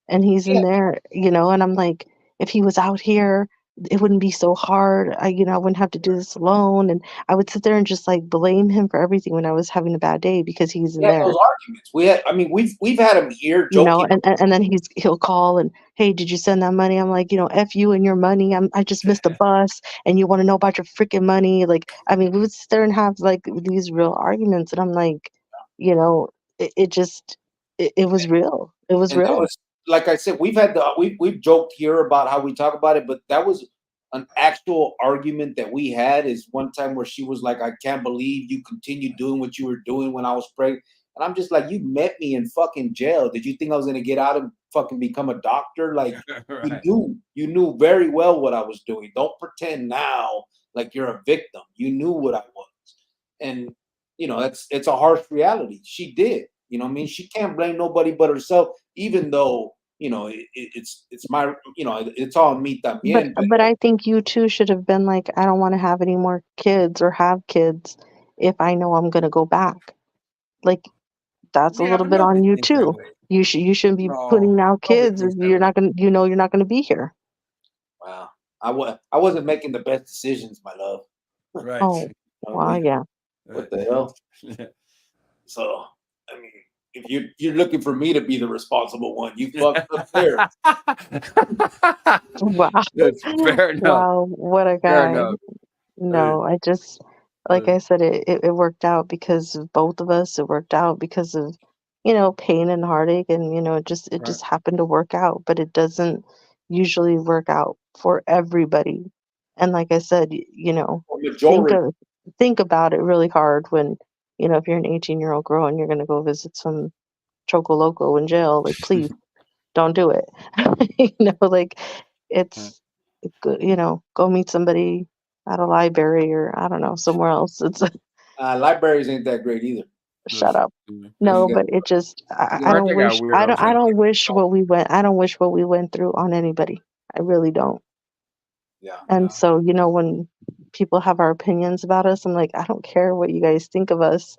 And he's in Yeah, there, and I'm like, if he was out here, it wouldn't be so hard. I wouldn't have to do this alone. And I would sit there and just like blame him for everything when I was having a bad day because he's we in had those there. arguments. I mean, we've had him here joking. And then he'll call and, hey, did you send that money? I'm like, F you and your money. I just missed a bus and you want to know about your freaking money. Like, I mean, we would sit there and have like these real arguments, and I'm like, it just it was real. It was And that real. was, like I said, we've joked here about how we talk about it, but that was an actual argument that we had. Is one time where she was like, "I can't believe you continue doing what you were doing when I was pregnant," and I'm just like, "You met me in fucking jail. Did you think I was gonna get out and fucking become a doctor? Like, Right. you knew very well what I was doing. Don't pretend now like you're a victim. You knew what I was." And it's a harsh reality. She did. You know what I mean? She can't blame nobody but herself, even though it's my it's all me también. But I think you too should have been like, I don't want to have any more kids or have kids if I know I'm gonna go back. Like that's a Yeah, little but bit nobody on you thinks that too. way. You shouldn't be No, putting out nobody kids if thinks that you're way. not gonna you're not gonna be here. Wow, I wasn't making the best decisions, my love. Right. Oh, I well, mean, yeah. what the hell? So I mean, if you're looking for me to be the responsible one, you fucked up there. Wow. That's fair enough. Wow, what a Fair guy. enough. No, I just, like Uh, I said, it worked out because of both of us. It worked out because of, pain and heartache, and it right. just happened to work out, but it doesn't usually work out for everybody. And like I said, Or think majority. of think about it really hard when, if you're an 18-year-old girl and you're gonna go visit some Choco Loco in jail, like please don't do it. Like Uh, it's good, go meet somebody at a library or I don't know, somewhere else. It's Libraries ain't that great either. shut up. You No, got but it just I Aren't don't they got wish weirdos I in don't wish there? I don't wish what we went through on anybody. I really don't. yeah. And Yeah. so, when people have our opinions about us, I'm like, I don't care what you guys think of us.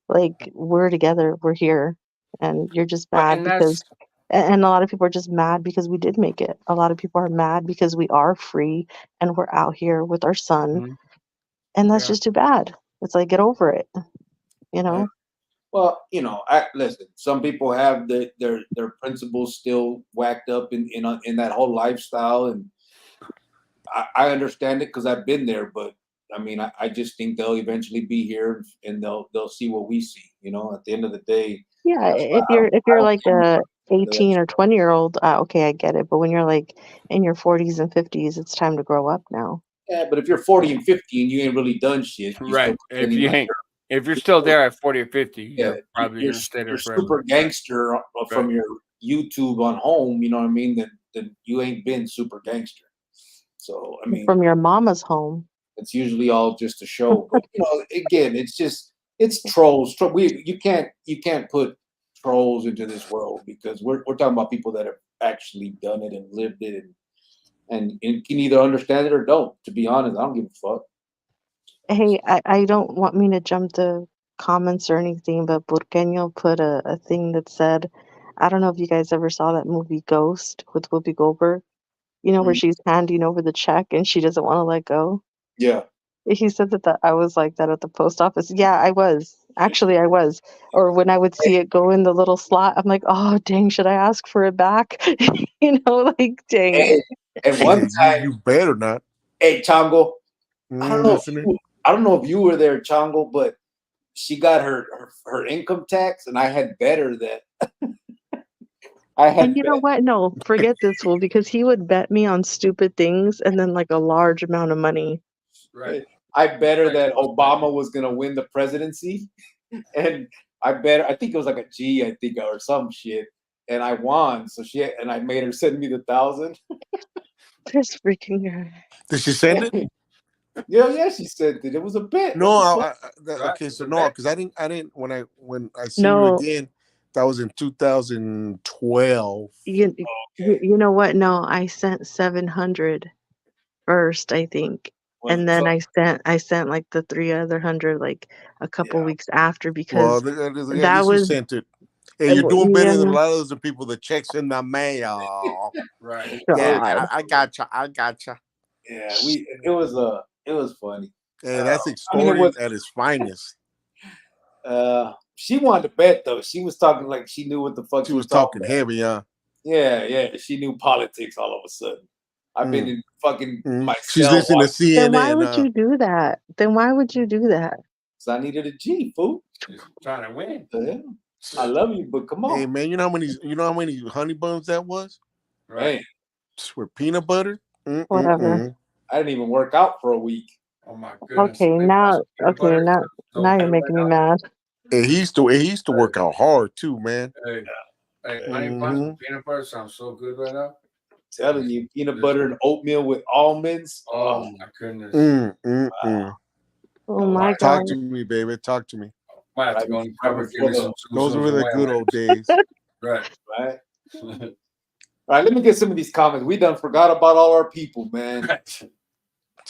Like we're together, we're here, and you're just But mad and that's because and a lot of people are just mad because we did make it. A lot of people are mad because we are free and we're out here with our son, mhm, and that's yeah, just too bad. It's like get over it, you right. know? Well, listen. Some people have their principles still whacked up in that whole lifestyle, and I understand it because I've been there. But I mean, I just think they'll eventually be here, and they'll see what we see. At the end of the day, Yeah, that's why if I you're don't like give a a that. 18 or 20-year-old, okay, I get it. But when you're like in your 40s and 50s, it's time to grow up now. Yeah, but if you're 40 and 50 and you ain't really done shit, you still Right. If pretending you like ain't, if you're still there at 40 or 50, yeah, you're probably gonna stay there you're forever. super gangster Right. from your YouTube on home. You know what I mean? Then you ain't been super gangster. So I mean, From your mama's home. it's usually all just a show. But again, it's trolls. You can't put trolls into this world because we're talking about people that have actually done it and lived it and can either understand it or don't. To be honest, I don't give a fuck. Hey, I don't want me to jump the comments or anything, but Burqueño put a thing that said, I don't know if you guys ever saw that movie Ghost with Whoopi Goldberg, where Mm, she's handing over the check and she doesn't want to let go. yeah. He said that I was like that at the post office. Yeah, I was. Actually, I was. Or when I would see it go in the little slot, I'm like, oh, dang, should I ask for it back? Like, dang. And one time, you better not. hey, Chongo, I don't know. Listening. I don't know if you were there, Chongo, but she got her income tax, and I had better that. And you know what? No, forget this fool, because he would bet me on stupid things and then like a large amount of money. Right. I better that Obama was gonna win the presidency, and I think it was like a G, I think, or some shit, and I won. So I made her send me the 1,000. This freaking guy. Did she send it? Yeah, she said that it was a bet. No, Right. okay, so no, because I didn't when I see you No. again, that was in 2012. You know what? No, I sent 700 first, I think. And then I sent like the 300 like a couple weeks after, because Well, at that least you was sent it. Hey, you're doing better than a yeah. lot of those people that checks in the mail. Right. Yeah, I gotcha. Yeah, it was funny. Hey, that's extorting at its finest. She wanted to bet though. She was talking like she knew what the fuck she was talking heavy, huh? Yeah. She knew politics all of a sudden. I've been in fucking my She's cell listening to CNN. Then why would you do that? Because I needed a G, fool. She's trying to win. Yeah. I love you, but come on. Hey man, you know how many honey buns that was? Right. Hey, With peanut butter? Whatever. I didn't even work out for a week. Oh my goodness. Okay, now you're making me mad. Hey, he used to work out hard too, man. Hey, honey buns with peanut butter sounds so good right now. Telling you, peanut butter and oatmeal with almonds. Oh my goodness. Wow. Oh my God. Talk to me, baby. Talk to me. Might have to go and cover, give me some Those were the good old days. Right. All right, let me get some of these comments. We done forgot about all our people, man.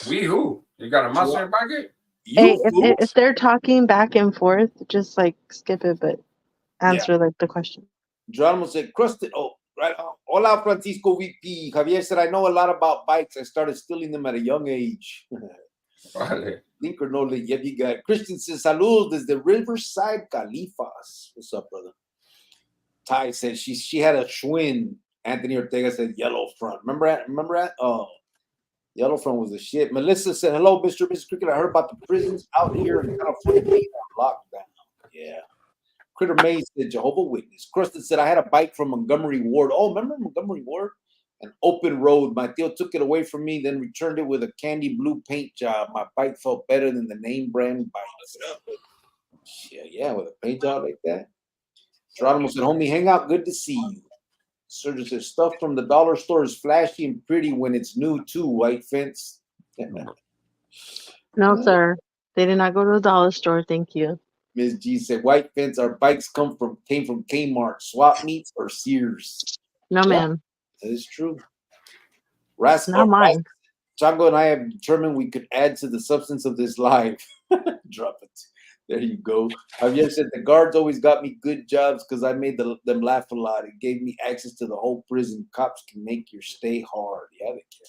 We who? You got a mouse in your pocket? Hey, if they're talking back and forth, just like skip it, but answer like the question. Geronimo said, crusted. Oh, right. Hola, Francisco VP. Javier said, I know a lot about bikes. I started stealing them at a young age. Vale. Link or no link. Yep, you got it. Christian says, salud desde Riverside, Califas. What's up, brother? Ty said she had a Schwinn. Anthony Ortega said, yellow front. Remember that? Oh, yellow front was the shit. Melissa said, hello, Mr. Cricket. I heard about the prisons out here in California being on lockdown. Yeah. Critter May said, Jehovah Witness. Krustin said, I had a bike from Montgomery Ward. Oh, remember Montgomery Ward? An open road. My tío took it away from me, then returned it with a candy blue paint job. My bike felt better than the name brand bikes. Yeah, with a paint job like that. Geronimo said, homie, hang out. Good to see you. Sergio said, stuff from the dollar store is flashy and pretty when it's new too, white fence. No, sir. They did not go to the dollar store. Thank you. Ms. G said, white fence, our bikes came from Kmart, swap meets, or Sears. No, ma'am. That is true. Not mine. Chango and I have determined we could add to the substance of this live. Drop it. There you go. Javier said, the guards always got me good jobs because I made them laugh a lot. It gave me access to the whole prison. Cops can make your stay hard. Yeah, they can.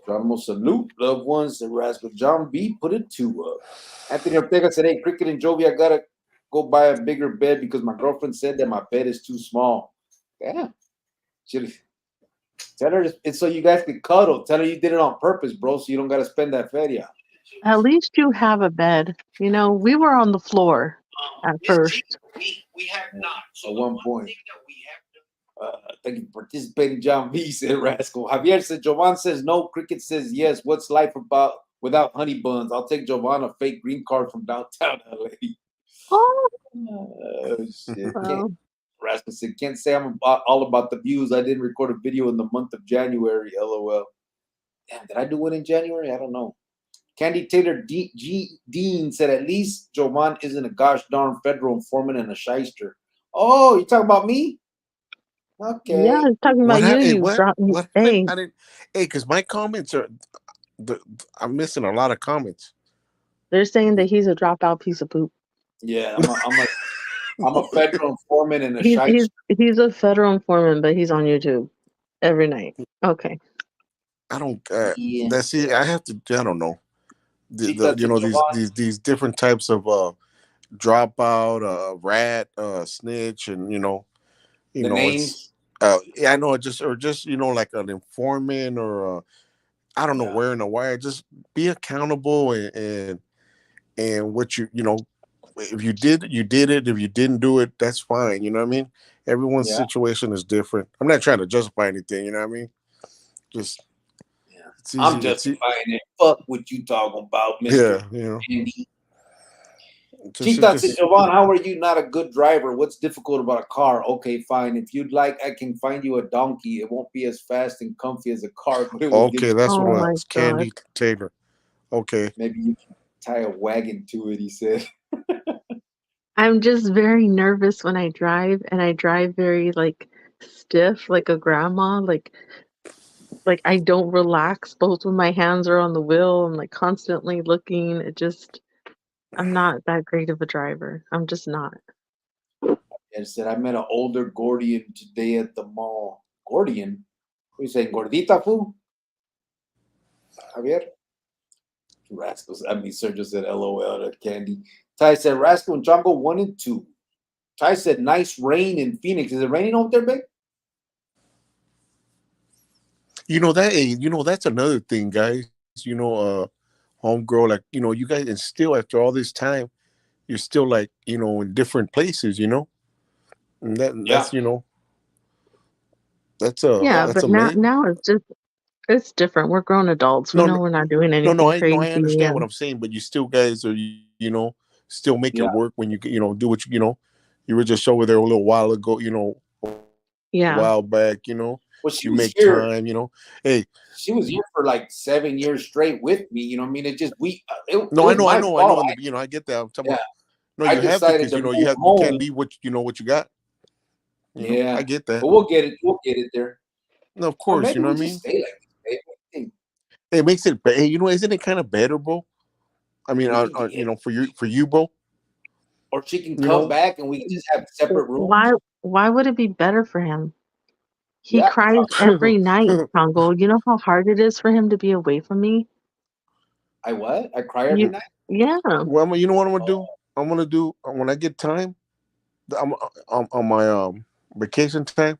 Geronimo salute, loved ones. The rascal John B put it 2 up. Anthony Ortega said, hey, Cricket and Jovi, I gotta go buy a bigger bed because my girlfriend said that my bed is too small. Yeah. Tell her it's so you guys can cuddle. Tell her you did it on purpose, bro, so you don't gotta spend that feria. At least you have a bed. You know, we were on the floor at first. We have not. At one point. Thank you for participating, John V. said Rascal. Javier said, Jovan says no. Cricket says yes. What's life about without honey buns? I'll take Jovan a fake green card from downtown LA. Oh, shit. Wow. Rascal said, can't say I'm all about the views. I didn't record a video in the month of January. LOL. Damn, did I do one in January? I don't know. Candy Taylor Dean said, at least Jovan isn't a gosh darn federal informant and a shyster. Oh, you talking about me? Okay. Yeah, I'm talking about you. What? Hey, I didn't. Hey, because my comments are, I'm missing a lot of comments. They're saying that he's a dropout piece of poop. Yeah, I'm a federal informant and a shyster. He's a federal informant, but he's on YouTube every night. Okay. I don't. That's it. I have to. I don't know. These different types of dropout, rat, snitch, and The it's names. yeah, I know, just like an informant or I don't know, Yeah. wearing a wire. Just be accountable, and what if you did, you did it. If you didn't do it, that's fine. You know what I mean? Everyone's Yeah. situation is different. I'm not trying to justify anything. You know what I mean? Just Yeah. it's I'm easy. justifying it. Fuck what you talking about, Mister Yeah, Andy. it's Chita said, just Jovan, how are you not a good driver? What's difficult about a car? Okay, fine. If you'd like, I can find you a donkey. It won't be as fast and comfy as a car, but it will give okay. you That's Oh what my it's god. Candy Taylor. Okay. maybe you can tie a wagon to it, he said. I'm just very nervous when I drive, and I drive very like stiff, like a grandma. Like I don't relax. Both of my hands are on the wheel. I'm like constantly looking. I'm not that great of a driver. I'm just not. And said, I met an older Gordian today at the mall. Gordian? What you say, Gordita, fool? Javier? Rascals. I mean, Sergio said LOL to Candy. Ty said, Rascal and Jungle 1 and 2. Ty said, nice rain in Phoenix. Is it raining over there, babe? That's another thing, guys. Homegirl, like you guys, and still after all this time, you're still like in different places. And Yeah. that's a Yeah, that's but a now man. now it's different. We're grown adults. We No, know no, we're not doing no. anything I crazy. understand what And I'm saying, but you still guys are still make it Yeah. work when do what you were just over there a little while ago. A yeah, while back. Well, she You was make here. time. Hey, She was here for like 7 years straight with me. You know what I mean? It just, it no, was I my know. fault. I get that. I'm talking Yeah. about. No, I you have to decided because to you move you can't home. leave what you got. I Yeah. get that. But we'll get it. We'll get it there. No, of Or course, you maybe know we what I just mean. stay like this, babe. What do you think? It makes it, hey, isn't it kind of better, bro? I mean, We can get it. for you, bro. Or she can You come know, back and we can just have separate why rooms. why would it be better for him? He Yeah. cries every night, Congo. You know how hard it is for him to be away from me? I what? I cry every You night? yeah. well, you know what I'm gonna do? Oh, I'm gonna do when I get time. I'm on my vacation time.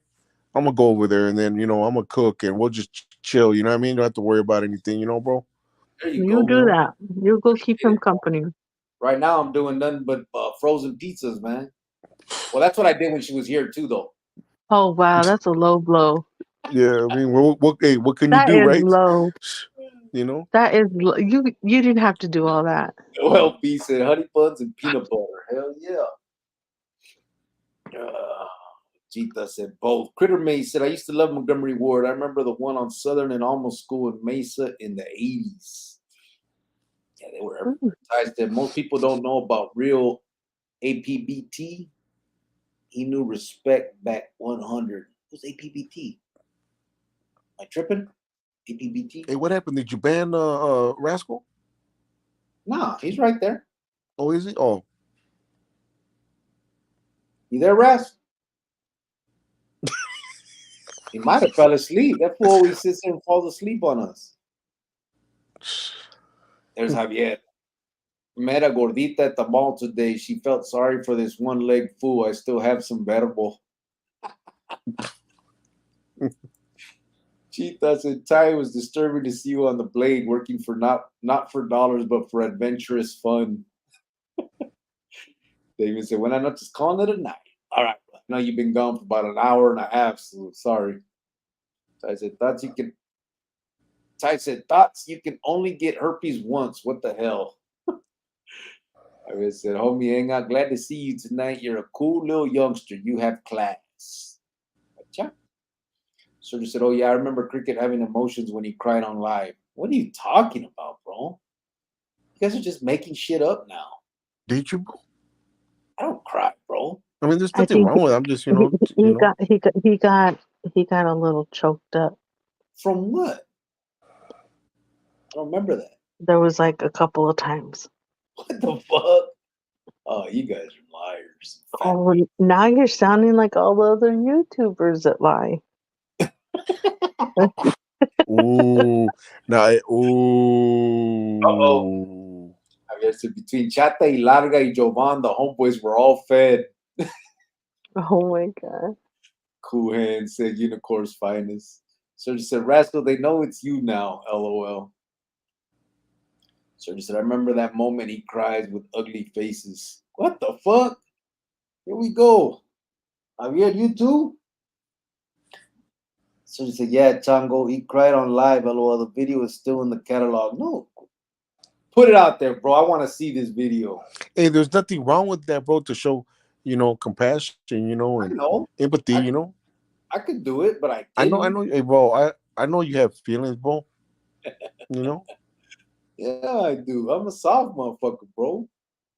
I'm gonna go over there and then I'm gonna cook and we'll just chill. You know what I mean? Don't have to worry about anything. Bro. there you You go. do that. You go keep Get him it. company. Right now I'm doing nothing but frozen pizzas, man. Well, that's what I did when she was here too, though. Oh wow, that's a low blow. Yeah, I mean, what can you That do, is right? low. You know. You didn't have to do all that. Well, B said honey buns and peanut butter. Hell yeah. Uh, Gita said both. Critter May said, I used to love Montgomery Ward. I remember the one on Southern and Almost School in Mesa in the 80s. Yeah, they were everywhere. Mm. Ty said, most people don't know about real APBT. He knew respect back 100. Who's APBT? Am I tripping? APBT? Hey, what happened? Did you ban Rascal? Nah, he's right there. Oh, is he? Oh, You there, Ras? He might have fell asleep. That fool always sits there and falls asleep on us. There's Javier. Met a gordita at the mall today. She felt sorry for this one-leg fool. I still have some verbo. Chita said, Ty, was disturbing to see you on the blade, working for not for dollars, but for adventurous fun. David said, when I not just calling it a night. All right, bro. Now you've been gone for about an hour and a half, so sorry. Ty said, thoughts you can only get herpes once. What the hell? I said, homie, ain't got glad to see you tonight. You're a cool little youngster. You have class. Gotcha. Sergio said, oh, yeah, I remember Cricket having emotions when he cried on live. What are you talking about, bro? You guys are just making shit up now. did you? I don't cry, bro. I mean, there's I nothing think wrong with it. I'm just, he got a little choked up. From what? I don't remember that. There was like a couple of times. What the fuck? Oh, you guys are liars. Oh, now you're sounding like all the other YouTubers that lie. Ooh, now, Uh-oh. ooh. Javier said between Chata y Larga y Jovan, the homeboys were all fed. Oh my god. Cool Hand said Unicorn's finest. Sergio said, Rascal, they know it's you now, LOL. Sergio said, I remember that moment he cries with ugly faces. What the fuck? Here we go. Javier, you too? Sergio said, yeah, Chango, he cried on live, LOL. The video is still in the catalog. No. Put it out there, bro. I want to see this video. Hey, there's nothing wrong with that, bro, to show, compassion, and empathy, I could do it, but I I didn't. know, hey, bro, I know you have feelings, bro. Yeah, I do. I'm a soft motherfucker, bro.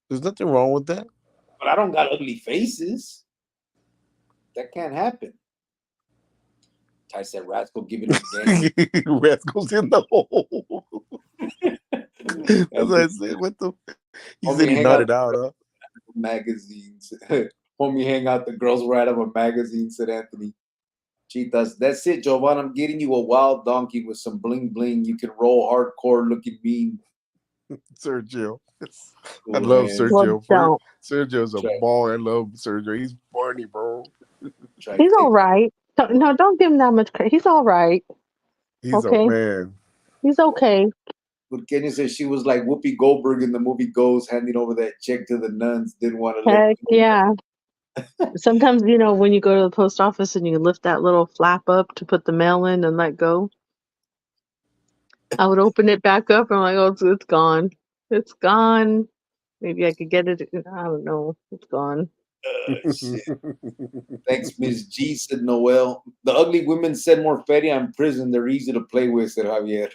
There's nothing wrong with that. But I don't got ugly faces. That can't happen. Ty said, Rascal giving up game. Rascal's in the hole. That's what I said. What the? He said he nodded out, huh? Magazines. Homie, hang out. The girls were out of a magazine, said Anthony. Cheetahs. That's it, Jovan. I'm getting you a wild donkey with some bling bling. You can roll hardcore looking mean. Sergio. Cool I love hands. Sergio. Well, Sergio's a ball. I love Sergio. He's funny, bro. he's all right. No, don't give him that much credit. He's all right. He's Okay. a man. He's okay. But Kenya said she was like Whoopi Goldberg in the movie Ghost, handing over that check to the nuns. Didn't want to let Heck yeah. Sometimes, when you go to the post office and you lift that little flap up to put the mail in and let go, I would open it back up and I'm like, oh, it's gone. It's gone. Maybe I could get it. I don't know. It's gone. Shit. Thanks, Miss G, said Noel. The ugly women said more feria in prison. They're easy to play with, said Javier.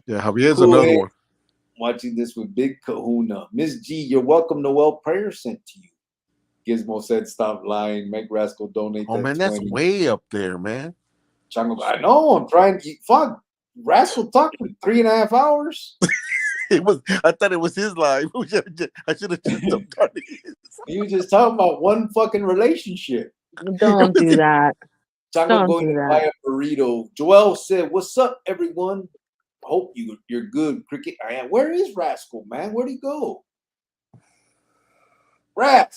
Yeah, Javier's Cool, another eh? one. Watching this with Big Kahuna. Miss G, you're welcome. Noel, prayer sent to you. Gizmo said, stop lying. Make Rascal donate Oh, that man, 20. that's way up there, man. Chango, I know. I'm trying to. Fuck. Rascal talked for 3.5 hours. I thought it was his life. I should have just started his. You just talking about one fucking relationship. Don't do that. Chango Don't going do to that. buy a burrito. Joel said, what's up, everyone? Hope you're good, Cricket. I am. Where is Rascal, man? Where'd he go? Rat.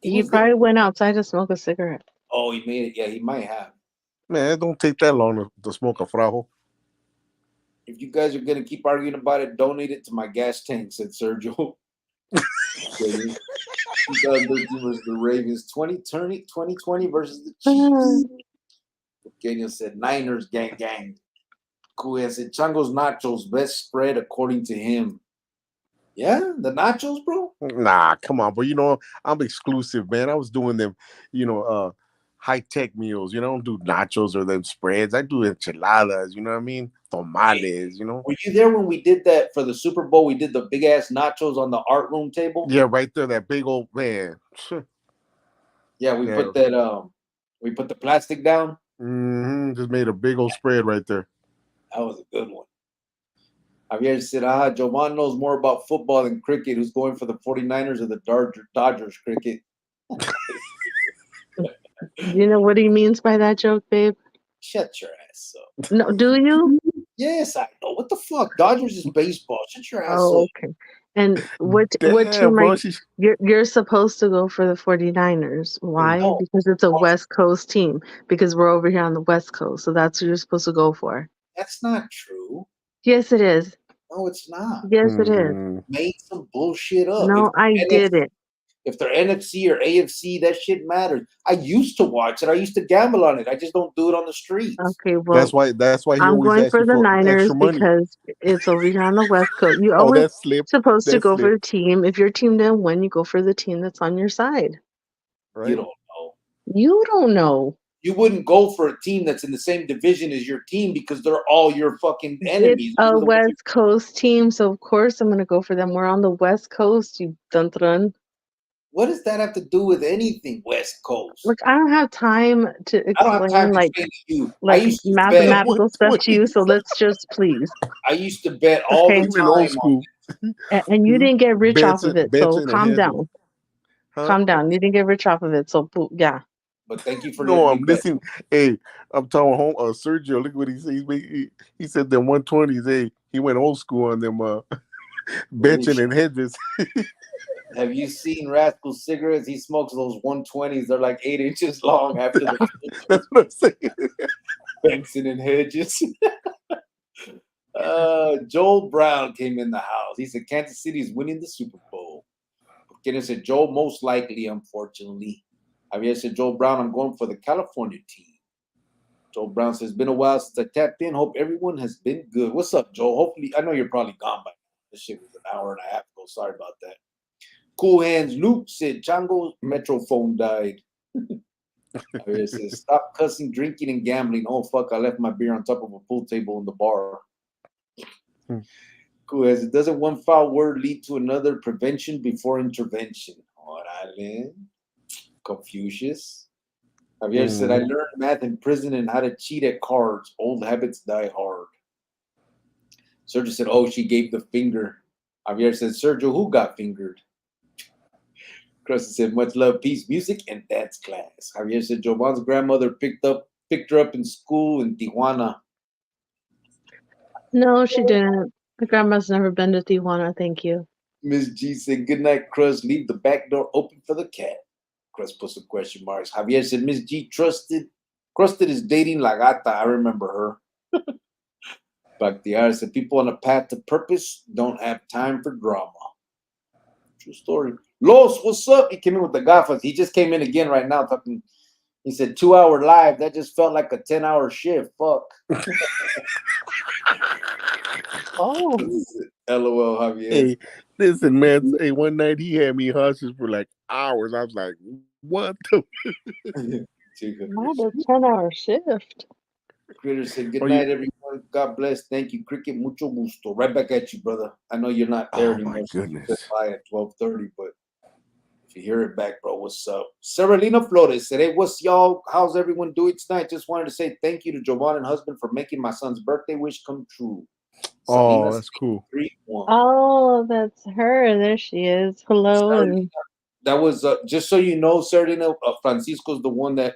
He probably went outside to smoke a cigarette. Oh, he made it. Yeah, he might have. Man, it don't take that long to smoke a frajo. If you guys are going to keep arguing about it, donate it to my gas tank, said Sergio. 2013 versus the Ravens. 2020 versus the Chiefs. Daniel said, Niners, gang, gang. Kuya said, Chango's nachos, best spread according to him. Yeah, the nachos, bro? Nah, come on, but I'm exclusive, man. I was doing them, high-tech meals. I don't do nachos or them spreads. I do enchiladas, you know what I mean? Tamales, Were you there when we did that for the Super Bowl? We did the big-ass nachos on the art room table? Yeah, right there, that big old man. Yeah, we put that, we put the plastic down. Just made a big old spread right there. That was a good one. Javier said, Jovan knows more about football than cricket. Who's going for the 49ers or the Dodgers cricket? You know what he means by that joke, babe? Shut your ass up. No, do you? Yes, I know. What the fuck? Dodgers is baseball. Shut your ass Oh, up. okay. And what Damn, team bro, you're supposed to go for the 49ers. Why? No. Because it's a West Coast team. Because we're over here on the West Coast. So that's who you're supposed to go for. That's not true. Yes, it is. No, it's not. Yes, it is. Made some bullshit up. No, I did it. If they're NFC or AFC, that shit matters. I used to watch it. I used to gamble on it. I just don't do it on the streets. Okay, well, that's why he I'm always going asks for you the for Niners extra money. because it's over here on the West Coast. You Oh, always that's slip. supposed to That's go for slip. the team. If your team didn't win, you go for the team that's on your side. Right? You don't know. You don't know. You wouldn't go for a team that's in the same division as your team because they're all your fucking enemies. It's a West Coast team, so of course I'm going to go for them. We're on the West Coast, you dun-dun. What does that have to do with anything, West Coast? Look, I don't have time to I don't have time explain to like explain to you. I like used to mathematical bet. stuff to you, so let's just please. I used to bet all Okay. the Even old time. school. And you didn't get rich off of it, so Benson and calm Hansel. down. Huh? Calm down. You didn't get rich off of it, so yeah. But thank you for No, letting I'm me bet. listening. Hey, I'm talking home. Sergio, look what he said. He said them 120s. Hey, he went old school on them benching and hedges. Have you seen Rascal cigarettes? He smokes those 120s. They're like 8 inches long after the That's what I'm saying. Benson and Hedges. Joel Brown came in the house. He said Kansas City is winning the Super Bowl. Kenny said Joel, most likely, unfortunately. Javier said Joel Brown, I'm going for the California team. Joel Brown says, been a while since I tapped in. Hope everyone has been good. What's up, Joel? Hopefully, I know you're probably gone by now. This shit was an hour and a half ago. Sorry about that. Cool Hands Luke said Chango's metro phone died. Javier says, stop cussing, drinking, and gambling. Oh, fuck, I left my beer on top of a pool table in the bar. Cool Hands, doesn't one foul word lead to another? Prevention before intervention. Orale. Confucius. Javier said, I learned math in prison and how to cheat at cards. Old habits die hard. Sergio said, oh, she gave the finger. Javier said, Sergio, who got fingered? Crusty said, much love, peace, music, and dance class. Javier said, Jovan's grandmother picked her up in school in Tijuana. No, she didn't. My grandma's never been to Tijuana, thank you. Miss G said, good night, Crust. Leave the back door open for the cat. Crust put some question marks. Javier said, Miss G Crusted is dating La Gata. I remember her. Bactiar said, people on a path to purpose don't have time for drama. True story. Los, what's up? He came in with the gafas. He just came in again right now talking. He said 2-hour live. That just felt like a 10-hour shift. Fuck. Oh. LOL, Javier. Hey, listen, man. Hey, one night he had me hostage for like hours. I was like, what the? Not a 10-hour shift. Critter said, good night, everyone. God bless. Thank you, Cricket. Mucho gusto. Right back at you, brother. I know you're not there anymore. My goodness. By at 12:30, but if you hear it back, bro, what's up? Saralina Flores said, hey, what's y'all? How's everyone doing tonight? Just wanted to say thank you to Jovan and husband for making my son's birthday wish come true. Oh, that's cool. 3-1. Oh, that's her. There she is. Hello. And that was just so you know, Saralina, Francisco's the one that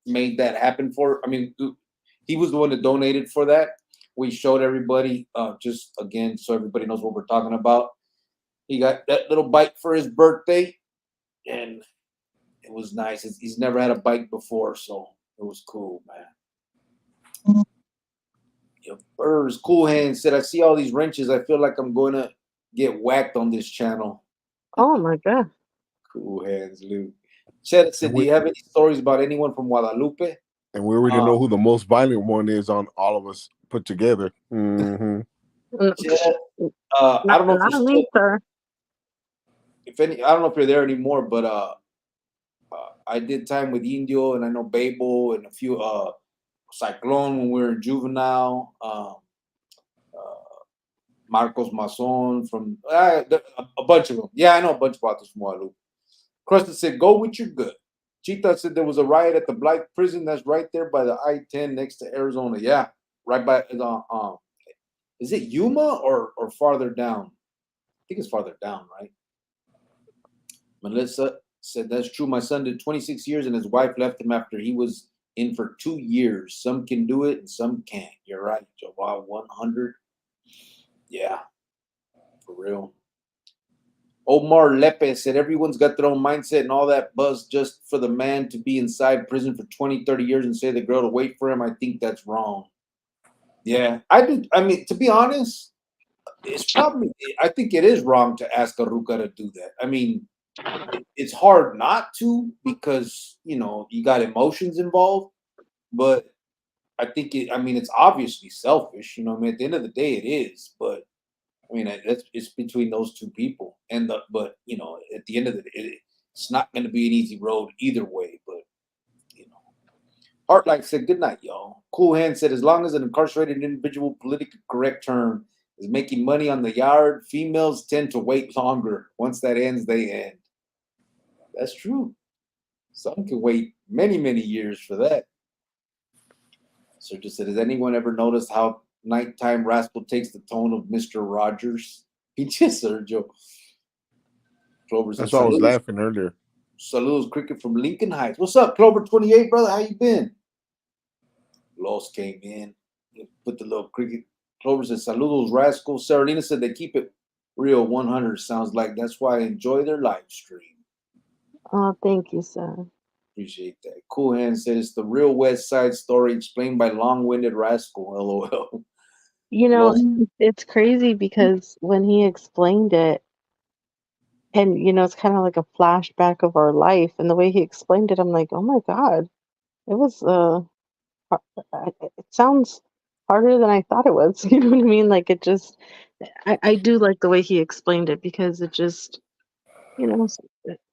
made that happen for. I mean, he was the one that donated for that. We showed everybody, just again, so everybody knows what we're talking about. He got that little bike for his birthday, and it was nice. He's never had a bike before, so it was cool, man. Your Burrs, Cool Hands said, I see all these wrenches. I feel like I'm going to get whacked on this channel. oh my God. Cool Hands, Luke. Chet said, do you have any stories about anyone from Guadalupe? And we already know who the most violent one is on all of us put together. Mm-hmm. Chet, I don't know if not me, sir. I don't know if you're there anymore, but I did time with Indio, and I know Babel and a few Cyclone when we were in juvenile. Marcos Mason from a bunch of them. Yeah, I know a bunch about this from Guadalupe. Crusted said, go with your gut. Cheetah said there was a riot at the Blythe prison that's right there by the I-10 next to Arizona. Yeah, right by is it Yuma or farther down? I think it's farther down, right? Melissa said that's true. My son did 26 years and his wife left him after he was in for 2 years. Some can do it and some can't. You're right, Joe. 100. Yeah, for real. Omar Lepe said everyone's got their own mindset and all that buzz just for the man to be inside prison for 20, 30 years and say the girl to wait for him. I think that's wrong. Yeah, I do. I mean, to be honest, I think it is wrong to ask a ruca to do that. I mean, it's hard not to because, you got emotions involved, but I think it's obviously selfish, at the end of the day it is, but I mean, it's between those two people, but at the end of the day, it's not going to be an easy road either way. But Heartlight said, "Good night, y'all." Cool Hand said, "As long as an incarcerated individual, politically correct term, is making money on the yard, females tend to wait longer. Once that ends, they end." That's true. Some can wait many, many years for that. Sergio said, "Has anyone ever noticed how nighttime Rascal takes the tone of Mr. Rogers?" He just Sergio. That's why I was laughing earlier. Saludos Cricket from Lincoln Heights. What's up, Clover 28, brother? How you been? Los came in. Put the little cricket. Clover said, Saludos, Rascal. Serena said they keep it real 100. Sounds like that's why I enjoy their live stream. Oh, thank you, sir. Appreciate that. Cool Hand said it's the real West Side Story explained by long-winded Rascal. LOL. You know, Los, it's crazy because when he explained it, and it's kind of like a flashback of our life, and the way he explained it, I'm like, oh my God, it was it sounds harder than I thought it was. You know what I mean? Like it just, I do like the way he explained it because it just,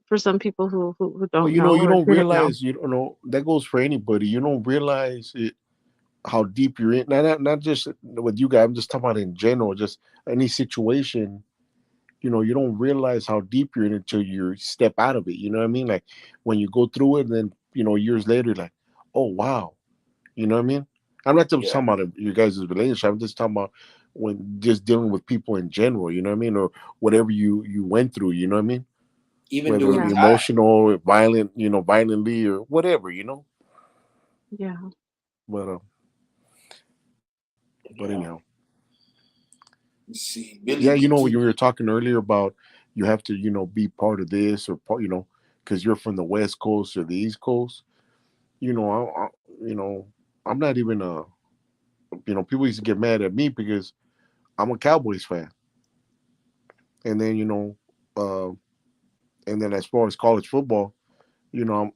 for some people who Well, don't know you or don't didn't know. realize, that goes for anybody. You don't realize it, how deep you're in. Not just with you guys. I'm just talking about in general, just any situation. You don't realize how deep you're in until you step out of it. You know what I mean? Like when you go through it, and then years later, you're like, oh wow. You know what I mean? I'm not just yeah. talking about you guys' relationship. I'm just talking about when just dealing with people in general. You know what I mean? Or whatever you went through. You know what I mean? Even Whether it doing be Yeah, time. emotional, violent, violently or whatever. yeah. But Yeah. anyhow, Let's see. yeah. Billy When B2. you were talking earlier about you have to be part of this or part, because you're from the West Coast or the East Coast. You know, I'm not even a. People used to get mad at me because I'm a Cowboys fan, and then uh, and then as far as college football, I'm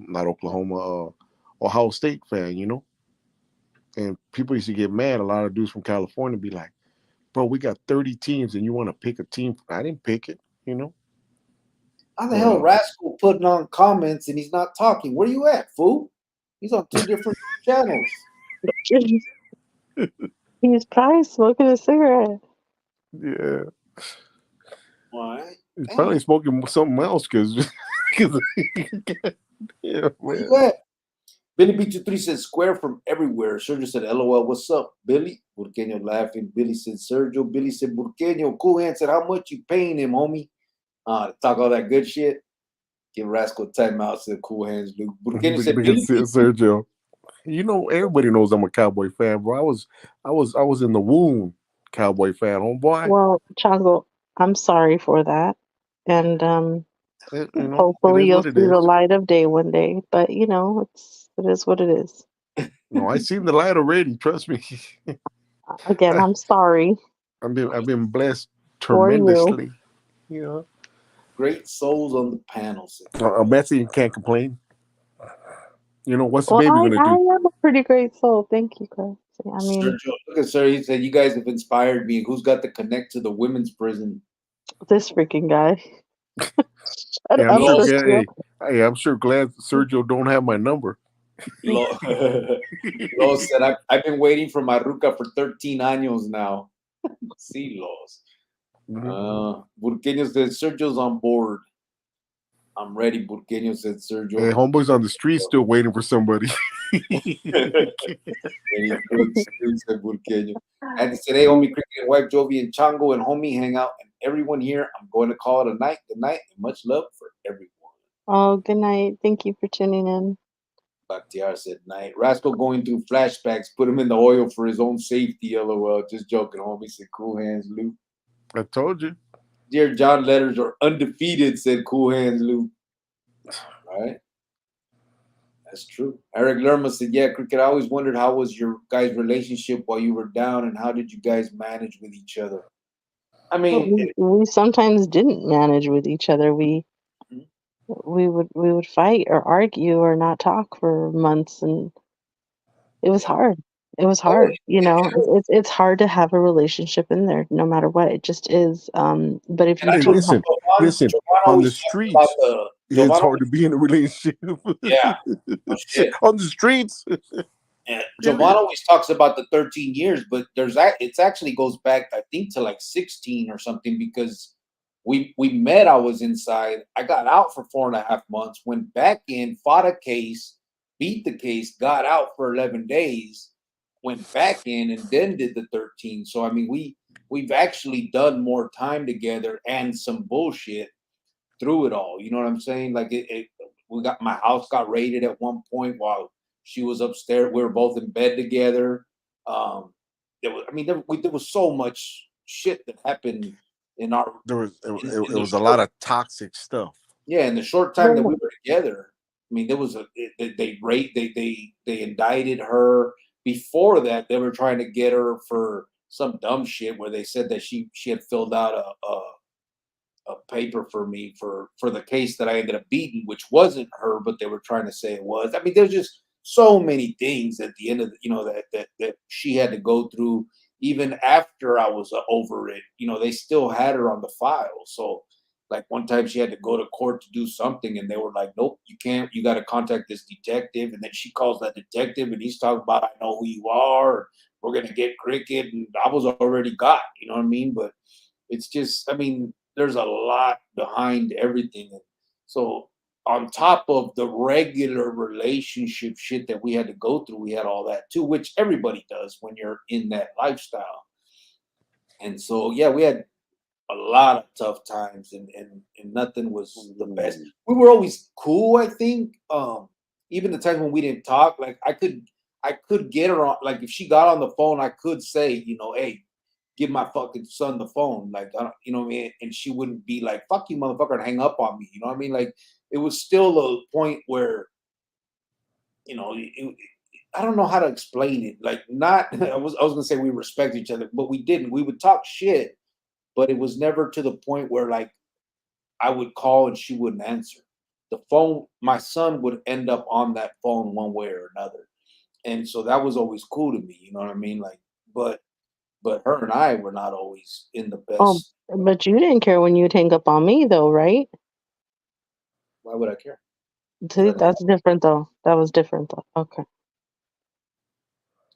not Oklahoma, Ohio State fan. And people used to get mad. A lot of dudes from California be like, "Bro, we got 30 teams, and you want to pick a team? I didn't pick it, How the But hell Rascal putting on comments and he's not talking? Where you at, fool? He's on 2 different channels. He's probably smoking a cigarette. yeah, All right. he's Damn. probably smoking something else because, yeah, Where man. you at? Billy B23 says square from everywhere. Sergio said, LOL, what's up, Billy? Burqueño laughing. Billy said, Sergio. Billy said, Burqueño. Cool Hand said, how much you paying him, homie? Talk all that good shit. Give Rascal a timeout, said Cool Hands Luke. Burqueño said, Look at Billy B23. Sergio. Everybody knows I'm a Cowboy fan, bro. I was in the womb Cowboy fan, homeboy. Well, Chango, I'm sorry for that. And It hopefully is you'll what see it the is. light of day one day. But it is what it is. No, I seen the light already. Trust me. Again, I'm sorry I've been blessed for you. tremendously. You know, Great souls on the panel, said Betsy can't complain. What's the Well, baby gonna I do? am a pretty great soul. Thank you, Chris. I mean, Sergio. Look at Sir. He said, you guys have inspired me. Who's got the connect to the women's prison? this freaking guy. Shut Yeah, I'm up, sure. Los, Sergio. Hey, I'm sure glad Sergio don't have my number. Los, Los said, I've been waiting for my ruca for 13 años now. See, Los. Mhm. Burqueño said, Sergio's on board. I'm ready, Burqueño said Hey, Sergio. homeboy's on the street still waiting for somebody. Any fruits, said Burqueño. And he said, hey, homie, Cricket and wife Jovi and Chango and homie hang out. And everyone here, I'm going to call it a night. Good night and much love for everyone. Oh, good night. Thank you for tuning in. Bakhtiar said night. Rascal going through flashbacks, put him in the oil for his own safety, lol. Just joking, homie, said Cool Hands Luke. I told you. Dear John letters are undefeated, said Cool Hands Luke. All right. That's true. Eric Lerma said, yeah, Cricket, I always wondered how was your guys' relationship while you were down and how did you guys manage with each other? I Well, mean, we sometimes didn't manage with each other. We would fight or argue or not talk for months, and it was yeah. hard. It was Oh, hard. It's hard to have a relationship in there, no matter what. It just is. But if and you I Hey, told two listen, listen. Jovan On always the talks about streets, the it's Jovan hard always, to be in a relationship. yeah, no shit. On the streets, And Jovan period. always talks about the 13 years, but it's actually goes back, I think, to like 16 or something because we met. I was inside. I got out for 4.5 months, went back in, fought a case, beat the case, got out for 11 days, went back in, and then did the 13. So I mean, we've actually done more time together and some bullshit. through it all. You know what I'm saying? Like my house got raided at one point while she was upstairs. We were both in bed together. There was so much shit that happened in our It in the was a short lot of toxic stuff. in the short time that we were together. I mean, there was they indicted her. Before that, they were trying to get her for some dumb shit where they said that she had filled out a paper for me for the case that I ended up beating, which wasn't her, but they were trying to say it was. I mean, there's just so many things at the end of that she had to go through. Even after I was over it, they still had her on the file. So, like one time she had to go to court to do something, and they were like, "Nope, you can't. You got to contact this detective." And then she calls that detective, and he's talking about, "I know who you are. We're gonna get cricket." And I was already got, you know what I mean? But it's just, I mean, there's a lot behind everything. And so on top of the regular relationship shit that we had to go through, we had all that too, which everybody does when you're in that lifestyle. And so yeah, we had a lot of tough times, and nothing was the best. We were always cool, I think. Even the times when we didn't talk, like I could get her on, like if she got on the phone, I could say, hey, give my fucking son the phone. Like, I don't, you know what I mean? And she wouldn't be like, fuck you, motherfucker, and hang up on me. You know what I mean? Like, it was still a point where, I don't know how to explain it. Like, not, I was going to say we respect each other, but we didn't. We would talk shit, but it was never to the point where, like, I would call and she wouldn't answer. The phone, my son would end up on that phone one way or another. And so that was always cool to me. You know what I mean? Like, but her and I were not always in the Oh, best. but you didn't care when you'd hang up on me, though, right? Why would I care? See, that's different, though. That was different, though. Okay.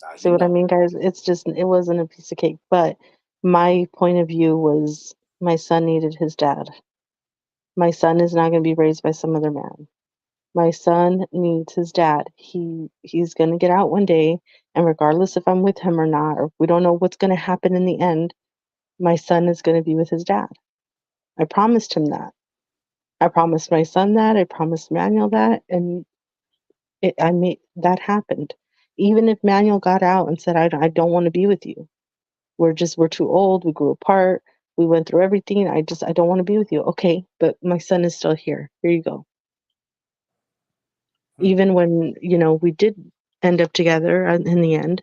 Nah, See what I mean, guys? It's just, it wasn't a piece of cake. But my point of view was my son needed his dad. My son is not going to be raised by some other man. My son needs his dad. He's going to get out one day, and regardless if I'm with him or not, or we don't know what's going to happen in the end, my son is going to be with his dad. I promised him that. I promised my son that. I promised Manuel that, and I made that happened. Even if Manuel got out and said, I don't want to be with you. We're too old. We grew apart. We went through everything. I don't want to be with you. Okay, but my son is still here. Here you go. Even when, we did end up together in the end,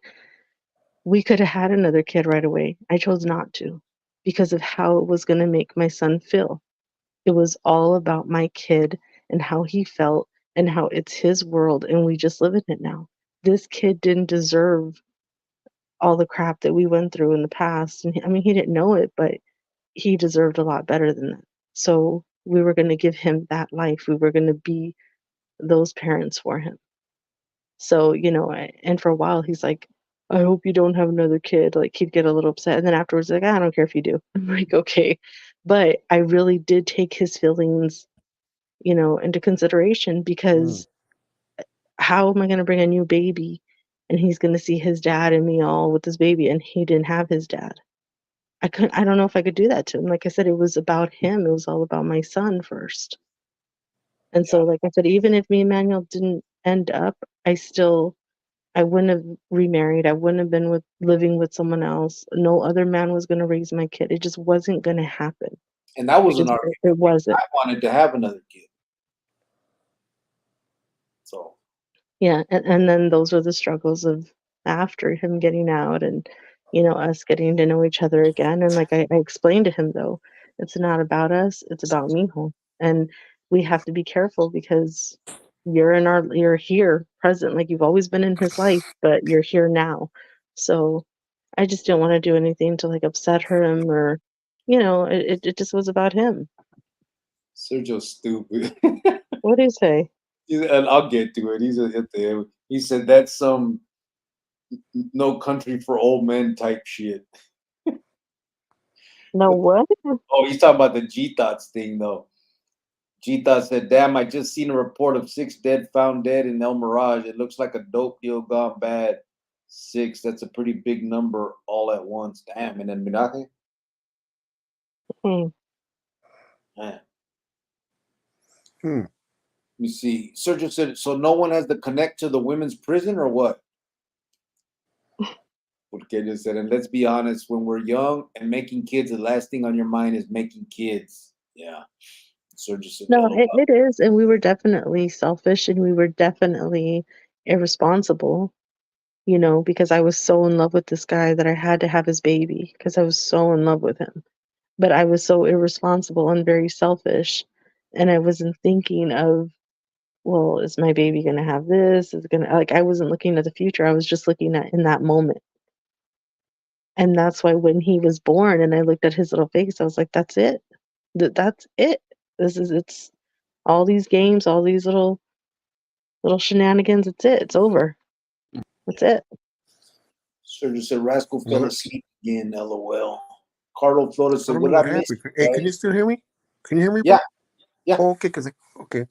we could have had another kid right away. I chose not to because of how it was going to make my son feel. It was all about my kid and how he felt and how it's his world and we just live in it now. This kid didn't deserve all the crap that we went through in the past. And I mean, he didn't know it, but he deserved a lot better than that. So we were going to give him that life. We were going to be those parents for him. So, and for a while he's like, I hope you don't have another kid. Like he'd get a little upset. And then afterwards, like, I don't care if you do. I'm like, okay. But I really did take his feelings, into consideration because how am I going to bring a new baby and he's going to see his dad and me all with this baby and he didn't have his dad? I don't know if I could do that to him. Like I said, it was about him. It was all about my son first. And so, like I said, even if me and Manuel didn't end up, I wouldn't have remarried. I wouldn't have been living with someone else. No other man was going to raise my kid. It just wasn't going to happen. And that was an argument. It wasn't. I wanted to have another kid. So Yeah, and then those are the struggles of after him getting out and, us getting to know each other again. And like I explained to him, though, it's not about us, it's about Mijo. And we have to be careful because you're here present, like you've always been in his life, but you're here now. So I just didn't want to do anything to like upset him or, it just was about him. Sergio's stupid. What do you say? And I'll get to it. He's at the end. He said that's some No Country for Old Men type shit. No, what? Oh, he's talking about the G Thoughts thing though. G Thought said, "Damn, I just seen a report of 6 found dead in El Mirage. It looks like a dope deal gone bad. 6, that's a pretty big number all at once. Damn, and then Mirage. Hmm. Man. Hmm. Let me see. Sergio said, so no one has to connect to the women's prison or what? Porque just said, and let's be honest, when we're young and making kids, the last thing on your mind is making kids. Yeah. Sergio said, No, LOL. it is, and we were definitely selfish, and we were definitely irresponsible, because I was so in love with this guy that I had to have his baby because I was so in love with him. But I was so irresponsible and very selfish, and I wasn't thinking of, well, is my baby gonna have this? Is it gonna like I wasn't looking at the future. I was just looking at in that moment. And that's why when he was born and I looked at his little face, I was like, that's it. That's it. It's all these games, all these little shenanigans. It's it. It's over. That's it. Sergio said, Rascal fell What? asleep again. LOL. Carlo Flores I said, don't what know did what I miss? happened. Hey, can you still hear me? Can you hear me? Yeah. Bro? Yeah. Oh, okay, okay.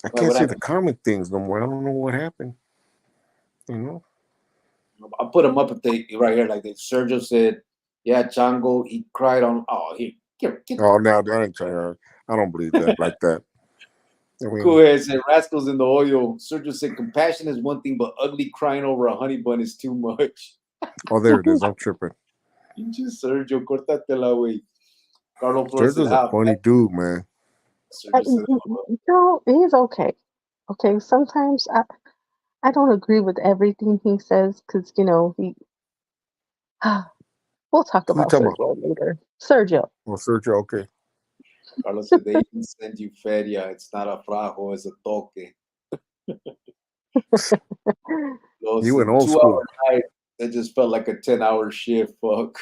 I What can't see the happened? comment things no more. I don't know what happened. I'll put them up if they right here like this. Sergio said, yeah, Chango, he cried on. Oh, here. Oh, now I don't believe that like that. I mean, Cool head said, Rascals in the oil. Sergio said, compassion is one thing, but ugly crying over a honey bun is too much. oh, there it is. I'm tripping. Pinche Sergio, córtatela, güey. Carlos Flores said, Sergio's a funny dude, man. Sergio said, No, he's okay. Okay, sometimes I don't agree with everything he says because he. We'll talk Who you about talking about? Sergio later. Sergio. Oh, Sergio, okay. Carlos said, they even send you feria. It's not a frajo, it's a toque. He went old 2 school. hour night. That just felt like a 10-hour shift. Fuck.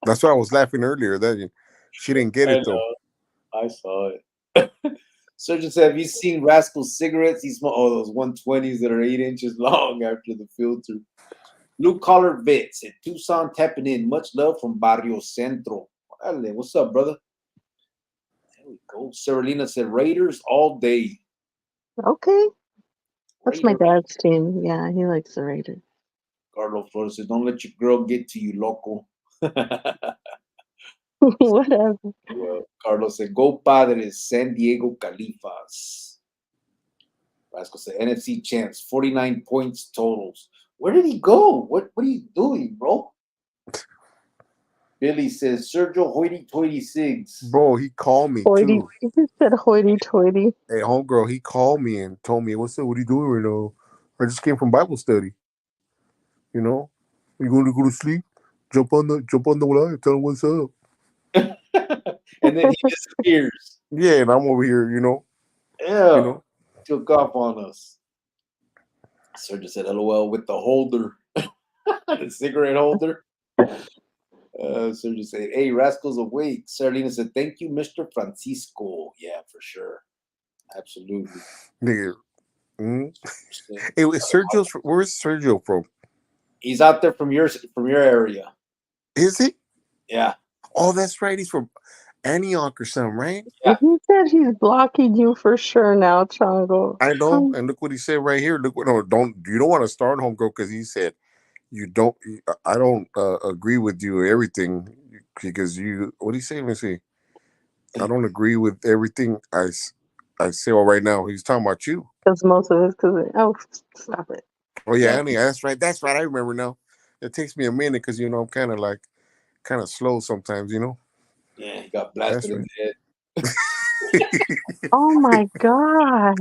That's why I was laughing earlier. That she didn't get it though. I saw it. Sergio said, have you seen Rascal's cigarettes? He smoked those 120s that are 8 inches long after the filter. Blue Collar Vet said, Tucson tapping in. Much love from Barrio Centro. What's up, brother? There we go. Seralina said, Raiders all day. Okay. That's my Raiders. dad's team. Yeah, he likes the Raiders. Carlos Flores said, don't let your girl get to you, loco. Whatever. Well, Carlos said, go Padres, San Diego Califas. Rascal said, NFC champs, 49 points totals. Where did he go? What are you doing, bro? Billy says, Sergio hoity-toity Sigs. Bro, he called me Hoity. too. He just said hoity-toity. Hey, homegirl, he called me and told me, what's up? What are you doing right now? I just came from Bible study. You going to go to sleep? Jump on the line, tell him what's up. And then he disappears. Yeah, and I'm over here, Yeah. Took off on us. Sergio said, LOL with the holder. The cigarette holder. Sergio said, hey, Rascals awake. Sarlina said, thank you, Mr. Francisco. Yeah, for sure. Absolutely. Nigga. Hey, where's Sergio from? He's out there from your area. Is he? Yeah. Oh, that's right. He's from Antioch or something, right? Yeah. He said he's blocking you for sure now, Chango. I know. And look what he said right here. Look what you don't want to start, homegirl, because he said I don't agree with you everything because what do you say? Let me see. I don't agree with everything I say. Well, right now he's talking about you. Because most of it's stop it. Oh yeah, Annie, that's right. That's right. I remember now. It takes me a minute because I'm kind of slow sometimes. Yeah, he got blasted in the head. Oh my God.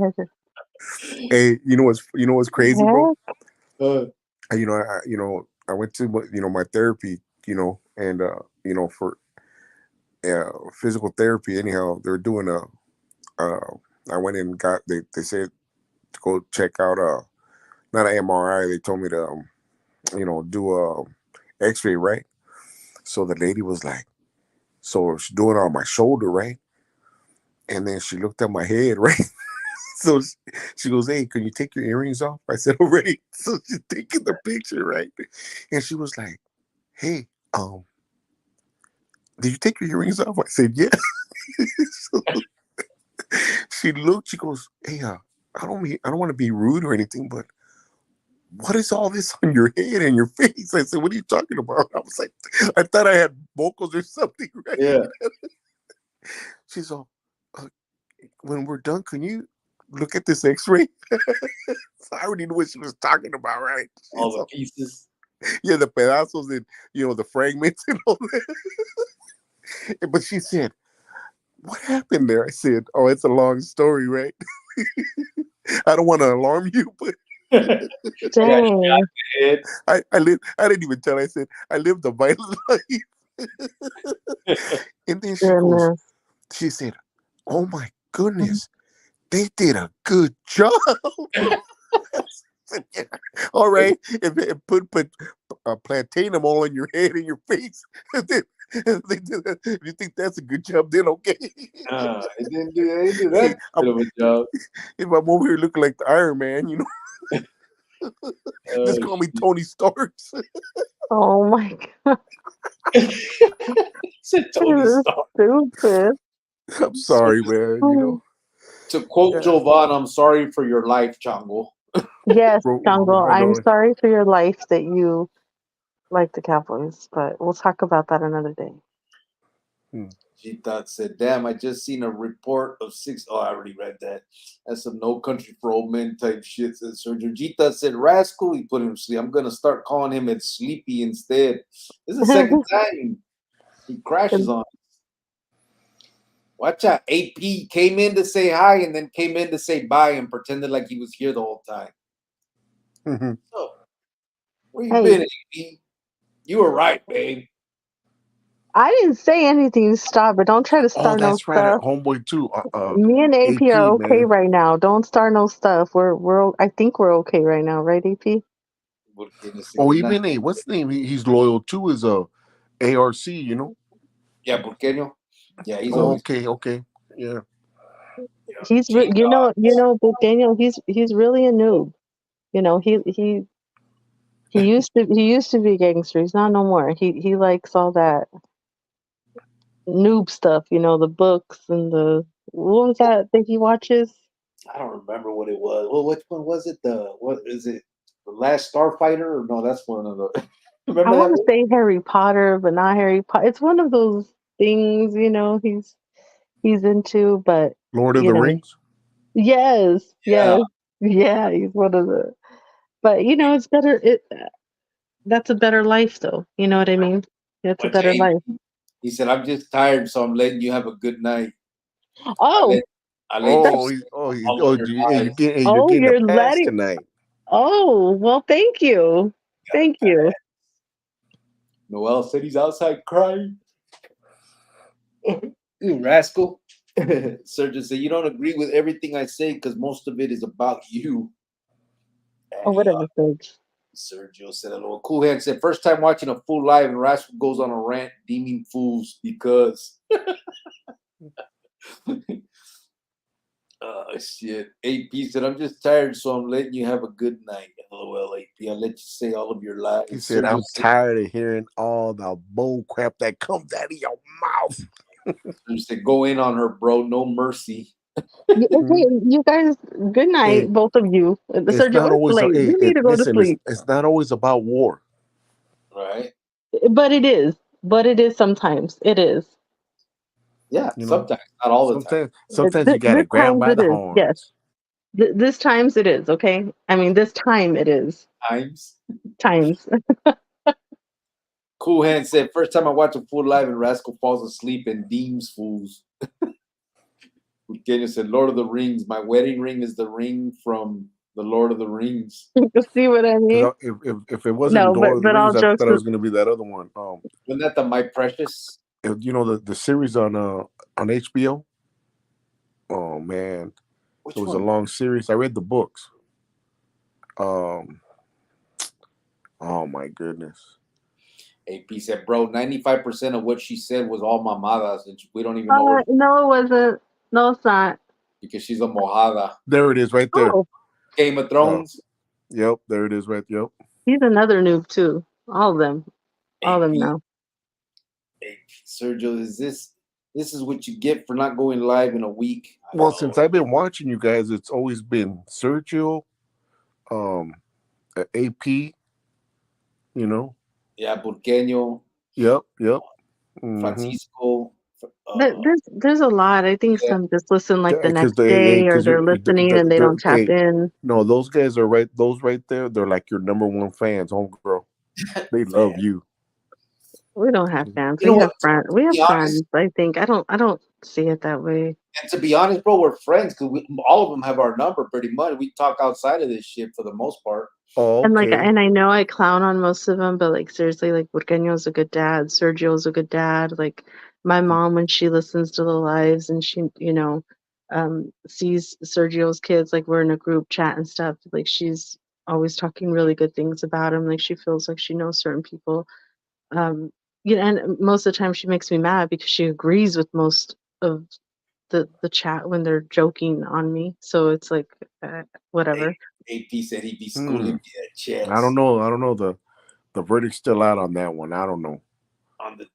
Hey, what's crazy, bro? Uh, I went to my therapy, and for physical therapy. Anyhow, they're doing I went in and got they said to go check out not an MRI. They told me to do a X-ray, right? So the lady was like, so she's doing it on my shoulder, right? And then she looked at my head, right? So she goes, hey, can you take your earrings off? I said, already. So she's taking the picture, right? And she was like, hey, did you take your earrings off? I said, yeah. So she looked, she goes, hey, I don't want to be rude or anything, but what is all this on your head and your face? I said, what are you talking about? I was like, I thought I had vocals or something, right? yeah. She's all, when we're done, can you look at this X-ray? So I already knew what she was talking about, right? All the So, pieces. yeah, the pedazos and the fragments and all that. But she said, "What happened there?" I said, "Oh, it's a long story, right? I don't want to alarm you, but Yeah, Dang. it. I live. I didn't even tell. I said I lived a violent life." And then Goodness. she said, "Oh my goodness, they did a good job." I said, "Yeah. All right, and put plantain them all on your head and your face. They did that. If you think that's a good job, then okay." It didn't do Hey, that good of a job. if I'm over here looking like the Iron Man, just call me Shit. Tony Starks. Oh my God. Said Tony This is Stark. stupid. I'm sorry, man. Oh. To quote Yeah. Jovan, I'm sorry for your life, Chango. Yes, Jungle, Right I'm on. sorry for your life that you like the Cowboys, but we'll talk about that another day. She thought said, "Damn, I just seen a report of six." Oh, I already read that. That's some No Country for Old Men type shit. Said Sergio Gita said, "Rascal." He put him to sleep. I'm gonna start calling him at Sleepy instead. This is the second time he crashes on. Watch out. AP came in to say hi and then came in to say bye and pretended like he was here the whole time. Mhm. So, where you Hey, been, AP? You were right, babe. I didn't say anything. Stop it. Don't try to Oh, start no that's right. stuff. Homeboy too. Me and AP are AP, okay man. right now. Don't start no stuff. I think we're okay right now, right, AP? Oh, even what's the name? He's loyal to his ARC. Yeah, Burqueño. Yeah, he's Oh, always okay. Yeah. He's but Daniel, he's really a noob. You know, he used to be a gangster. He's not no more. He likes all that noob stuff. You know, the books and the what was that he watches? I don't remember what it was. Well, which one was it? What is it? The Last Starfighter? Or no, that's one of the. I Remember that want to one? say Harry Potter, but not Harry Potter. It's one of those things, he's into, but Lord of you the know, Rings. yes, Yeah. yes, yeah, he's one of the. But it's better. That's a better life, though. You know what I mean? That's a But better hey, life. he said, "I'm just tired, so I'm letting you have a good night. I Oh, let, I let you Oh, sleep he's all of your lives." you're oh, getting a you're pass letting. tonight. Oh, well, thank you, thank you. Noel said he's outside crying. You rascal. Sergio said, "You don't agree with everything I say because most of it is about you." Oh, And whatever, Serge. Sergio said, "Hello." Cool Hand said, "First time watching a full live and Rascal goes on a rant deeming fools because." Shit. AP said, "I'm just tired, so I'm letting you have a good night." LOL, AP. I'll let you say all of your lies. He said, Sergio "I'm said, tired of hearing all the bull crap that comes out of your mouth." Sergio said, "Go in on her, bro. No mercy." Okay, you guys. Good Hey, night, both of you. it's Sergio, not it's always. late. You need to go to Listen, sleep. it's not always about war. Right? But it is. But it is sometimes. It is. Yeah, You know, sometimes, not all the time. sometimes you gotta This grab 'em times by it the is. Yes. horns. This times it is. Okay. I mean, this time it is. Times. Times. Cool Hand said, "First time I watch a full live and Rascal falls asleep and deems fools." Daniel said, "Lord of the Rings. My wedding ring is the ring from the Lord of the Rings." You see what I mean? Because if it wasn't No, Lord of the but all Rings, I jokes. thought it was gonna be that other one. Wasn't that the My Precious? The series on HBO. Oh man, Which it was a one? long series. I read the books. Um, oh my goodness. AP said, "Bro, 95% of what she said was all mamadas, and we don't even know her No, it wasn't. No, it's not. because she's a mojada." There it is, right there. Oh, Game of Uh, Thrones. yep, there it is, right. Yep. he's another noob too. All of them. All of them AP, now. AP Sergio, this is what you get for not going live in a week? Well, since I've been watching you guys, it's always been Sergio, um, AP. You know. Yeah, Burqueño, Yep. Mm-hmm. Francisco, There's a lot. I think Yeah. some just listen like the Because next day, or because they're listening and they don't tap in. no, those guys are right. Those right there, they're like your number one fans, homegirl. They love fan. you. We don't have fans. You know We what? have friends. We To have be honest, friends. I think I don't see it that way. and to be honest, bro, we're friends because all of them have our number pretty much. We talk outside of this shit for the most part. Oh, And like, okay. and I know I clown on most of them, but like seriously, like Burgueño's a good dad. Sergio's a good dad. Like my mom, when she listens to the lives and she, sees Sergio's kids, like we're in a group chat and stuff. Like she's always talking really good things about him. Like she feels like she knows certain people. Um, and most of the time she makes me mad because she agrees with most of the chat when they're joking on me. So it's like whatever. AP said he'd be Hmm. schooling me at chess. I don't know. I don't know. The verdict's still out on that one. I don't know. On the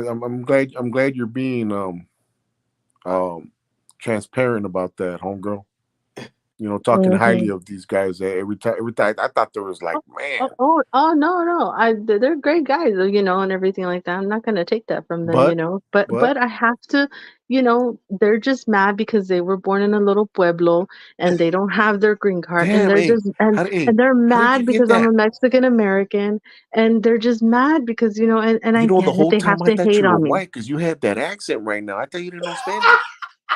I'm glad. I'm glad you're being transparent about that, homegirl. You know, talking highly of these guys every time. I thought there was like, man. No. They're great guys, and everything like that. I'm not gonna take that from them, But But I have to, they're just mad because they were born in a little pueblo and they don't have their green card, and damn, they're hey, just and they're how did you mad get because I'm that? a Mexican American, and they're just mad because and I You know, the get it. whole They have time I to thought hate you were on me. white because you had that accent right now. I thought you didn't know Spanish.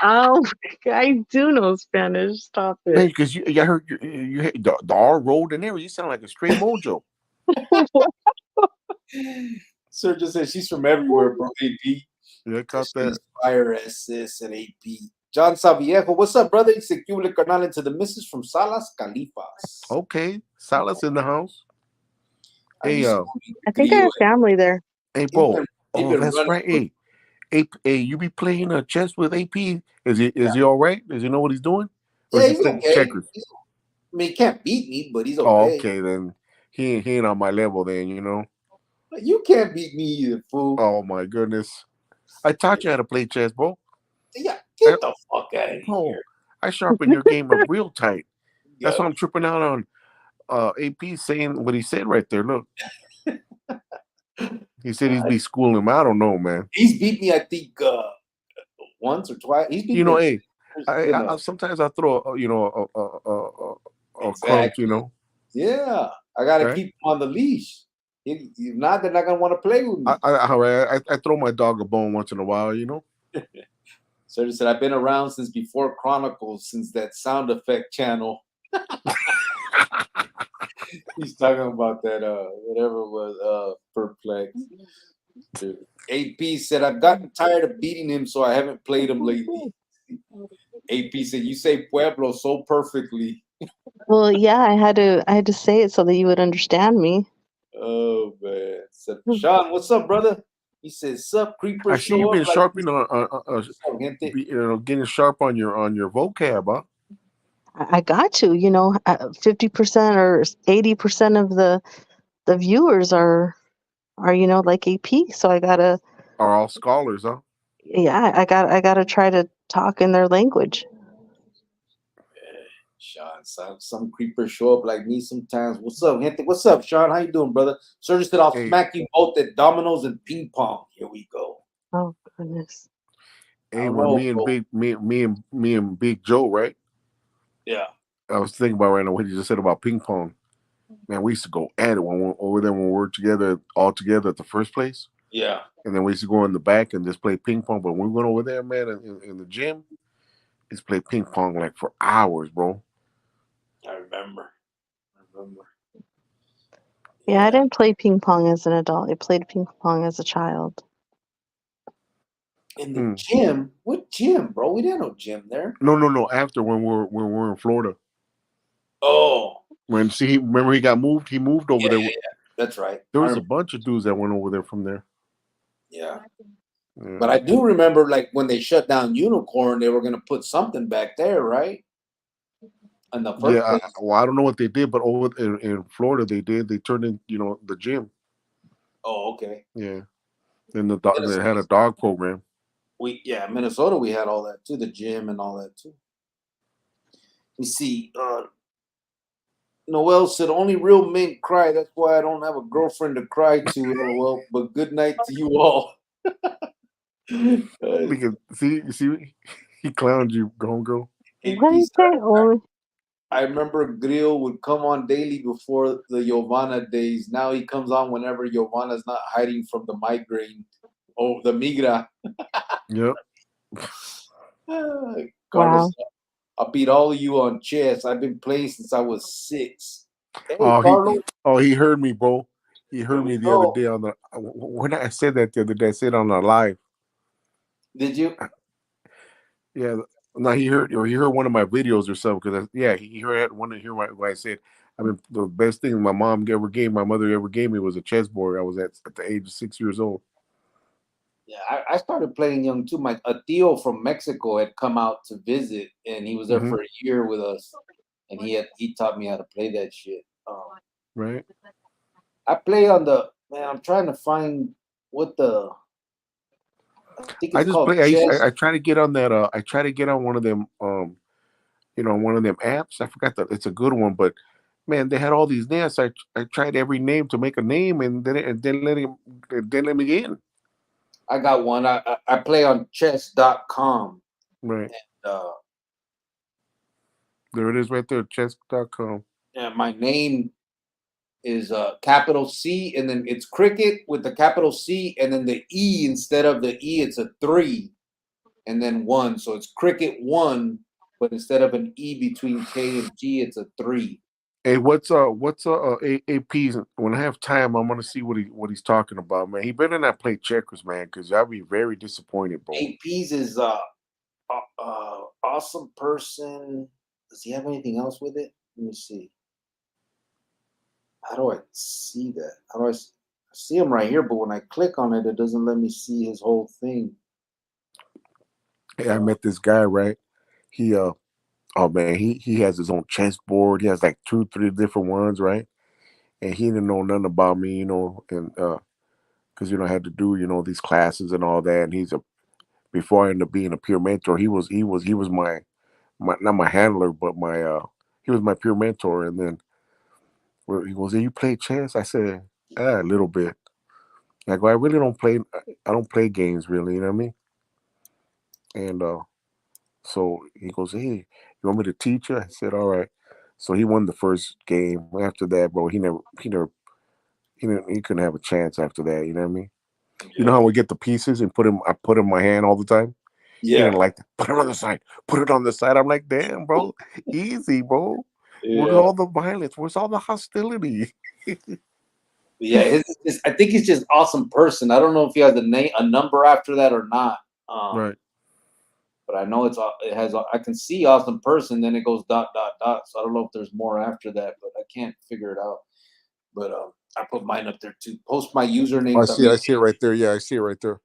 Oh, I do know Spanish. Stop Man, it. because I heard you had the R rolled in there. You sound like a straight mojo. Sir just said she's from everywhere, bro. AP. Yeah, I caught She that. inspire SS and AP. John Saviejo, what's up, brother? Dice que hubo carnal into the missus from Salas Califas. Okay, Salas in the house. I Hey, used to be I think I grillo. have family there. hey, He's bro. been Oh, that's running. right. Hey, you be playing chess with AP? Is he all right? Does he know what he's doing? Or is Yeah, he he's playing okay. checkers? I mean, he can't beat me, but he's Oh, okay. okay, then he ain't on my level then, you know. You can't beat me either, fool. Oh my goodness. I taught you how to play chess, bro. Yeah, get the fuck out of Oh, here. I sharpen your game up real tight. That's Yeah. why I'm tripping out on AP saying what he said right there. Look, he said he's be schooling him. I don't know, man. He's beat me, I think, once or twice. He's beat You know, me. hey, I sometimes I throw a crumbs, you Exactly. know. Yeah, I gotta Right? keep him on the leash. If not, they're not gonna want to play with me. I throw my dog a bone once in a while, you know. So he said, I've been around since before Chronicles, since that sound effect channel. He's talking about that whatever it was perplex. Dude. AP said, I've gotten tired of beating him, so I haven't played him lately. AP said, you say Pueblo so perfectly. Well, yeah, I had to say it so that you would understand me. Oh man. So, Sean, what's up, brother? He says, sup, creeper, I see you've show up been like sharpening on what's up, gente? getting sharp on your vocab, huh? I got to, 50% or 80% of the viewers are like AP, so I gotta, Are all scholars, huh? yeah, I gotta try to talk in their language. Sean, some creepers show up like me sometimes. What's up, gente? What's up, Sean? How you doing, brother? Sir just said I'll Hey. smack you both at dominoes and ping pong. Here we go. Oh goodness. Hey, don't when know, me and bro. me and Big Joe, right? Yeah. I was thinking about right now what he just said about ping pong. Man, we used to go at it when we over there when we were together, all together at the first place. Yeah. And then we used to go in the back and just play ping pong. But when we went over there, man, in the gym, just play ping pong like for hours, bro. I remember. Yeah, I didn't play ping pong as an adult. I played ping pong as a child. In the gym? What gym, bro? We didn't have no gym there. No. After when we're in Florida. Oh. Remember he got moved? He moved over there. Yeah. That's right. There was a bunch of dudes that went over there from there. Yeah. But I do remember, like, when they shut down Unicorn, they were going to put something back there, right? In the first place? I don't know what they did, but over in Florida, they did. They turned in, the gym. Oh, okay. Yeah. And they had a dog program. Minnesota, we had all that too, the gym and all that too. You see, Noel said, only real men cry. That's why I don't have a girlfriend to cry to, LOL. But good night to you all. Because you see, he clowned you, homegirl. What is that? Oh, I remember Grill would come on daily before the Giovanna days. Now he comes on whenever Giovanna's not hiding from the migraine. Oh, the migra. Yep. Carlos, wow. I'll beat all of you on chess. I've been playing since I was 6. Hey, Oh, Carlos, he heard me, bro. He there heard we me the other go. day on the when I said that the other day. I said on the live. Did you? Yeah. No, he heard one of my videos or something. Because he heard one to hear what I said. I mean, the best thing my mother ever gave me was a chessboard. I was at the age of 6 years old. Yeah, I started playing young too. A tío from Mexico had come out to visit, and he was there Mm-hmm. for a year with us, and he taught me how to play that shit. Right. I play on the man. I'm trying to find what the I think I it's just called play. chess. I try to get on that. I try to get on one of them. One of them apps. I forgot that it's a good one, but man, they had all these names. I tried every name to make a name, and then let me in. I got one. I play on chess.com. Right Uh, there it is, right there. Chess.com. and my name is capital C, and then it's cricket with the capital C, and then the E instead of the E, it's a 3, and then 1. So it's cricket 1, but instead of an E between K and G, it's a 3. Hey, what's AP's? When I have time, I'm gonna see what he's talking about, man. He better not play checkers, man, because I'll be very disappointed, bro. AP's is awesome person. Does he have anything else with it? Let me see. How do I see that? How do I see him right here? But when I click on it, it doesn't let me see his whole thing. Hey, I met this guy, right? He oh man, he has his own chessboard. He has like 2, 3 different ones, right? And he didn't know nothing about me, and because I had to do these classes and all that. And before I ended up being a peer mentor, he was my not my handler, but my he was my peer mentor. And then he goes, "Hey, you play chess?" I said, "A little bit." I go, "I really don't play. I don't play games really. You know what I mean?" And so he goes, "Hey, you want me to teach you?" I said, "All right." So he won the first game. After that, bro, he couldn't have a chance after that. You know what I mean? You know Yeah. how we get the pieces and I put in my hand all the time. He Yeah. didn't like that. Put it on the side. Put it on the side. I'm like, damn, bro, easy, bro. Where's Yeah. all the violence? Where's all the hostility? Yeah. I think he's just awesome person. I don't know if he has a number after that or not. Right. But I know it has. I can see awesome person. Then it goes dot dot dot. So I don't know if there's more after that, but I can't figure it out. But I put mine up there too. Post my username. I see it. I see it right there. Yeah, I see it right there.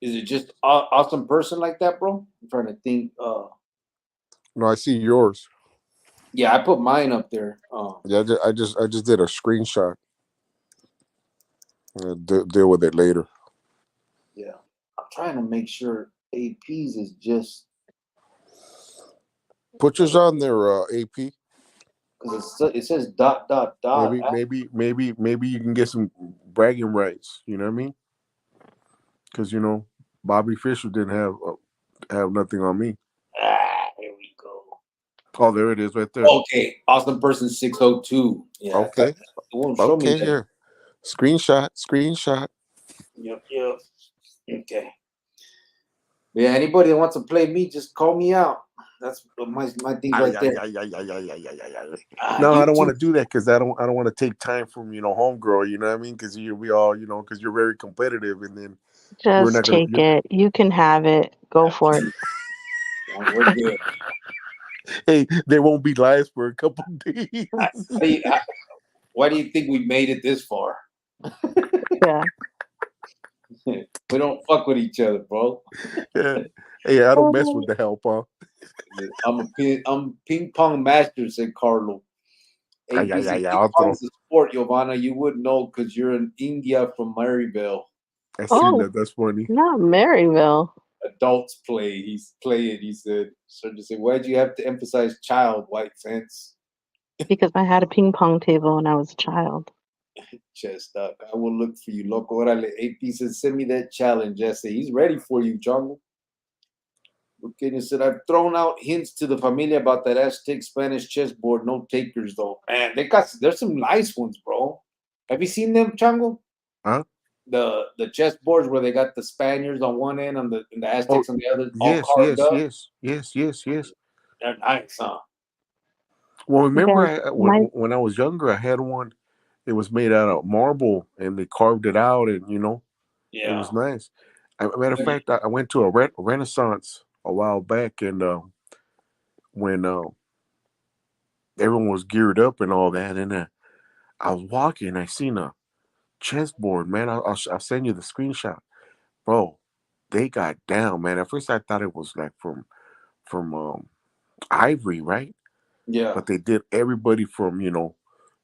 Is it just awesome person like that, bro? I'm trying to think. No, I see yours. Yeah, I put mine up there. Yeah, I just did a screenshot. Deal with it later. Yeah, I'm trying to make sure APs is just Put yours on there, AP. because it says dot dot dot. Maybe you can get some bragging rights. You know what I mean? Because Bobby Fischer didn't have nothing on me. Here we go. Oh, there it is, right there. Okay, awesome person 602. Yeah, Okay. it won't show me Okay, that. here. Screenshot. Yep. Okay. Yeah, anybody that wants to play me, just call me out. That's my thing right there. No, I You don't want too. to do that because I don't want to take time from homegirl. You know what I mean? Because because you're very competitive, and then we're Just not gonna. take it. You can have it. Go for it. We're good. Hey, there won't be lives for a couple of days. Why do you think we made it this far? Yeah. We don't fuck with each other, bro. Yeah. Hey, I don't mess with the help, huh? I'm ping pong master, said Carlo. Hey, Yeah. ping I'll pong throw. is a sport, Giovanna. You would know because you're in India from Maryville. I seen Oh, that. That's funny. not Maryville. Adults play. He said. So just say, why'd you have to emphasize child, white fence? Because I had a ping pong table when I was a child. Chest Duck. I will look for you, loco. Orale. AP says, send me that challenge. Jesse. He's ready for you, Jungle. Virginia said, I've thrown out hints to the familia about that Aztec Spanish chessboard. No takers, though. Man, there's some nice ones, bro. Have you seen them, Chango? Huh? The chessboards where they got the Spaniards on one end and the Aztecs on the other, all Yes, carved up. yes. They're nice, huh? Well, remember Guys, my when I was younger, I had one. It was made out of marble, and they carved it out, and it Yeah. was nice. Matter of fact, I went to a Renaissance a while back, and when everyone was geared up and all that, and I was walking, I seen a chessboard, man. I'll send you the screenshot, bro. They got down, man. At first, I thought it was like from ivory, right? Yeah. But they did everybody from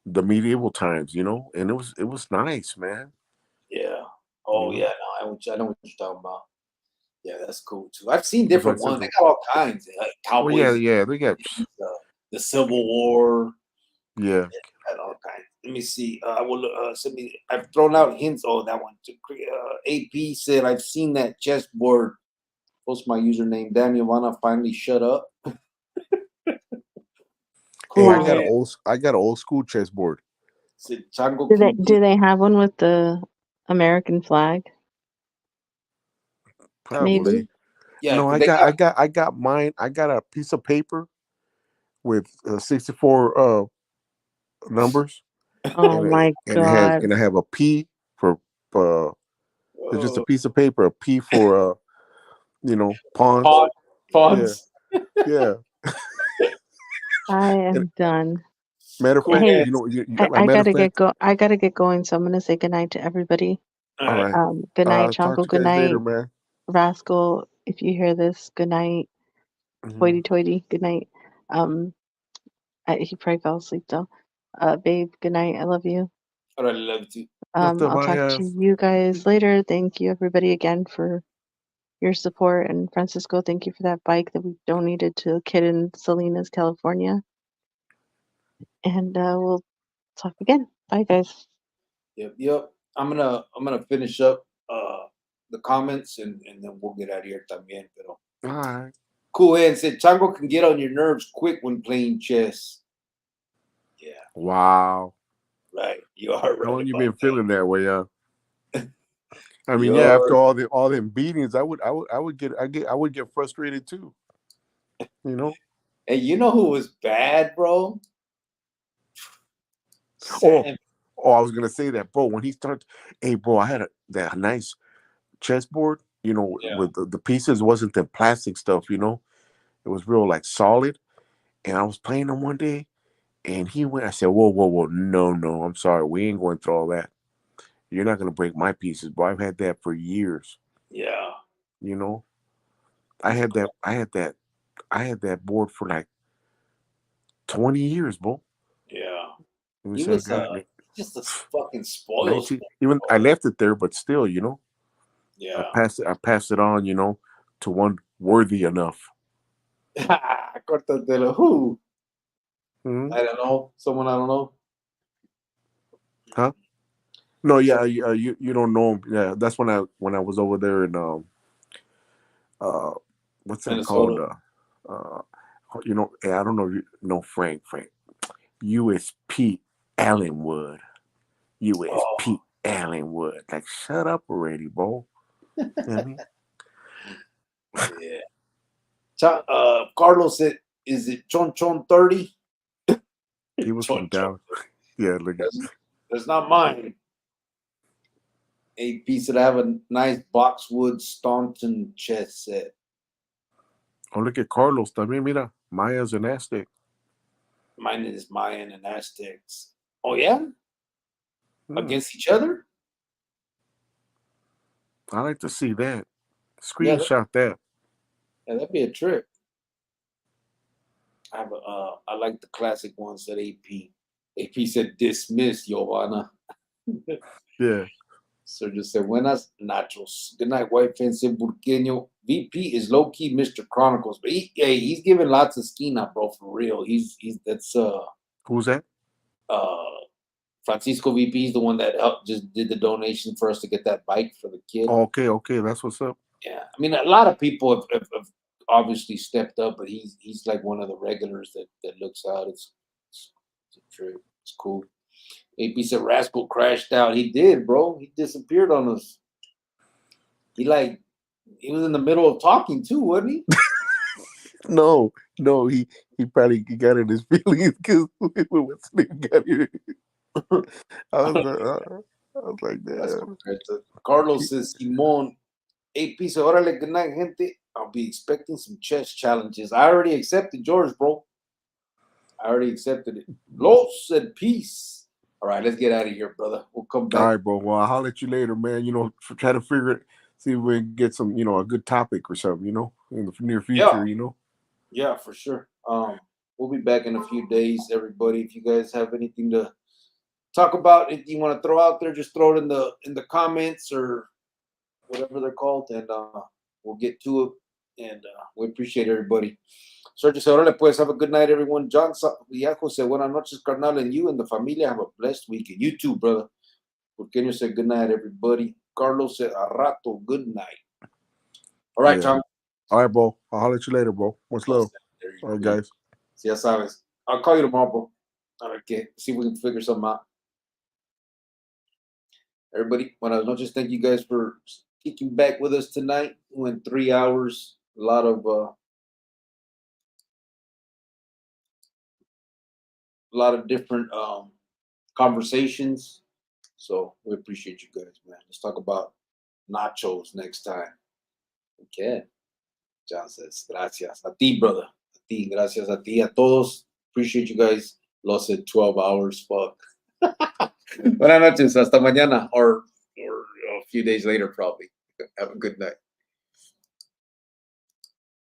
the medieval times, and it was nice, man. Yeah. Oh, You know? yeah. No, I know what you're talking about. Yeah, that's cool, too. I've seen That's different what I ones. said. They got all kinds. Like Well, Cowboys, yeah, they got the Civil War. yeah. Got all kinds. Let me see. I will send me. I've thrown out hints. Oh, that one. AP said I've seen that chessboard. Post my username. Damn, you wanna finally shut up? Hey, Cool. yeah. I got an old school chessboard. Said Chango Do they have one with the American flag? Probably. Maybe. Yeah, No, they got I got mine. I got a piece of paper with 64 numbers, Oh my God. and I have a P for it's just a piece of paper, a P for pawns. pawn, Yeah, pawns. yeah. I And am done. matter of Cool fact, Hey, hands. I matter of gotta fact, I gotta get going, so I'm gonna say goodnight to everybody. All all right. right. Good night, Talk Chanko. to you Good guys later, night, man. Rascal. If you hear this, good night. Mhm. Hoity toity, good night. He probably fell asleep though. Babe, good night. I love you. All right, love you. Los te I'll talk to vayas. you guys later. Thank you everybody again for your support. And Francisco, thank you for that bike that we donated to a kid in Salinas, California. And we'll talk again. Bye guys. Yep. I'm gonna finish up the comments and then we'll get out of here también. Pero All right. Cool Hand said Chango can get on your nerves quick when playing chess. Yeah, Wow. right. You are How right long you about been that. feeling that way? I mean, yeah. After You're all them beatings, I would get frustrated too. You know. Hey, you know who was bad, bro? Oh, Sam. I was gonna say that, bro. When he started, hey, bro, I had that nice chessboard. Yeah. With the pieces wasn't the plastic stuff. It was real like solid. And I was playing them one day, and he went. I said, whoa, no, I'm sorry, we ain't going through all that. You're not gonna break my pieces, bro. I've had that for years. Yeah. You know, I had that. I had that board for like 20 years, bro. Yeah. It He was was God, just a fucking spoiled 19. Even I left it there, but still, Yeah. I passed it on, to one worthy enough. Cortatelo. Who? Mhm. I don't know. Someone I don't know. Huh? No, yeah, you don't know him. Yeah, that's when I was over there in uh what's that called? Minnesota. I don't know if you know Frank. USP Allenwood. Oh, USP Allenwood. Like, shut up already, bro. You know what I mean? yeah. Carlos said, is it Chon Chon 30? He was Chon from Chon. down. Yeah, look at That's not mine. A piece that I have a nice boxwood Staunton chess set. Oh, look at Carlos. También, mira, Maya's an Aztec. Mine is Mayan and Aztecs. Oh yeah? Hmm. Against each other? I like to see that. Yeah, Screenshot that. that'd be a trip. I like the classic ones that AP. AP said dismiss, Giovanna. Yeah. So just said buenas nachos. Good night, white fence in Burqueño. VP is low key Mr. Chronicles, but he's giving lots of skin up, bro, for real. He's that's Who's that? uh Francisco VP is the one that helped, just did the donation for us to get that bike for the kid. Okay, that's what's up. Yeah, I mean, a lot of people have obviously stepped up, but he's like one of the regulars that looks out. It's true. It's cool. AP said Rascal crashed out. He did, bro. He disappeared on us. He was in the middle of talking too, wasn't he? No, he probably got in his feelings because when Slim got here, I was like, damn. Carlos says, Simon, AP said, órale, good night, gente. I'll be expecting some chess challenges. I already accepted yours, bro. I already accepted it. Los said, peace. All right, let's get out of here, brother. We'll come back. All right, bro. Well, I'll holler at you later, man. Try to figure it, see if we can get some, a good topic or something, in the near future, Yeah, for sure. We'll be back in a few days, everybody. If you guys have anything to talk about, if you want to throw out there, just throw it in the comments or whatever they're called, and we'll get to it. And we appreciate everybody. Sergio said, órale, pues, have a good night, everyone. John Villajo said, buenas noches, carnal, and you and the familia have a blessed weekend. You too, brother. Porqueño said, good night, everybody. Carlos said, a rato, good night. All right, Tom. All right, bro. I'll holler at you later, bro. Much love. All right, guys. Ya sabes. I'll call you tomorrow, bro. All right, okay. See if we can figure something out. Everybody, buenas noches. Thank you guys for kicking back with us tonight. We went 3 hours. A lot of different conversations. So we appreciate you guys, man. Let's talk about nachos next time. Okay. John says, gracias. A ti, brother. A ti, gracias a ti, a todos. Appreciate you guys. Lost it 12 hours. Fuck. Buenas noches. Hasta mañana. Or a few days later, probably. Have a good night.